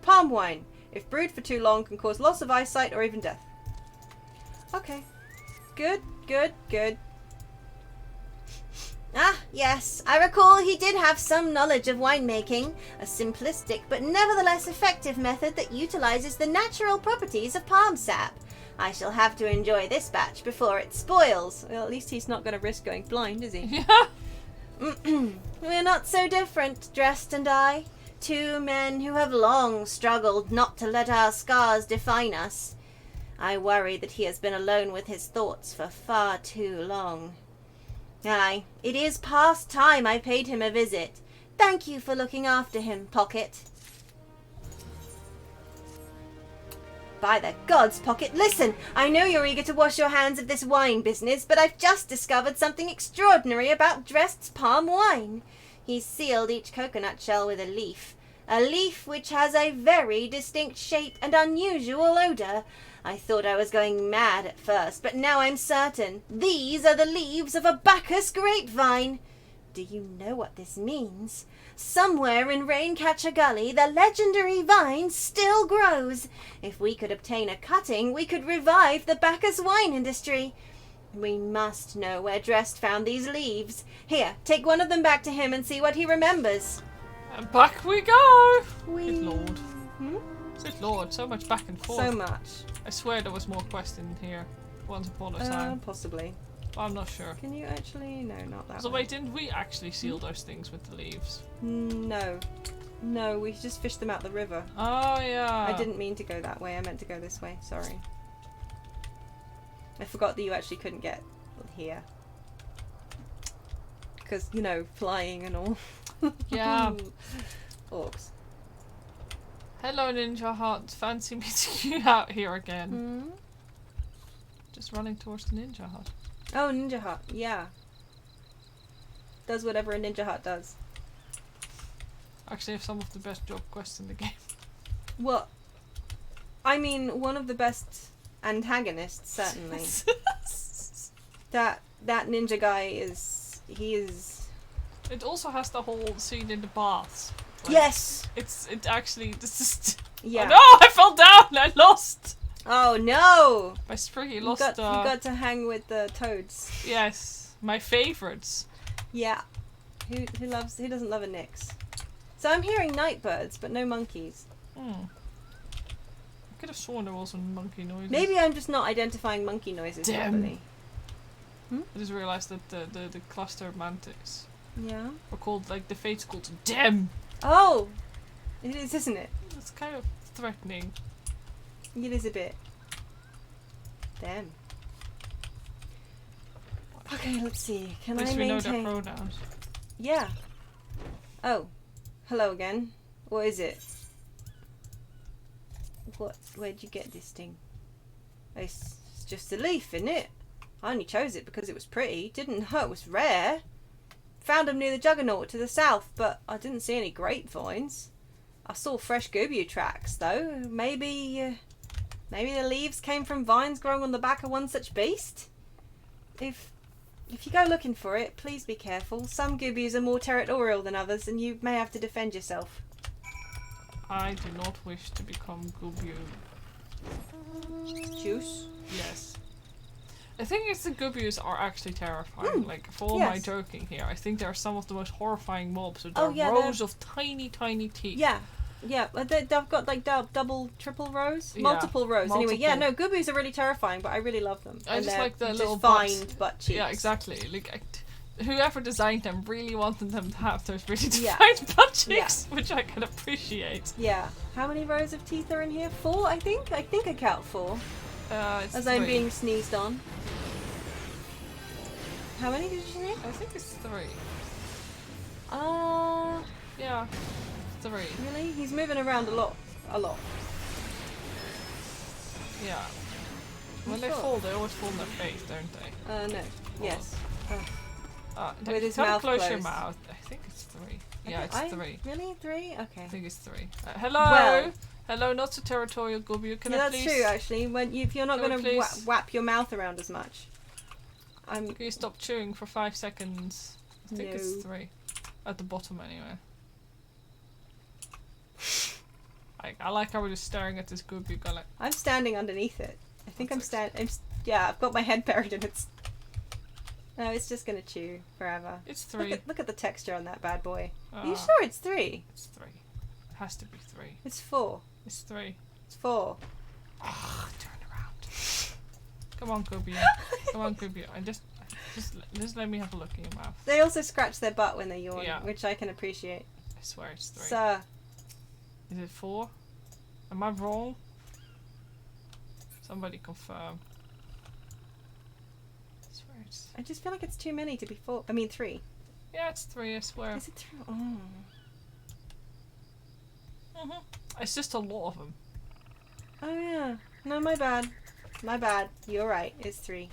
Palm wine, if brewed for too long, can cause loss of eyesight or even death. Okay. Good. Ah, yes. I recall he did have some knowledge of winemaking, a simplistic but nevertheless effective method that utilizes the natural properties of palm sap. I shall have to enjoy this batch before it spoils. Well, at least he's not going to risk going blind, is he? Yeah. We're not so different, Dressed and I. Two men who have long struggled not to let our scars define us. I worry that he has been alone with his thoughts for far too long. Aye, it is past time I paid him a visit. Thank you for looking after him, Pocket. By the gods, Pocket, listen! I know you're eager to wash your hands of this wine business, but I've just discovered something extraordinary about Dressed's palm wine. He's sealed each coconut shell with a leaf which has a very distinct shape and unusual odour. I thought I was going mad at first, but now I'm certain. These are the leaves of a Bacchus grapevine. Do you know what this means? Somewhere in Raincatcher Gully, the legendary vine still grows. If we could obtain a cutting, we could revive the Bacchus wine industry. We must know where Dressed found these leaves. Here, take one of them back to him and see what he remembers. And back we go! Good lord. Hmm? Good lord, so much back and forth. So much. I swear there was more quests in here once upon a time. Possibly. But I'm not sure. Can you actually? No, not that So way. wait, didn't we actually seal those things with the leaves? No. No, we just fished them out the river. Oh yeah. I didn't mean to go that way. I meant to go this way. Sorry. I forgot that you actually couldn't get here. Because, you know, flying and all. Yeah. Orcs. Hello Ninja Hut. Fancy meeting you out here again. Hmm? Just running towards the Ninja Hut. Oh, Ninja Hut. Yeah. Does whatever a Ninja Hut does. Actually have some of the best job quests in the game. What? I mean, one of the best antagonists, certainly. that ninja guy is... He is... It also has the whole scene in the baths. Like, Yes! It actually... This is... Yeah. Oh no! I fell down! I lost! Oh no! I springy You lost... got to hang with the toads. Yes. My favourites. Yeah. Who doesn't love a nix? So I'm hearing night birds, but no monkeys. I could have sworn there was some monkey noises. Maybe I'm just not identifying monkey noises properly. I just realised that the cluster mantics Yeah. are called, like, the fate's called Dem. Oh! It is, isn't it? It's kind of threatening. It is a bit. Damn. Okay, let's see. Can At least I we know maintain? their pronouns. Yeah. Oh. Hello again. What is it? Where'd you get this thing? It's just a leaf, isn't it? I only chose it because it was pretty. Didn't hurt. It was rare. Found them near the Juggernaut to the south, but I didn't see any grapevines. I saw fresh Gubu tracks, though. Maybe the leaves came from vines growing on the back of one such beast? If If you go looking for it, please be careful. Some goobies are more territorial than others, and you may have to defend yourself. I do not wish to become Gubu. Juice? Yes. I think it's the Gubus are actually terrifying. Like, for all my joking here, I think they're some of the most horrifying mobs. So there are rows of tiny, tiny teeth. Yeah. Yeah, they've got like double, triple rows? Multiple rows. Multiple. Anyway, yeah, no, Gubus are really terrifying, but I really love them. I just like the little defined butt cheeks. Yeah, exactly. Like, whoever designed them really wanted them to have those really defined butt cheeks, which I can appreciate. Yeah. How many rows of teeth are in here? 4, I think? I think I count 4. It's as 3. I'm being sneezed on. How many did you say? I think it's 3. Yeah, 3. Really? He's moving around a lot. Yeah. When they fall, they always fall in their face, don't they? No. Yes. With his mouth close closed. your mouth. I think it's 3. Yeah, it's 3. Really? 3? Okay. I think it's 3. Hello! Well, hello, not so territorial Gubu. Can I that's please... true, actually. If you're not going to whap your mouth around as much. Can you stop chewing for 5 seconds? I think it's 3. At the bottom, anyway. I like how we're just staring at this Gubu guy. I'm standing underneath it. I think I'm standing. Yeah, I've got my head buried in its. No, it's just gonna chew forever. It's 3. Look at the texture on that bad boy. Are you sure it's 3? It's 3. It has to be 3. It's 4. It's 3. It's 4. Turn around. Come on, Gubu. Come on, Gubu. Just let me have a look in your mouth. They also scratch their butt when they yawn, which I can appreciate. I swear it's 3. Sir. Is it 4? Am I wrong? Somebody confirm. I just feel like it's too many to be 4. I mean 3. Yeah, it's 3, I swear. Is it 3? Oh. It's just a lot of them. Oh yeah. No, my bad. My bad. You're right. It's 3.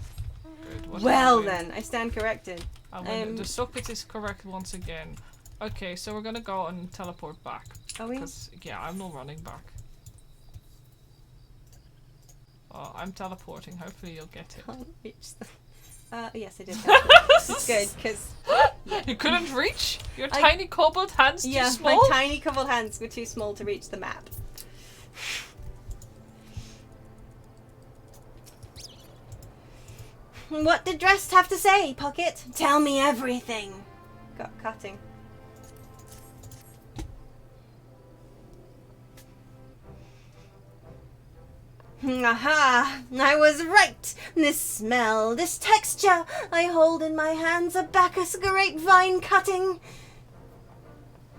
Good. Well then, I stand corrected. The socket is correct once again. Okay, so we're gonna go and teleport back. Are we? Because, yeah, I'm not running back. Oh, I'm teleporting. Hopefully you'll get it. Can't reach the... yes, I did. It's good, because... Yeah. You couldn't reach? Your tiny cobbled hands too small? Yeah, my tiny cobbled hands were too small to reach the map. What did Dressed have to say, Pocket? Tell me everything. Got cutting. Aha! I was right! This smell, this texture I hold in my hands, a Bacchus grapevine cutting.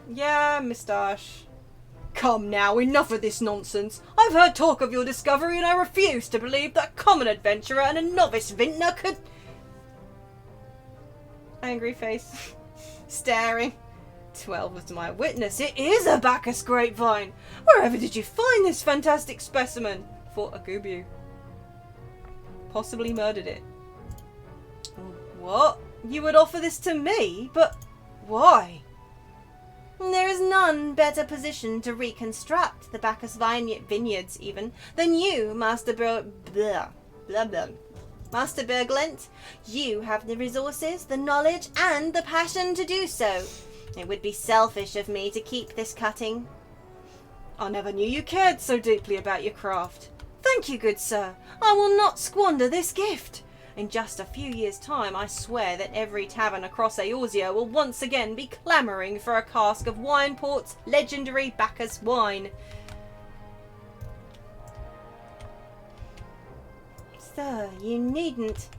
Yeah, moustache. Come now, enough of this nonsense. I've heard talk of your discovery and I refuse to believe that a common adventurer and a novice vintner could... Angry face. Staring. 12 was my witness. It is a Bacchus grapevine. Wherever did you find this fantastic specimen? Fought a Gubu. Possibly murdered it. What? You would offer this to me? But why? There is none better positioned to reconstruct the Bacchus vineyards even than you, Master Master Berglent. You have the resources, the knowledge, and the passion to do so. It would be selfish of me to keep this cutting. I never knew you cared so deeply about your craft. Thank you, good sir. I will not squander this gift. In just a few years' time, I swear that every tavern across Eorzea will once again be clamouring for a cask of Wineport's legendary Bacchus wine. Sir, you needn't...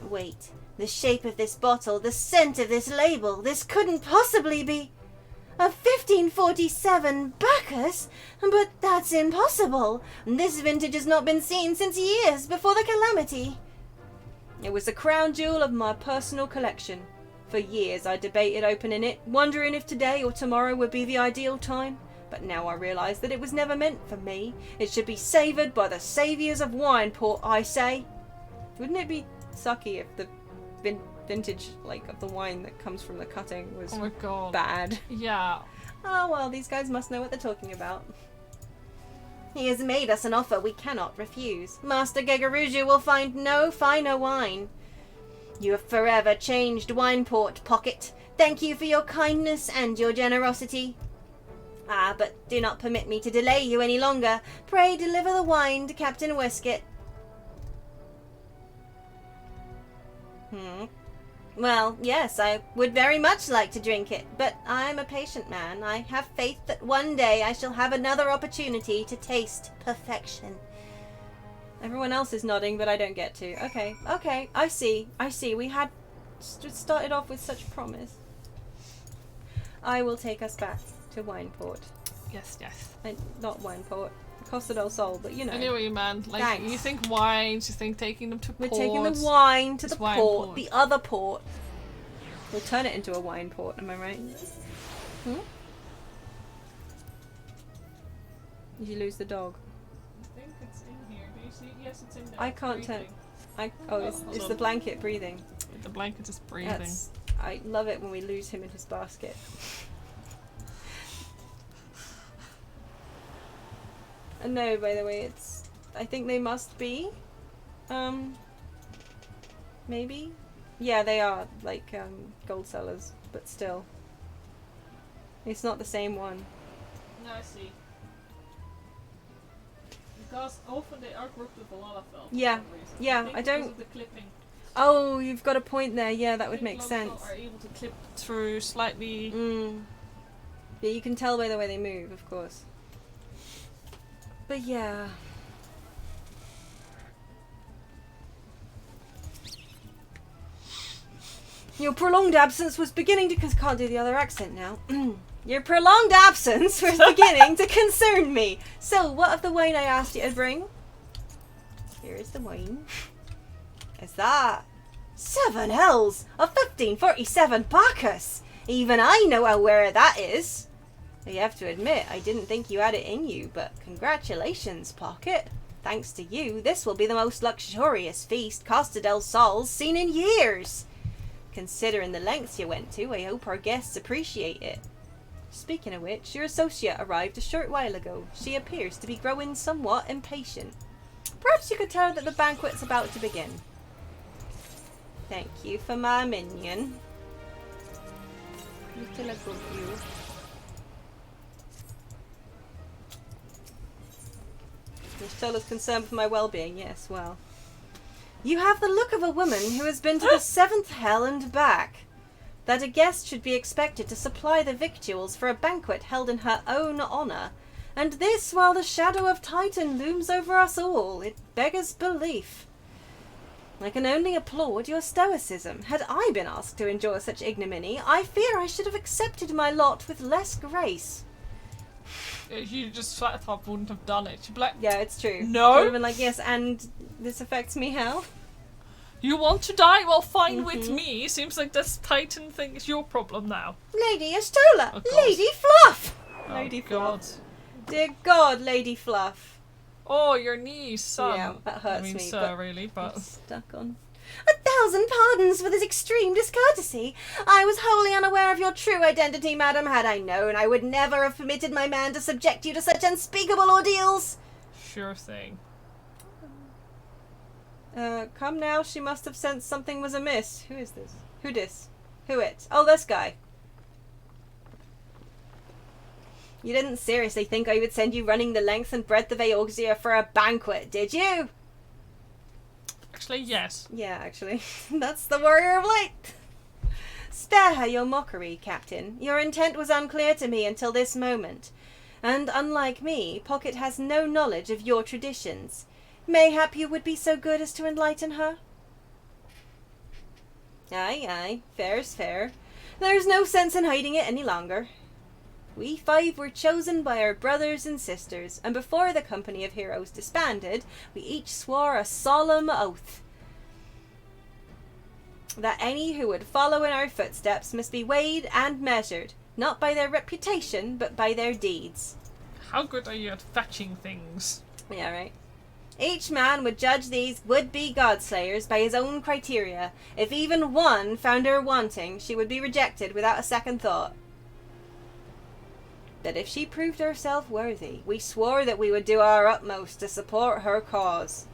Wait. The shape of this bottle, the scent of this label, this couldn't possibly be... A 1547 Bacchus? But that's impossible. This vintage has not been seen since years before the calamity. It was the crown jewel of my personal collection. For years I debated opening it, wondering if today or tomorrow would be the ideal time. But now I realise that it was never meant for me. It should be savoured by the saviours of Wineport, I say. Wouldn't it be sucky if the vintage of the wine that comes from the cutting was bad? Yeah. Oh well, these guys must know what they're talking about. He has made us an offer we cannot refuse. Master Gegaruju will find no finer wine. You have forever changed Wineport, Pocket. Thank you for your kindness and your generosity. Ah, but do not permit me to delay you any longer. Pray deliver the wine to Captain Westcott. Well, yes, I would very much like to drink it, but I'm a patient man. I have faith that one day I shall have another opportunity to taste perfection. Everyone else is nodding, but I don't get to. Okay, I see. We had started off with such promise. I will take us back to Wineport. Yes. Not Wineport. Costa del Sol, but you know. I knew what you meant. Like, Thanks. you think wines, you think taking them to We're port. taking the wine to It's the wine port, port. the other port. We'll turn it into a wine port, am I right? Did you lose the dog? I think it's in here. Do you see? Yes, it's in there. I can't turn. It's the blanket breathing. The blanket is breathing. I love it when we lose him in his basket. No, by the way, I think they must be. Maybe? Yeah, they are, like, gold sellers, but still. It's not the same one. No, I see. Because often they are grouped with a lot of films. Yeah, yeah, I don't... Because of the clipping. Oh, you've got a point there, yeah, that would make sense. Are able to clip through slightly... Yeah, you can tell by the way they move, of course. But yeah... Your prolonged absence was beginning to... Can't do the other accent now. Your prolonged absence was beginning to concern me. So, what of the wine I asked you to bring? Here is the wine. Is that 7 hells of 1547 Bacchus? Even I know how rare that is. You have to admit, I didn't think you had it in you, but congratulations, Pocket. Thanks to you, this will be the most luxurious feast Costa del Sol's seen in years. Considering the lengths you went to, I hope our guests appreciate it. Speaking of which, your associate arrived a short while ago. She appears to be growing somewhat impatient. Perhaps you could tell her that the banquet's about to begin. Thank you for my minion. Little above you. You're still as concerned with my well-being, yes, well. You have the look of a woman who has been to the 7th hell and back. That a guest should be expected to supply the victuals for a banquet held in her own honour. And this while the shadow of Titan looms over us all. It beggars belief. I can only applaud your stoicism. Had I been asked to endure such ignominy, I fear I should have accepted my lot with less grace. You just flat top wouldn't have done it. You'd be like, Yeah, it's true. No? You would have been like, yes, and this affects me how? you want to die? Well, fine with me. Seems like this Titan thing is your problem now. Lady Estola! Oh, God. Lady Fluff! Oh, Lady God. Fluff. Dear God, Lady Fluff. Oh, your knees, son. Yeah, that hurts I mean, me, sir, but really, but... I'm stuck on. 1,000 pardons for this extreme discourtesy. I was wholly unaware of your true identity, madam. Had I known, I would never have permitted my man to subject you to such unspeakable ordeals. Sure thing. Come now, she must have sensed something was amiss. Who is this? Who dis? Who it? Oh, this guy. You didn't seriously think I would send you running the length and breadth of Eorzea for a banquet, did you? Actually, yes. Yeah, actually. That's the warrior of light. Spare her your mockery, Captain. Your intent was unclear to me until this moment. And unlike me, Pocket has no knowledge of your traditions. Mayhap you would be so good as to enlighten her? Aye, aye. Fair's fair. There's no sense in hiding it any longer. We 5 were chosen by our brothers and sisters, and before the company of heroes disbanded, we each swore a solemn oath that any who would follow in our footsteps must be weighed and measured, not by their reputation, but by their deeds. How good are you at fetching things? Yeah, right. Each man would judge these would-be godslayers by his own criteria. If even one found her wanting, she would be rejected without a second thought. But if she proved herself worthy, we swore that we would do our utmost to support her cause.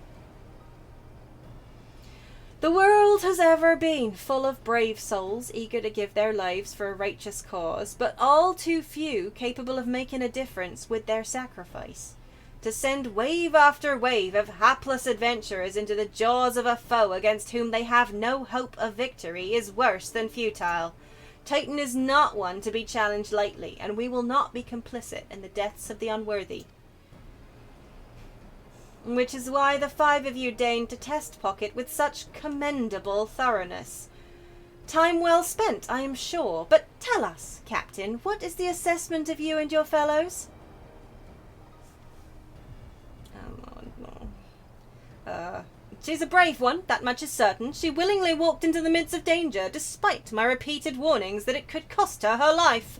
The world has ever been full of brave souls eager to give their lives for a righteous cause, but all too few capable of making a difference with their sacrifice. To send wave after wave of hapless adventurers into the jaws of a foe against whom they have no hope of victory is worse than futile. Titan is not one to be challenged lightly, and we will not be complicit in the deaths of the unworthy. Which is why the 5 of you deigned to test Pocket with such commendable thoroughness. Time well spent, I am sure, but tell us, Captain, what is the assessment of you and your fellows? She's a brave one, that much is certain. She willingly walked into the midst of danger, despite my repeated warnings that it could cost her her life.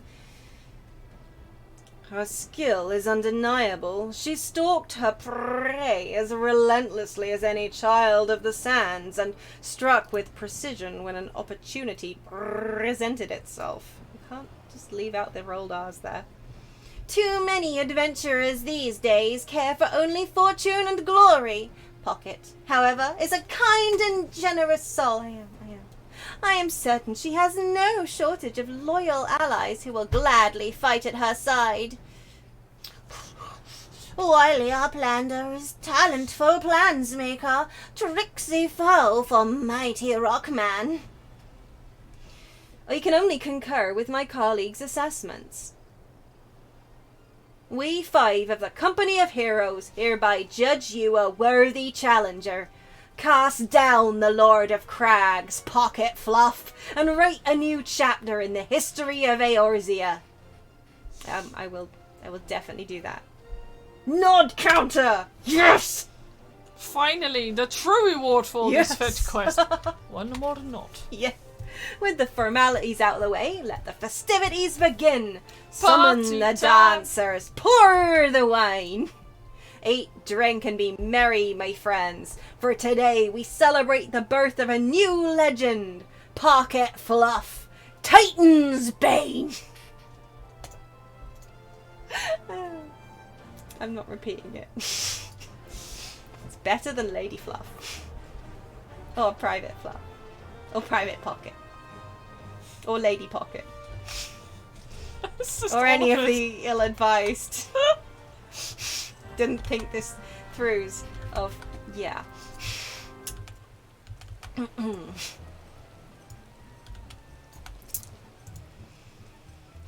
Her skill is undeniable. She stalked her prey as relentlessly as any child of the sands, and struck with precision when an opportunity presented itself. You can't just leave out the rolled R's there. Too many adventurers these days care for only fortune and glory. Pocket, however, is a kind and generous soul. I am certain she has no shortage of loyal allies who will gladly fight at her side. Wily Uplander is talentful plansmaker, tricksy foe for mighty Rockman. I can only concur with my colleagues' assessments. We 5 of the Company of Heroes hereby judge you a worthy challenger. Cast down the Lord of Crags, Pocket Fluff, and write a new chapter in the history of Eorzea. I will definitely do that. Nod Counter! Yes! Finally, the true reward for Yes. this fetch quest. One more nod. Yeah. With the formalities out of the way, let the festivities begin. Summon Party the time. dancers, pour the wine. Eat, drink, and be merry, my friends. For today we celebrate the birth of a new legend. Pocket Fluff, Titan's Bane. I'm not repeating it. It's better than Lady Fluff. Or Private Fluff. Or Private Pocket. Or Lady Pocket. It's just Or any of awful. the ill-advised. Didn't think this throughs of, yeah.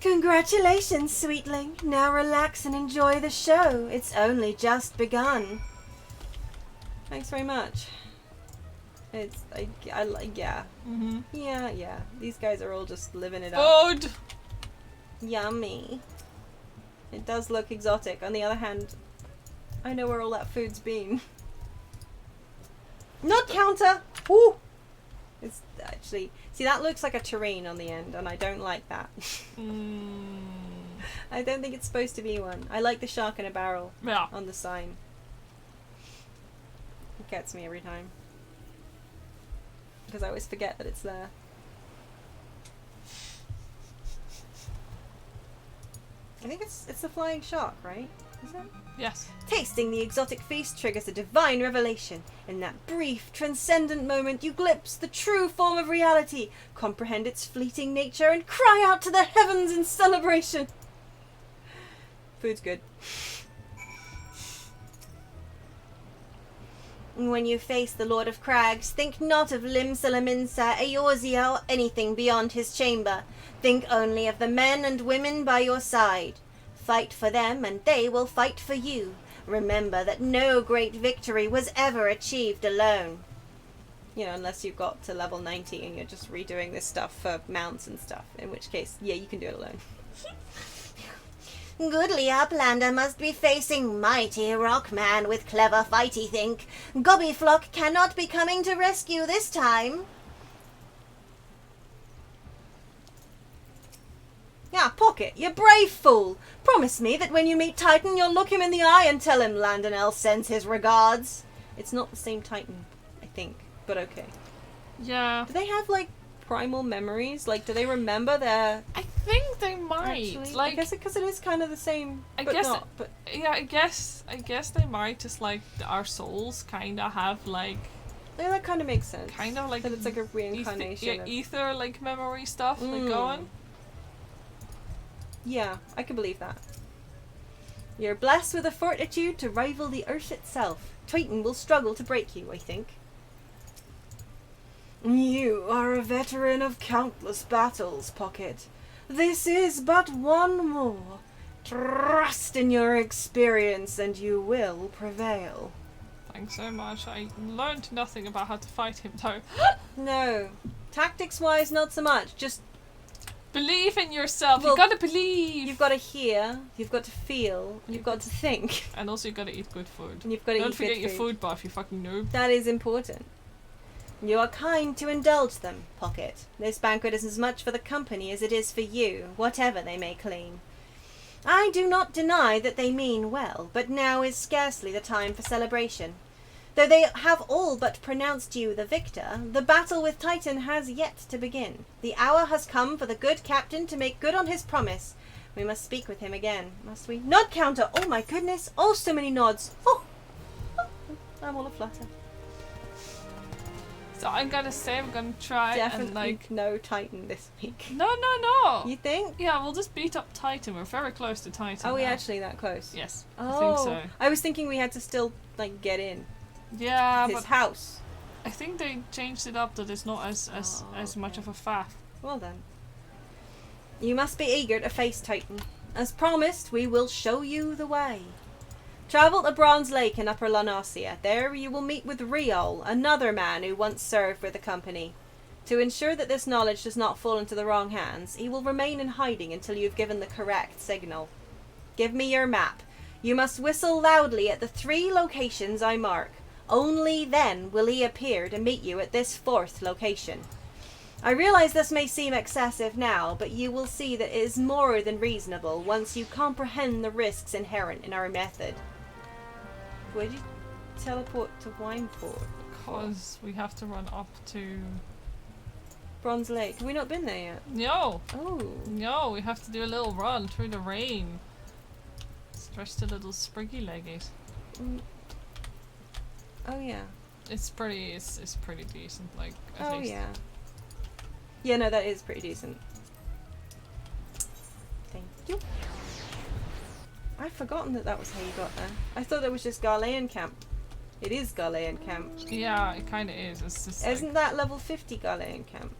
Congratulations, sweetling. Now relax and enjoy the show. It's only just begun. Thanks very much. It's, I like, yeah. Mm-hmm. Yeah. These guys are all just living it up. VoD! Yummy. It does look exotic. On the other hand, I know where all that food's been. Nod Counter! Woo! It's actually... See, that looks like a terrain on the end, and I don't like that. I don't think it's supposed to be one. I like the shark in a barrel Yeah. on the sign. It gets me every time. Because I always forget that it's there. I think it's the flying shark, right? Is it? Yes. Tasting the exotic feast triggers a divine revelation. In that brief, transcendent moment, you glimpse the true form of reality, comprehend its fleeting nature, and cry out to the heavens in celebration. Food's good. When you face the Lord of Crags, think not of Limsa, Eorzea, or anything beyond his chamber. Think only of the men and women by your side. Fight for them, and they will fight for you. Remember that no great victory was ever achieved alone. You know, unless you've got to level 90 and you're just redoing this stuff for mounts and stuff. In which case, yeah, you can do it alone. Goodly Uplander must be facing mighty Rockman with clever fighty think. Gobbyflock cannot be coming to rescue this time. Yeah, Pocket, you brave fool. Promise me that when you meet Titan, you'll look him in the eye and tell him Landonell sends his regards. It's not the same Titan, I think, but okay. Yeah. Do they have, like, primal memories? Like, do they remember their... I think they might. Actually, Like, I guess because it is kind of the same, I but guess not. But yeah, I guess they might, just like our souls kind of have like Yeah, that kind of makes sense. Kind of like That it's like a reincarnation. ether like memory stuff like going. Yeah, I can believe that. You're blessed with a fortitude to rival the earth itself. Titan will struggle to break you, I think. You are a veteran of countless battles, Pocket. This is but one more. Trust in your experience and you will prevail. Thanks so much. I learned nothing about how to fight him though. No. Tactics-wise, not so much. Just believe in yourself. Well, you gotta believe. you've got to hear, you've got to feel, you've got to think. And also you gotta eat good food. And you've got to Don't eat forget good your food. food buff, you fucking noob. That is important. You are kind to indulge them, Pocket. This banquet is as much for the company as it is for you, whatever they may claim. I do not deny that they mean well, but now is scarcely the time for celebration. Though they have all but pronounced you the victor, the battle with Titan has yet to begin. The hour has come for the good captain to make good on his promise. We must speak with him again, must we? Nod counter! Oh my goodness! Oh, so many nods! Oh! I'm all aflutter. So I'm gonna say I'm gonna try Definitely and like no Titan this week. No. You think? Yeah, we'll just beat up Titan. We're very close to Titan. Are we now. actually that close? Yes. Oh, I think so. I was thinking we had to still like get in Yeah, his but house. I think they changed it up that it's not as much of a faff. Well then. You must be eager to face Titan. As promised, we will show you the way. Travel to Bronze Lake in Upper Eorzea. There you will meet with Riol, another man who once served with the company. To ensure that this knowledge does not fall into the wrong hands, he will remain in hiding until you have given the correct signal. Give me your map. You must whistle loudly at the 3 locations I mark. Only then will he appear to meet you at this 4th location. I realize this may seem excessive now, but you will see that it is more than reasonable once you comprehend the risks inherent in our method. Where'd you teleport to Wineport? Because we have to run up to... Bronze Lake. Have we not been there yet? No! Oh. No, we have to do a little run through the rain. Stretch the little spriggy leggies. Oh yeah. It's pretty decent, like, at Oh least. yeah. Yeah, no, that is pretty decent. Thank you. I've forgotten that was how you got there. I thought it was just Garlean Camp. It is Garlean Camp. Yeah, it kinda is. It's just Isn't that level 50 Garlean Camp?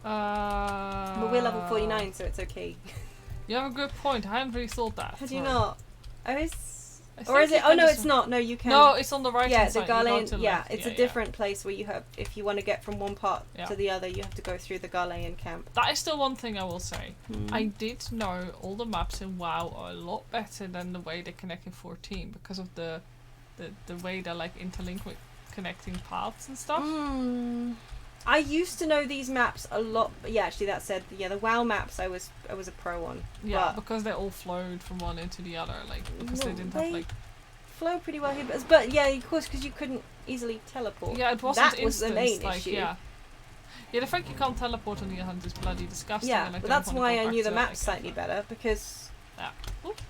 like... But we're level 49, so it's okay. You have a good point. I hadn't really thought that. Had you through. not? Or I is think it? you Oh can no, just- it's not. No, you can. No, it's on the right yeah, hand the side. You go Garlean. to the Yeah, left. it's Yeah, a different place where you have, if you want to get from one part Yeah. to the other, you have to go through the Garlean Camp. That is still one thing I will say. Hmm. I did know all the maps in WoW are a lot better than the way they connect in 14 because of the way they like interlink with connecting paths and stuff. I used to know these maps a lot. But yeah, actually, that said, yeah, the WoW maps I was a pro on. Yeah, but because they all flowed from one into the other, like because they No, didn't they- have like. flow pretty well here, but yeah, of course, because you couldn't easily teleport. Yeah, it wasn't That was the instant, main like, issue. Yeah. Yeah, the fact you can't teleport on the other hand is bloody disgusting. Yeah, and I but don't that's wanna why go I back knew the to it maps again. slightly better, because Yeah. Oop.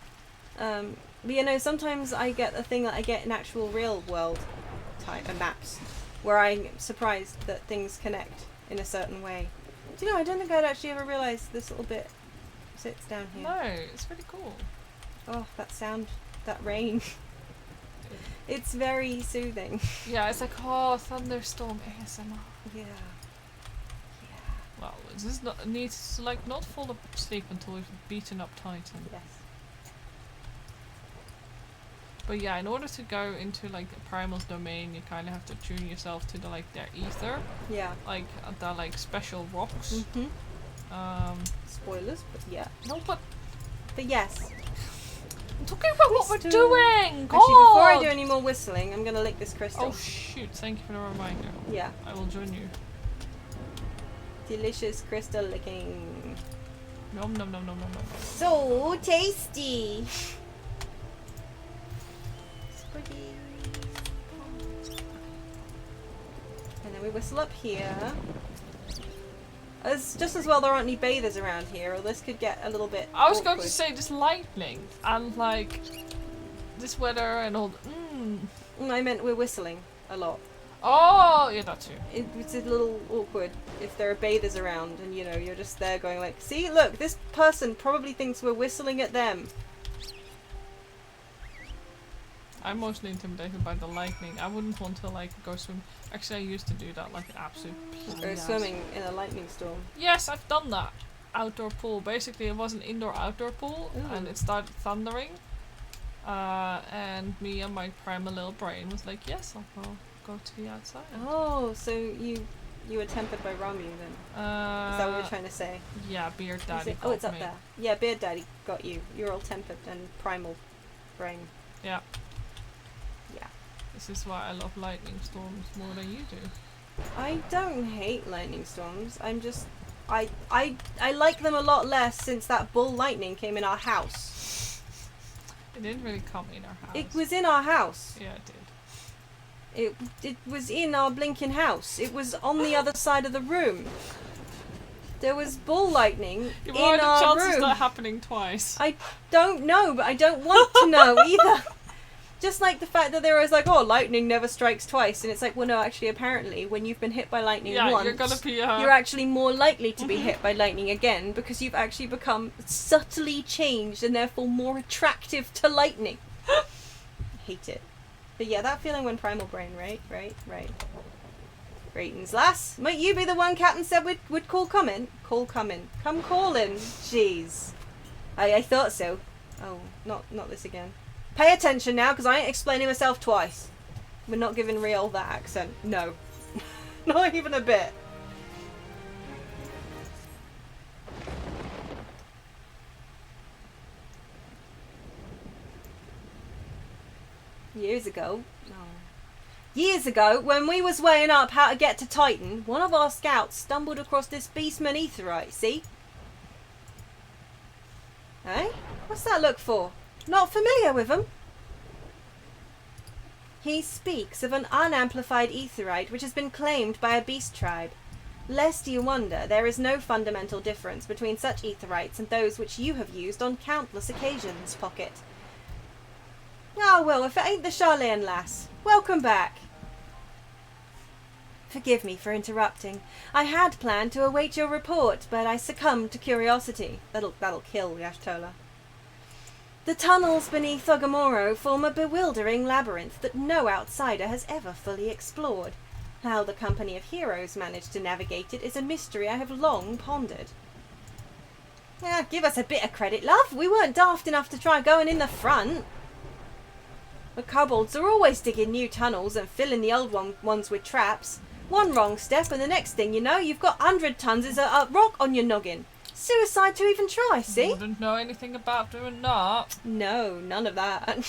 but you know, sometimes I get the thing that I get in actual real world type of maps, where I'm surprised that things connect in a certain way. Do you know, I don't think I'd actually ever realised this little bit sits down here. No, it's pretty cool. Oh, that sound, that rain. It's very soothing. Yeah, it's like, oh, thunderstorm ASMR. Yeah. Well, this is not needs to like not fall asleep until we've beaten up Titan. Yes. But yeah, in order to go into like Primal's domain, you kind of have to tune yourself to the like their ether, Yeah. like the like special rocks. Mm-hmm. Spoilers, but yeah. No, but But yes. I'm talking about what we're Crystal. doing. God! Actually, before I do any more whistling, I'm gonna lick this crystal. Oh shoot! Thank you for the reminder. Yeah. I will join you. Delicious crystal licking. Nom nom nom nom nom nom. So tasty. It's pretty. And then we whistle up here. It's just as well there aren't any bathers around here, or this could get a little bit I was going to awkward. say this lightning and like this weather and all. I meant we're whistling a lot. Oh, yeah, that too. It's a little awkward if there are bathers around and, you know, you're just there going like, see, look, this person probably thinks we're whistling at them. I'm mostly intimidated by the lightning. I wouldn't want to like go swim. Actually, I used to do that like an absolute Go pain. swimming in a lightning storm. Yes, I've done that. Outdoor pool. Basically, it was an indoor-outdoor pool, and Ooh. it started thundering. And me and my primal little brain was like, yes, I'll go to the outside. Oh, so you were tempered by Ramu then? Is that what you're trying to say? Yeah, Beard Daddy Oh, got it's up me. there. Yeah, Beard Daddy got you. You're all tempered and primal brain. Yeah. Yeah. This is why I love lightning storms more than you do. I don't hate lightning storms. I'm just... I like them a lot less since that bull lightning came in our house. It didn't really come in our house. It was in our house. Yeah, it did. It was in our blinking house. It was on the other side of the room. There was bull lightning What in are the our chances room. that happening twice? I don't know, but I don't want to know either. Just like the fact that there was like, oh, lightning never strikes twice, and it's like, well, no, actually, apparently, when you've been hit by lightning Yeah, once, you're gonna be. you're actually more likely to be hit by lightning again because you've actually become subtly changed and therefore more attractive to lightning. I hate it. But yeah, that feeling when primal brain, right? Greetings, lass. Might you be the one Captain said would call coming? Call coming. Come calling. Jeez. I thought so. Oh, not this again. Pay attention now, because I ain't explaining myself twice. We're not giving real that accent. No. Not even a bit. Years ago, when we was weighing up how to get to Titan, one of our scouts stumbled across this beastman Aetheryte, see? Eh? What's that look for? Not familiar with him? He speaks of an unamplified Aetheryte which has been claimed by a beast tribe. Lest you wonder, there is no fundamental difference between such Aetherytes and those which you have used on countless occasions, Pocket. Ah, well, if it ain't the Charlayan lass. Welcome back. Forgive me for interrupting. I had planned to await your report, but I succumbed to curiosity. That'll kill Yashtola. The tunnels beneath Ogamoro form a bewildering labyrinth that no outsider has ever fully explored. How the company of heroes managed to navigate it is a mystery I have long pondered. Give us a bit of credit, love. We weren't daft enough to try going in the front. The kobolds are always digging new tunnels and filling the old ones with traps. One wrong step and the next thing you know, you've got 100 tons of rock on your noggin. Suicide to even try, see? Wouldn't know anything about doing that. No, none of that.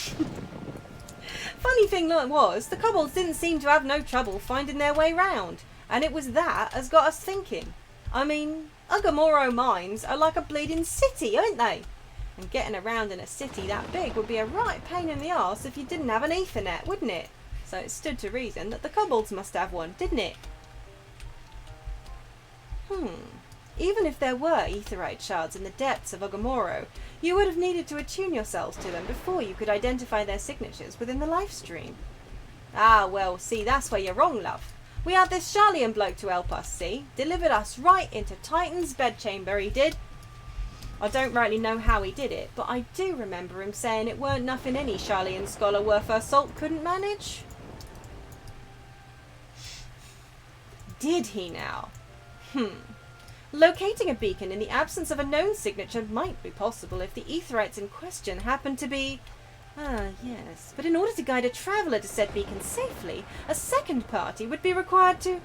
Funny thing was, the kobolds didn't seem to have no trouble finding their way round. And it was that as got us thinking. I mean, Ogamoro mines are like a bleeding city, aren't they? And getting around in a city that big would be a right pain in the arse if you didn't have an Ethernet, wouldn't it? So it stood to reason that the kobolds must have one, didn't it? Even if there were Aetheryte shards in the depths of Ogamoro, you would have needed to attune yourselves to them before you could identify their signatures within the life stream. Ah, well, see, that's where you're wrong, love. We had this Charlayan bloke to help us, see? Delivered us right into Titan's bedchamber, he did. I don't rightly know how he did it, but I do remember him saying it weren't nothing any Charlayan scholar worth her salt couldn't manage. Did he now? Locating a beacon in the absence of a known signature might be possible if the Aetherites in question happen to be... Ah, yes. But in order to guide a traveller to said beacon safely, a second party would be required to...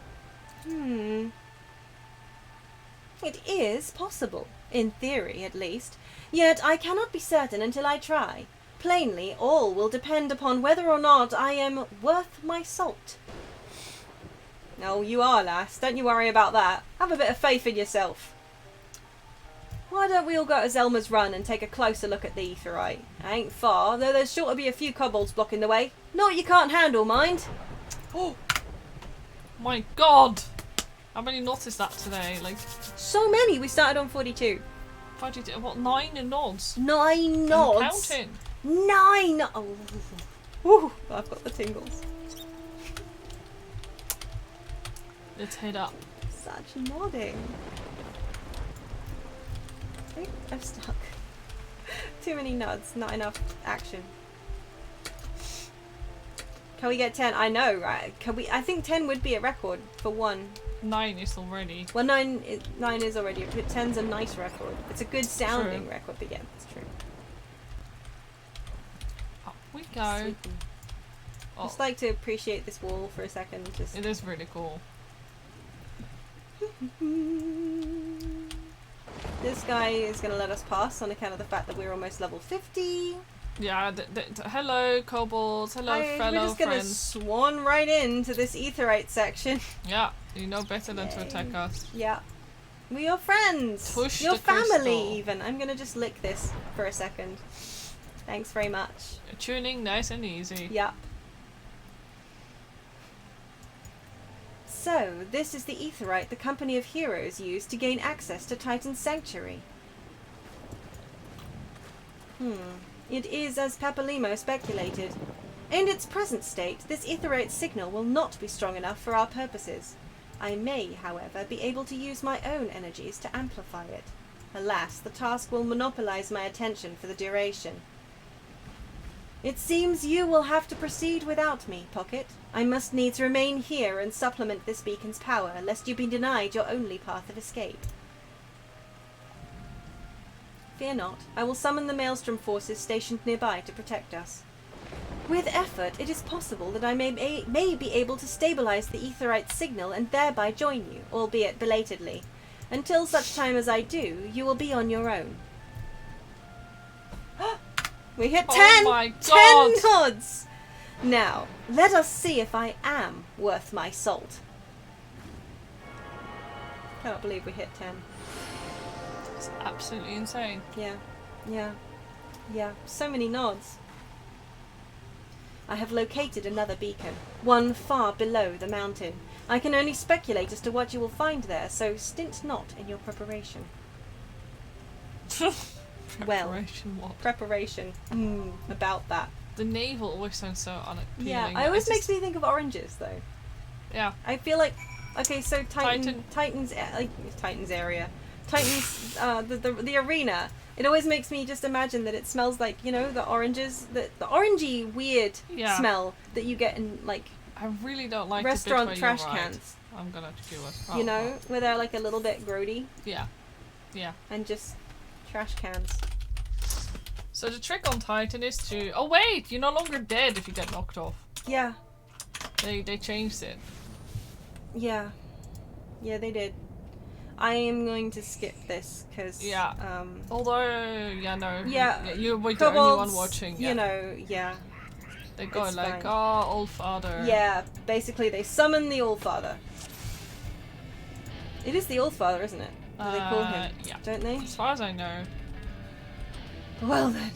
It is possible. In theory, at least. Yet I cannot be certain until I try. Plainly, all will depend upon whether or not I am worth my salt. Oh, you are, lass. Don't you worry about that. Have a bit of faith in yourself. Why don't we all go to Zelma's Run and take a closer look at the Aetheryte? Ain't far, though there's sure to be a few kobolds blocking the way. Not you can't handle, mind. Oh my god! How many knots is that today? Like, so many. We started on 42. what, 9 in knots? 9 knots. I'm counting. 9. Oh, I've got the tingles. Let's head up. Such nodding. I think I'm stuck. Too many nods, not enough action. Can we get 10? I know, right? Can we? I think 10 would be a record for one. 9 is already. Well, 9 is already, but 10's a nice record. It's a good sounding record, but yeah, it's true. Up we go. Oh, Just like to appreciate this wall for a second. Just it is really cool. This guy is going to let us pass on account of the fact that we're almost level 50. Yeah, hello kobolds, hello We're fellow just going to friends. swan right into this etherite section. Yeah, you know better than to Yay. attack us. Yeah. We are friends. Push Your the family crystal. even. I'm going to just lick this for a second. Thanks very much. Tuning nice and easy. Yeah. So, this is the Aetheryte the Company of Heroes used to gain access to Titan's Sanctuary. It is as Papalimo speculated. In its present state, this Aetheryte signal will not be strong enough for our purposes. I may, however, be able to use my own energies to amplify it. Alas, the task will monopolize my attention for the duration. It seems you will have to proceed without me, Pocket. I must needs remain here and supplement this beacon's power, lest you be denied your only path of escape. Fear not. I will summon the Maelstrom forces stationed nearby to protect us. With effort, it is possible that I may be able to stabilize the Aetheryte signal and thereby join you, albeit belatedly. Until such time as I do, you will be on your own. We hit 10! Oh my god! 10 nods! Now, let us see if I am worth my salt. Cannot believe we hit 10. It's absolutely insane. Yeah. So many nods. I have located another beacon, one far below the mountain. I can only speculate as to what you will find there, so stint not in your preparation. Preparation what? Preparation. About that. The navel always sounds so unappealing. Yeah, it always makes me think of oranges, though. Yeah. I feel like, okay, so Titan. Titan's area, Titan's the arena. It always makes me just imagine that it smells like, you know, the oranges, the orangey weird smell that you get in like I really don't like restaurant the bit trash where you're cans. Right. I'm gonna do us. You know, where they're like a little bit grody. Yeah. And just trash cans. So the trick on Titan is to... Oh wait! You're no longer dead if you get knocked off. Yeah. They changed it. Yeah, they did. I am going to skip this because Although, you're the kobolds, only one watching. Yeah. You know, They go it's like, fine. oh, old father. Yeah, basically they summon the Allfather. It is the Allfather, isn't it? Do they call him? Yeah. Don't they? As far as I know. Well then.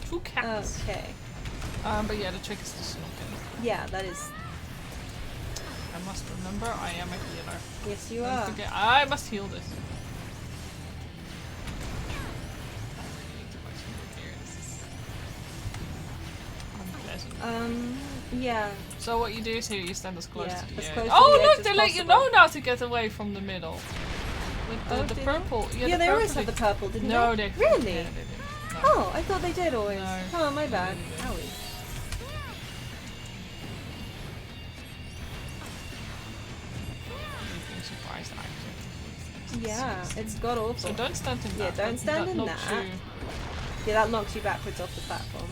Two cats. Okay. But yeah, the trick is to snorkel. Yeah, that is. I must remember I am a healer. Yes, you Don't are. forget, I must heal this. I really need to buy some more gear. This is unpleasant. Yeah. So what you do is here, you stand as close to the as edge. close to Oh the edge look, as they let you possible. know now to get away from the middle. With the did purple. Yeah, the they always purple have the purple, didn't No, they? they Really? Yeah, they didn't. No. Oh, I thought they did always. No. Oh, my bad. No. Owie. You've been surprised, actually. Yeah, it's god awful. So don't stand in Yeah, that. don't stand in knocks that. you- Yeah, that knocks you backwards off the platform.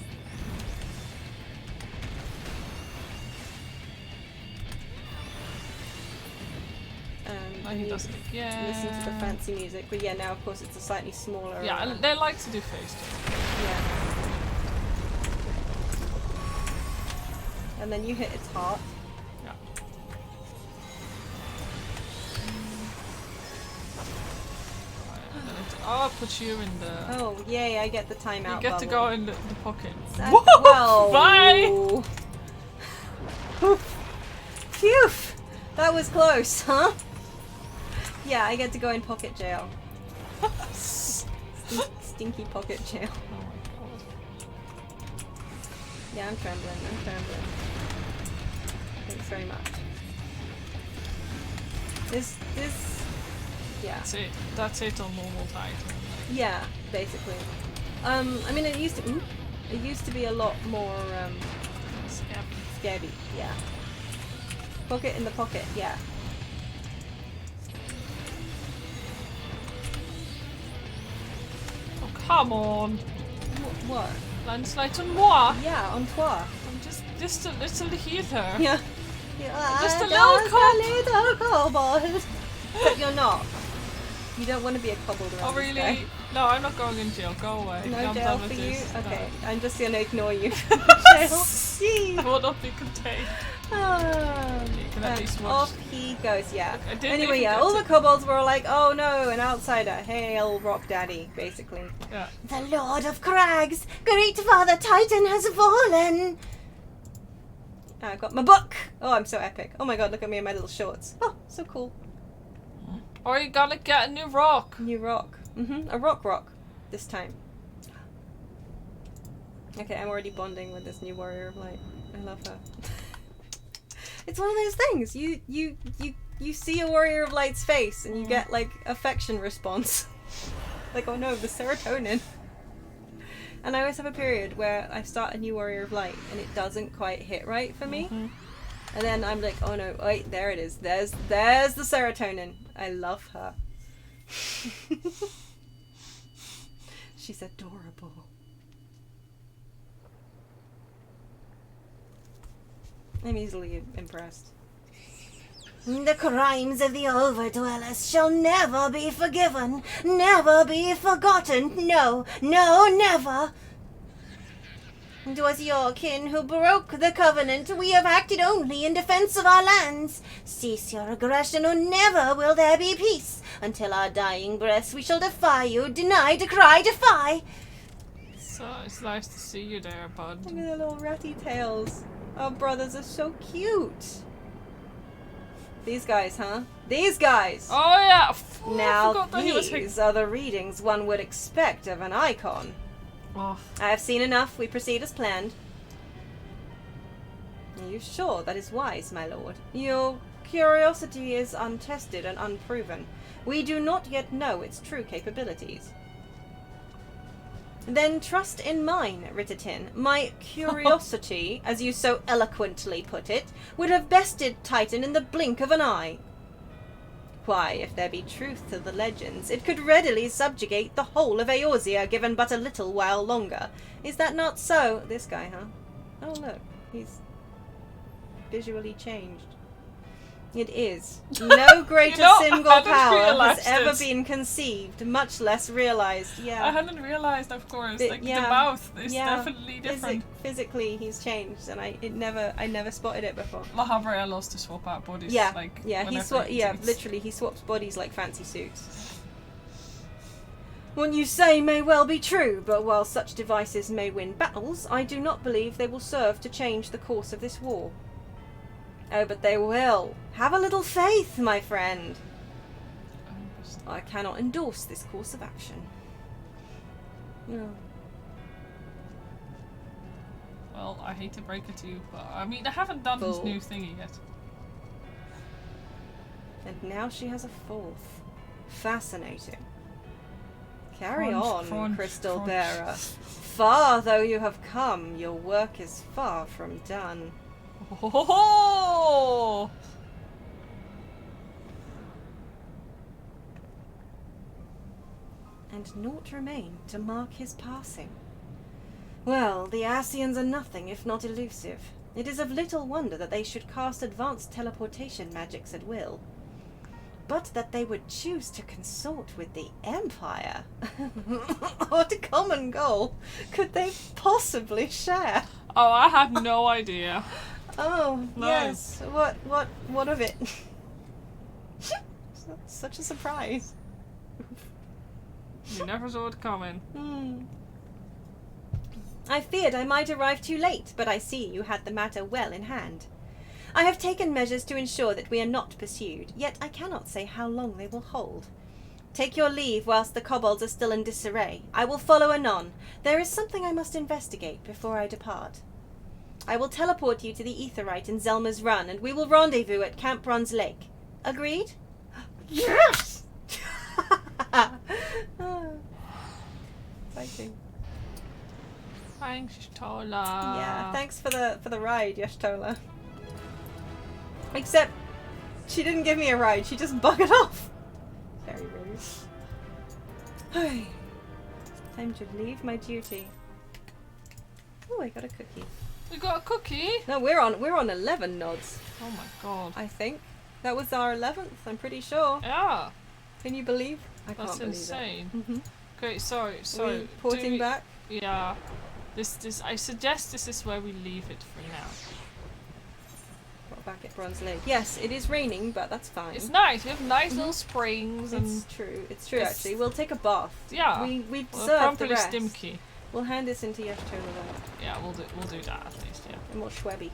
No, And he you doesn't. Yeah. listen to the fancy music, but yeah, now of course it's a slightly smaller. Yeah, and they like to do face turn. Yeah. And then you hit its heart. Yeah. And then it puts you in the. Oh, yay! I get the timeout. You get to bubble. go in the pocket. Whoa! Bye! Phew! That was close, huh? Yeah, I get to go in pocket jail. Stinky pocket jail. Oh my god. Yeah, I'm trembling. Thanks very much. This, yeah. That's it on normal title. Yeah, basically. I mean, it used to be a lot more, scabby, yeah. Pocket in the pocket, yeah. Oh, come on. What? Landslide on moi. Yeah, on toi. I'm just a little heather. Yeah. Just a little kobold. But you're not. You don't want to be a kobold around Oh, this really? guy. No, I'm not going in jail. Go away. No I'm jail done for with you? this. Okay, No. I'm just gonna ignore you. Jail. I will not be contained. You can at least watch. Off he goes, yeah. I didn't Anyway, even yeah, get all to- the kobolds were like, oh no, an outsider. Hail, Rock Daddy, basically. Yeah. The Lord of Crags, great Father Titan has fallen. I got my book. Oh, I'm so epic. Oh my god, look at me in my little shorts. Oh, so cool. Or you gotta get a new rock. New rock. A rock this time. Okay, I'm already bonding with this new warrior of light. I love her. It's one of those things. You see a warrior of light's face and you get like affection response. Like, oh no, the serotonin. And I always have a period where I start a new warrior of light and it doesn't quite hit right for me. And then I'm like, oh no, wait, there it is. There's the serotonin. I love her. She's adorable. I'm easily impressed. The crimes of the Overdwellers shall never be forgiven, never be forgotten. No, no, never. It was your kin who broke the covenant. We have acted only in defense of our lands. Cease your aggression, or never will there be peace. Until our dying breaths, we shall defy you, deny, decry, defy. So it's nice to see you there, bud. Look at the little ratty tails. Our brothers are so cute. These guys, huh? These guys! Oh yeah! I Now forgot that he was these are the readings one would expect of an icon. Oh. I have seen enough. We proceed as planned. Are you sure that is wise, my lord? Your curiosity is untested and unproven. We do not yet know its true capabilities. Then trust in mine, Rittertin. My curiosity, as you so eloquently put it, would have bested Titan in the blink of an eye. Why, if there be truth to the legends, it could readily subjugate the whole of Eorzea given but a little while longer. Is that not so? This guy, huh? Oh look, he's visually changed. It is. No greater symbol I hadn't power has realised ever it. been conceived, much less realized. Yeah. I hadn't realized, of course. But, like yeah, the mouth is yeah, definitely different. Physically, he's changed, and I never spotted it before. Mahabharata loves to swap out bodies. Yeah, like, yeah, whenever eats. literally, he swaps bodies like fancy suits. What you say may well be true, but while such devices may win battles, I do not believe they will serve to change the course of this war. Oh, but they will. Have a little faith, my friend. I cannot endorse this course of action. No. Well, I hate to break it to you, but I mean, I haven't done this new thingy yet. And now she has a fourth. Fascinating. Carry Crunch, on, crunch, Crystal crunch. Bearer. Far though you have come, your work is far from done. Oh! And naught remained to mark his passing. Well, the Ascians are nothing if not elusive. It is of little wonder that they should cast advanced teleportation magics at will. But that they would choose to consort with the Empire? What common goal could they possibly share? Oh, I had no idea. Oh, No. yes. What of it? Such a surprise. You never saw it coming. I feared I might arrive too late, but I see you had the matter well in hand. I have taken measures to ensure that we are not pursued, yet I cannot say how long they will hold. Take your leave whilst the kobolds are still in disarray. I will follow anon. There is something I must investigate before I depart. I will teleport you to the Aetheryte in Zelma's Run, and we will rendezvous at Camp Bronze Lake. Agreed? Yes! Exciting. Thanks, Tola. Yeah, thanks for the ride, Yashtola. Except she didn't give me a ride, she just buggered off. Very rude. Time to leave my duty. Oh, I got a cookie. You got a cookie? No, we're on 11 nods. Oh my god. I think that was our 11th. I'm pretty sure. Yeah. Can you believe? I That's can't believe insane. it. Mm-hmm. Okay, sorry. We porting back. Yeah. This. I suggest this is where we leave it for now. Got back at Bronze Lake. Yes, it is raining, but that's fine. It's nice. We have nice little springs and. It's true. It's true. Actually, we'll take a bath. Yeah. We've We're served the properly rest. stimky. We'll hand this into Yashtola then. Yeah, we'll do that at least. Yeah. And more Schwebby.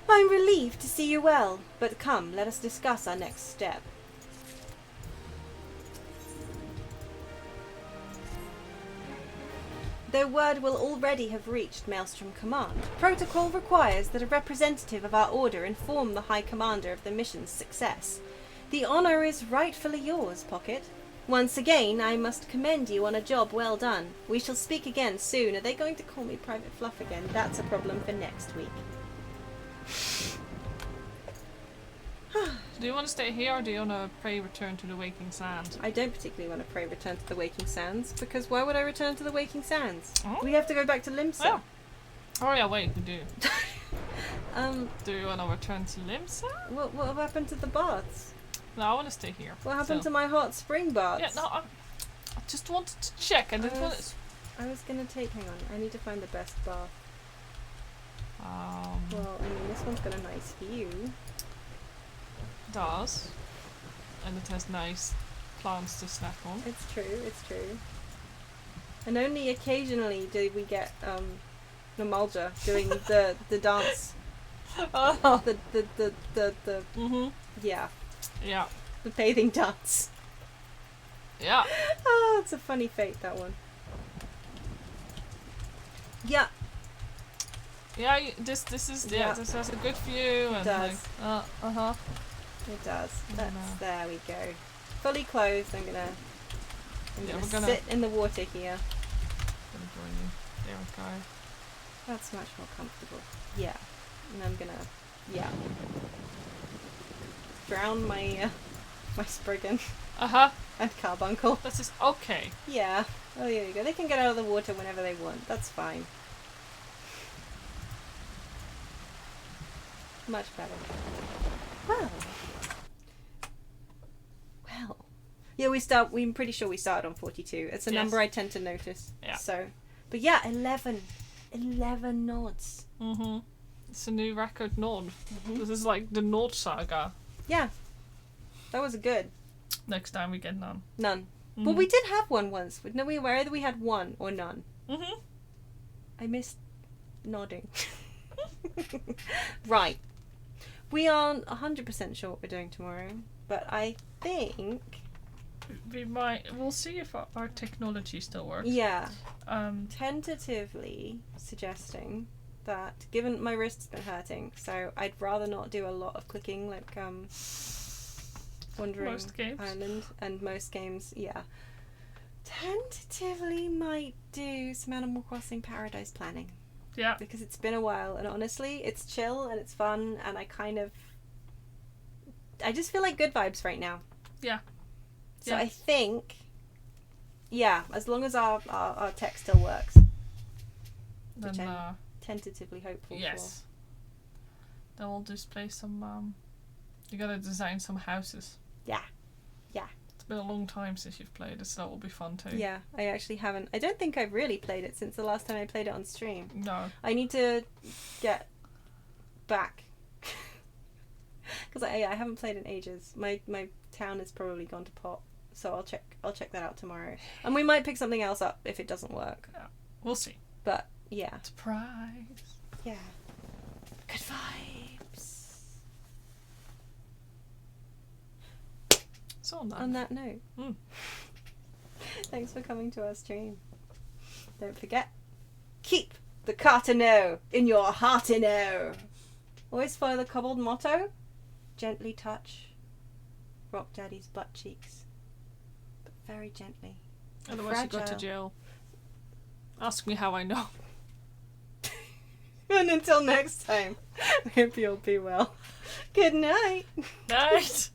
I'm relieved to see you well, but come, let us discuss our next step. Though word will already have reached Maelstrom Command, protocol requires that a representative of our order inform the High Commander of the mission's success. The honor is rightfully yours, Pocket. Once again, I must commend you on a job well done. We shall speak again soon. Are they going to call me Private Fluff again? That's a problem for next week. Do you want to stay here or do you want to pray return to the Waking Sand? I don't particularly want to pray return to the Waking Sands, because why would I return to the Waking Sands? Oh. We have to go back to Limsa. Oh yeah, wait, we do. Um, Do you want to return to Limsa? what happened to the baths? No, I want to stay here. What happened So- to my hot spring baths? Yeah, no, I just wanted to check. I didn't want to... I was gonna take. Hang on, I need to find the best bath. Well, I mean, this one's got a nice view. Does. And it has nice plants to snack on. It's true. It's true. And only occasionally do we get Namalja doing the dance. Oh. The Mm-hmm. yeah, Yeah. the bathing dance. Yeah. Oh, it's a funny fate, that one. Yeah. Yeah, this is Yeah. this has a good view and does. like uh-huh. It does. No. There we go. Fully clothed. I'm gonna we're gonna sit in the water here. Gonna join you. There we go. That's much more comfortable. Yeah. And I'm gonna, drown my my Spriggan Uh-huh. and Carbuncle. This is okay. Yeah. Oh, there you go. They can get out of the water whenever they want. That's fine. Much better. Well. Yeah, I'm pretty sure we started on 42. It's a Yes. number I tend to notice. Yeah. So, but yeah, 11 nods. Mm-hmm. It's a new record nod. Mm-hmm. This is like the Nod saga. Yeah. That was good. Next time we get none. None. Mm-hmm. Well, we did have one once. No, we were either we had one or none. Mm-hmm. I missed nodding. Right. We aren't 100% sure what we're doing tomorrow, but I think... We'll see if our technology still works. Yeah. Um, Tentatively suggesting that, given my wrist's been hurting, so I'd rather not do a lot of clicking like Wandering Most games. Island and most games, yeah. Tentatively might do some Animal Crossing Paradise planning. yeah. Because it's been a while, and honestly, it's chill and it's fun, and I just feel like good vibes right now. Yeah. So Yeah. I think, yeah, as long as our tech still works, which Then I'm tentatively hopeful yes. Then we'll just play some. You gotta design some houses. Yeah. It's been a long time since you've played it, so that will be fun too. for. Yeah, I actually haven't. I don't think I've really played it since the last time I played it on stream. No. I need to get back. Because I haven't played in ages. My town has probably gone to pot, so I'll check that out tomorrow. And we might pick something else up if it doesn't work. We'll see. But yeah, Surprise. yeah, good vibes. So on On that note, Mm. thanks for coming to our stream. Don't forget, keep The Cartano in your heartino. Always follow the kobold motto. Gently touch Rock Daddy's butt cheeks. But very gently. Otherwise you go to jail. Ask me how I know. And until next time, I hope you'll be well. Good night. Night.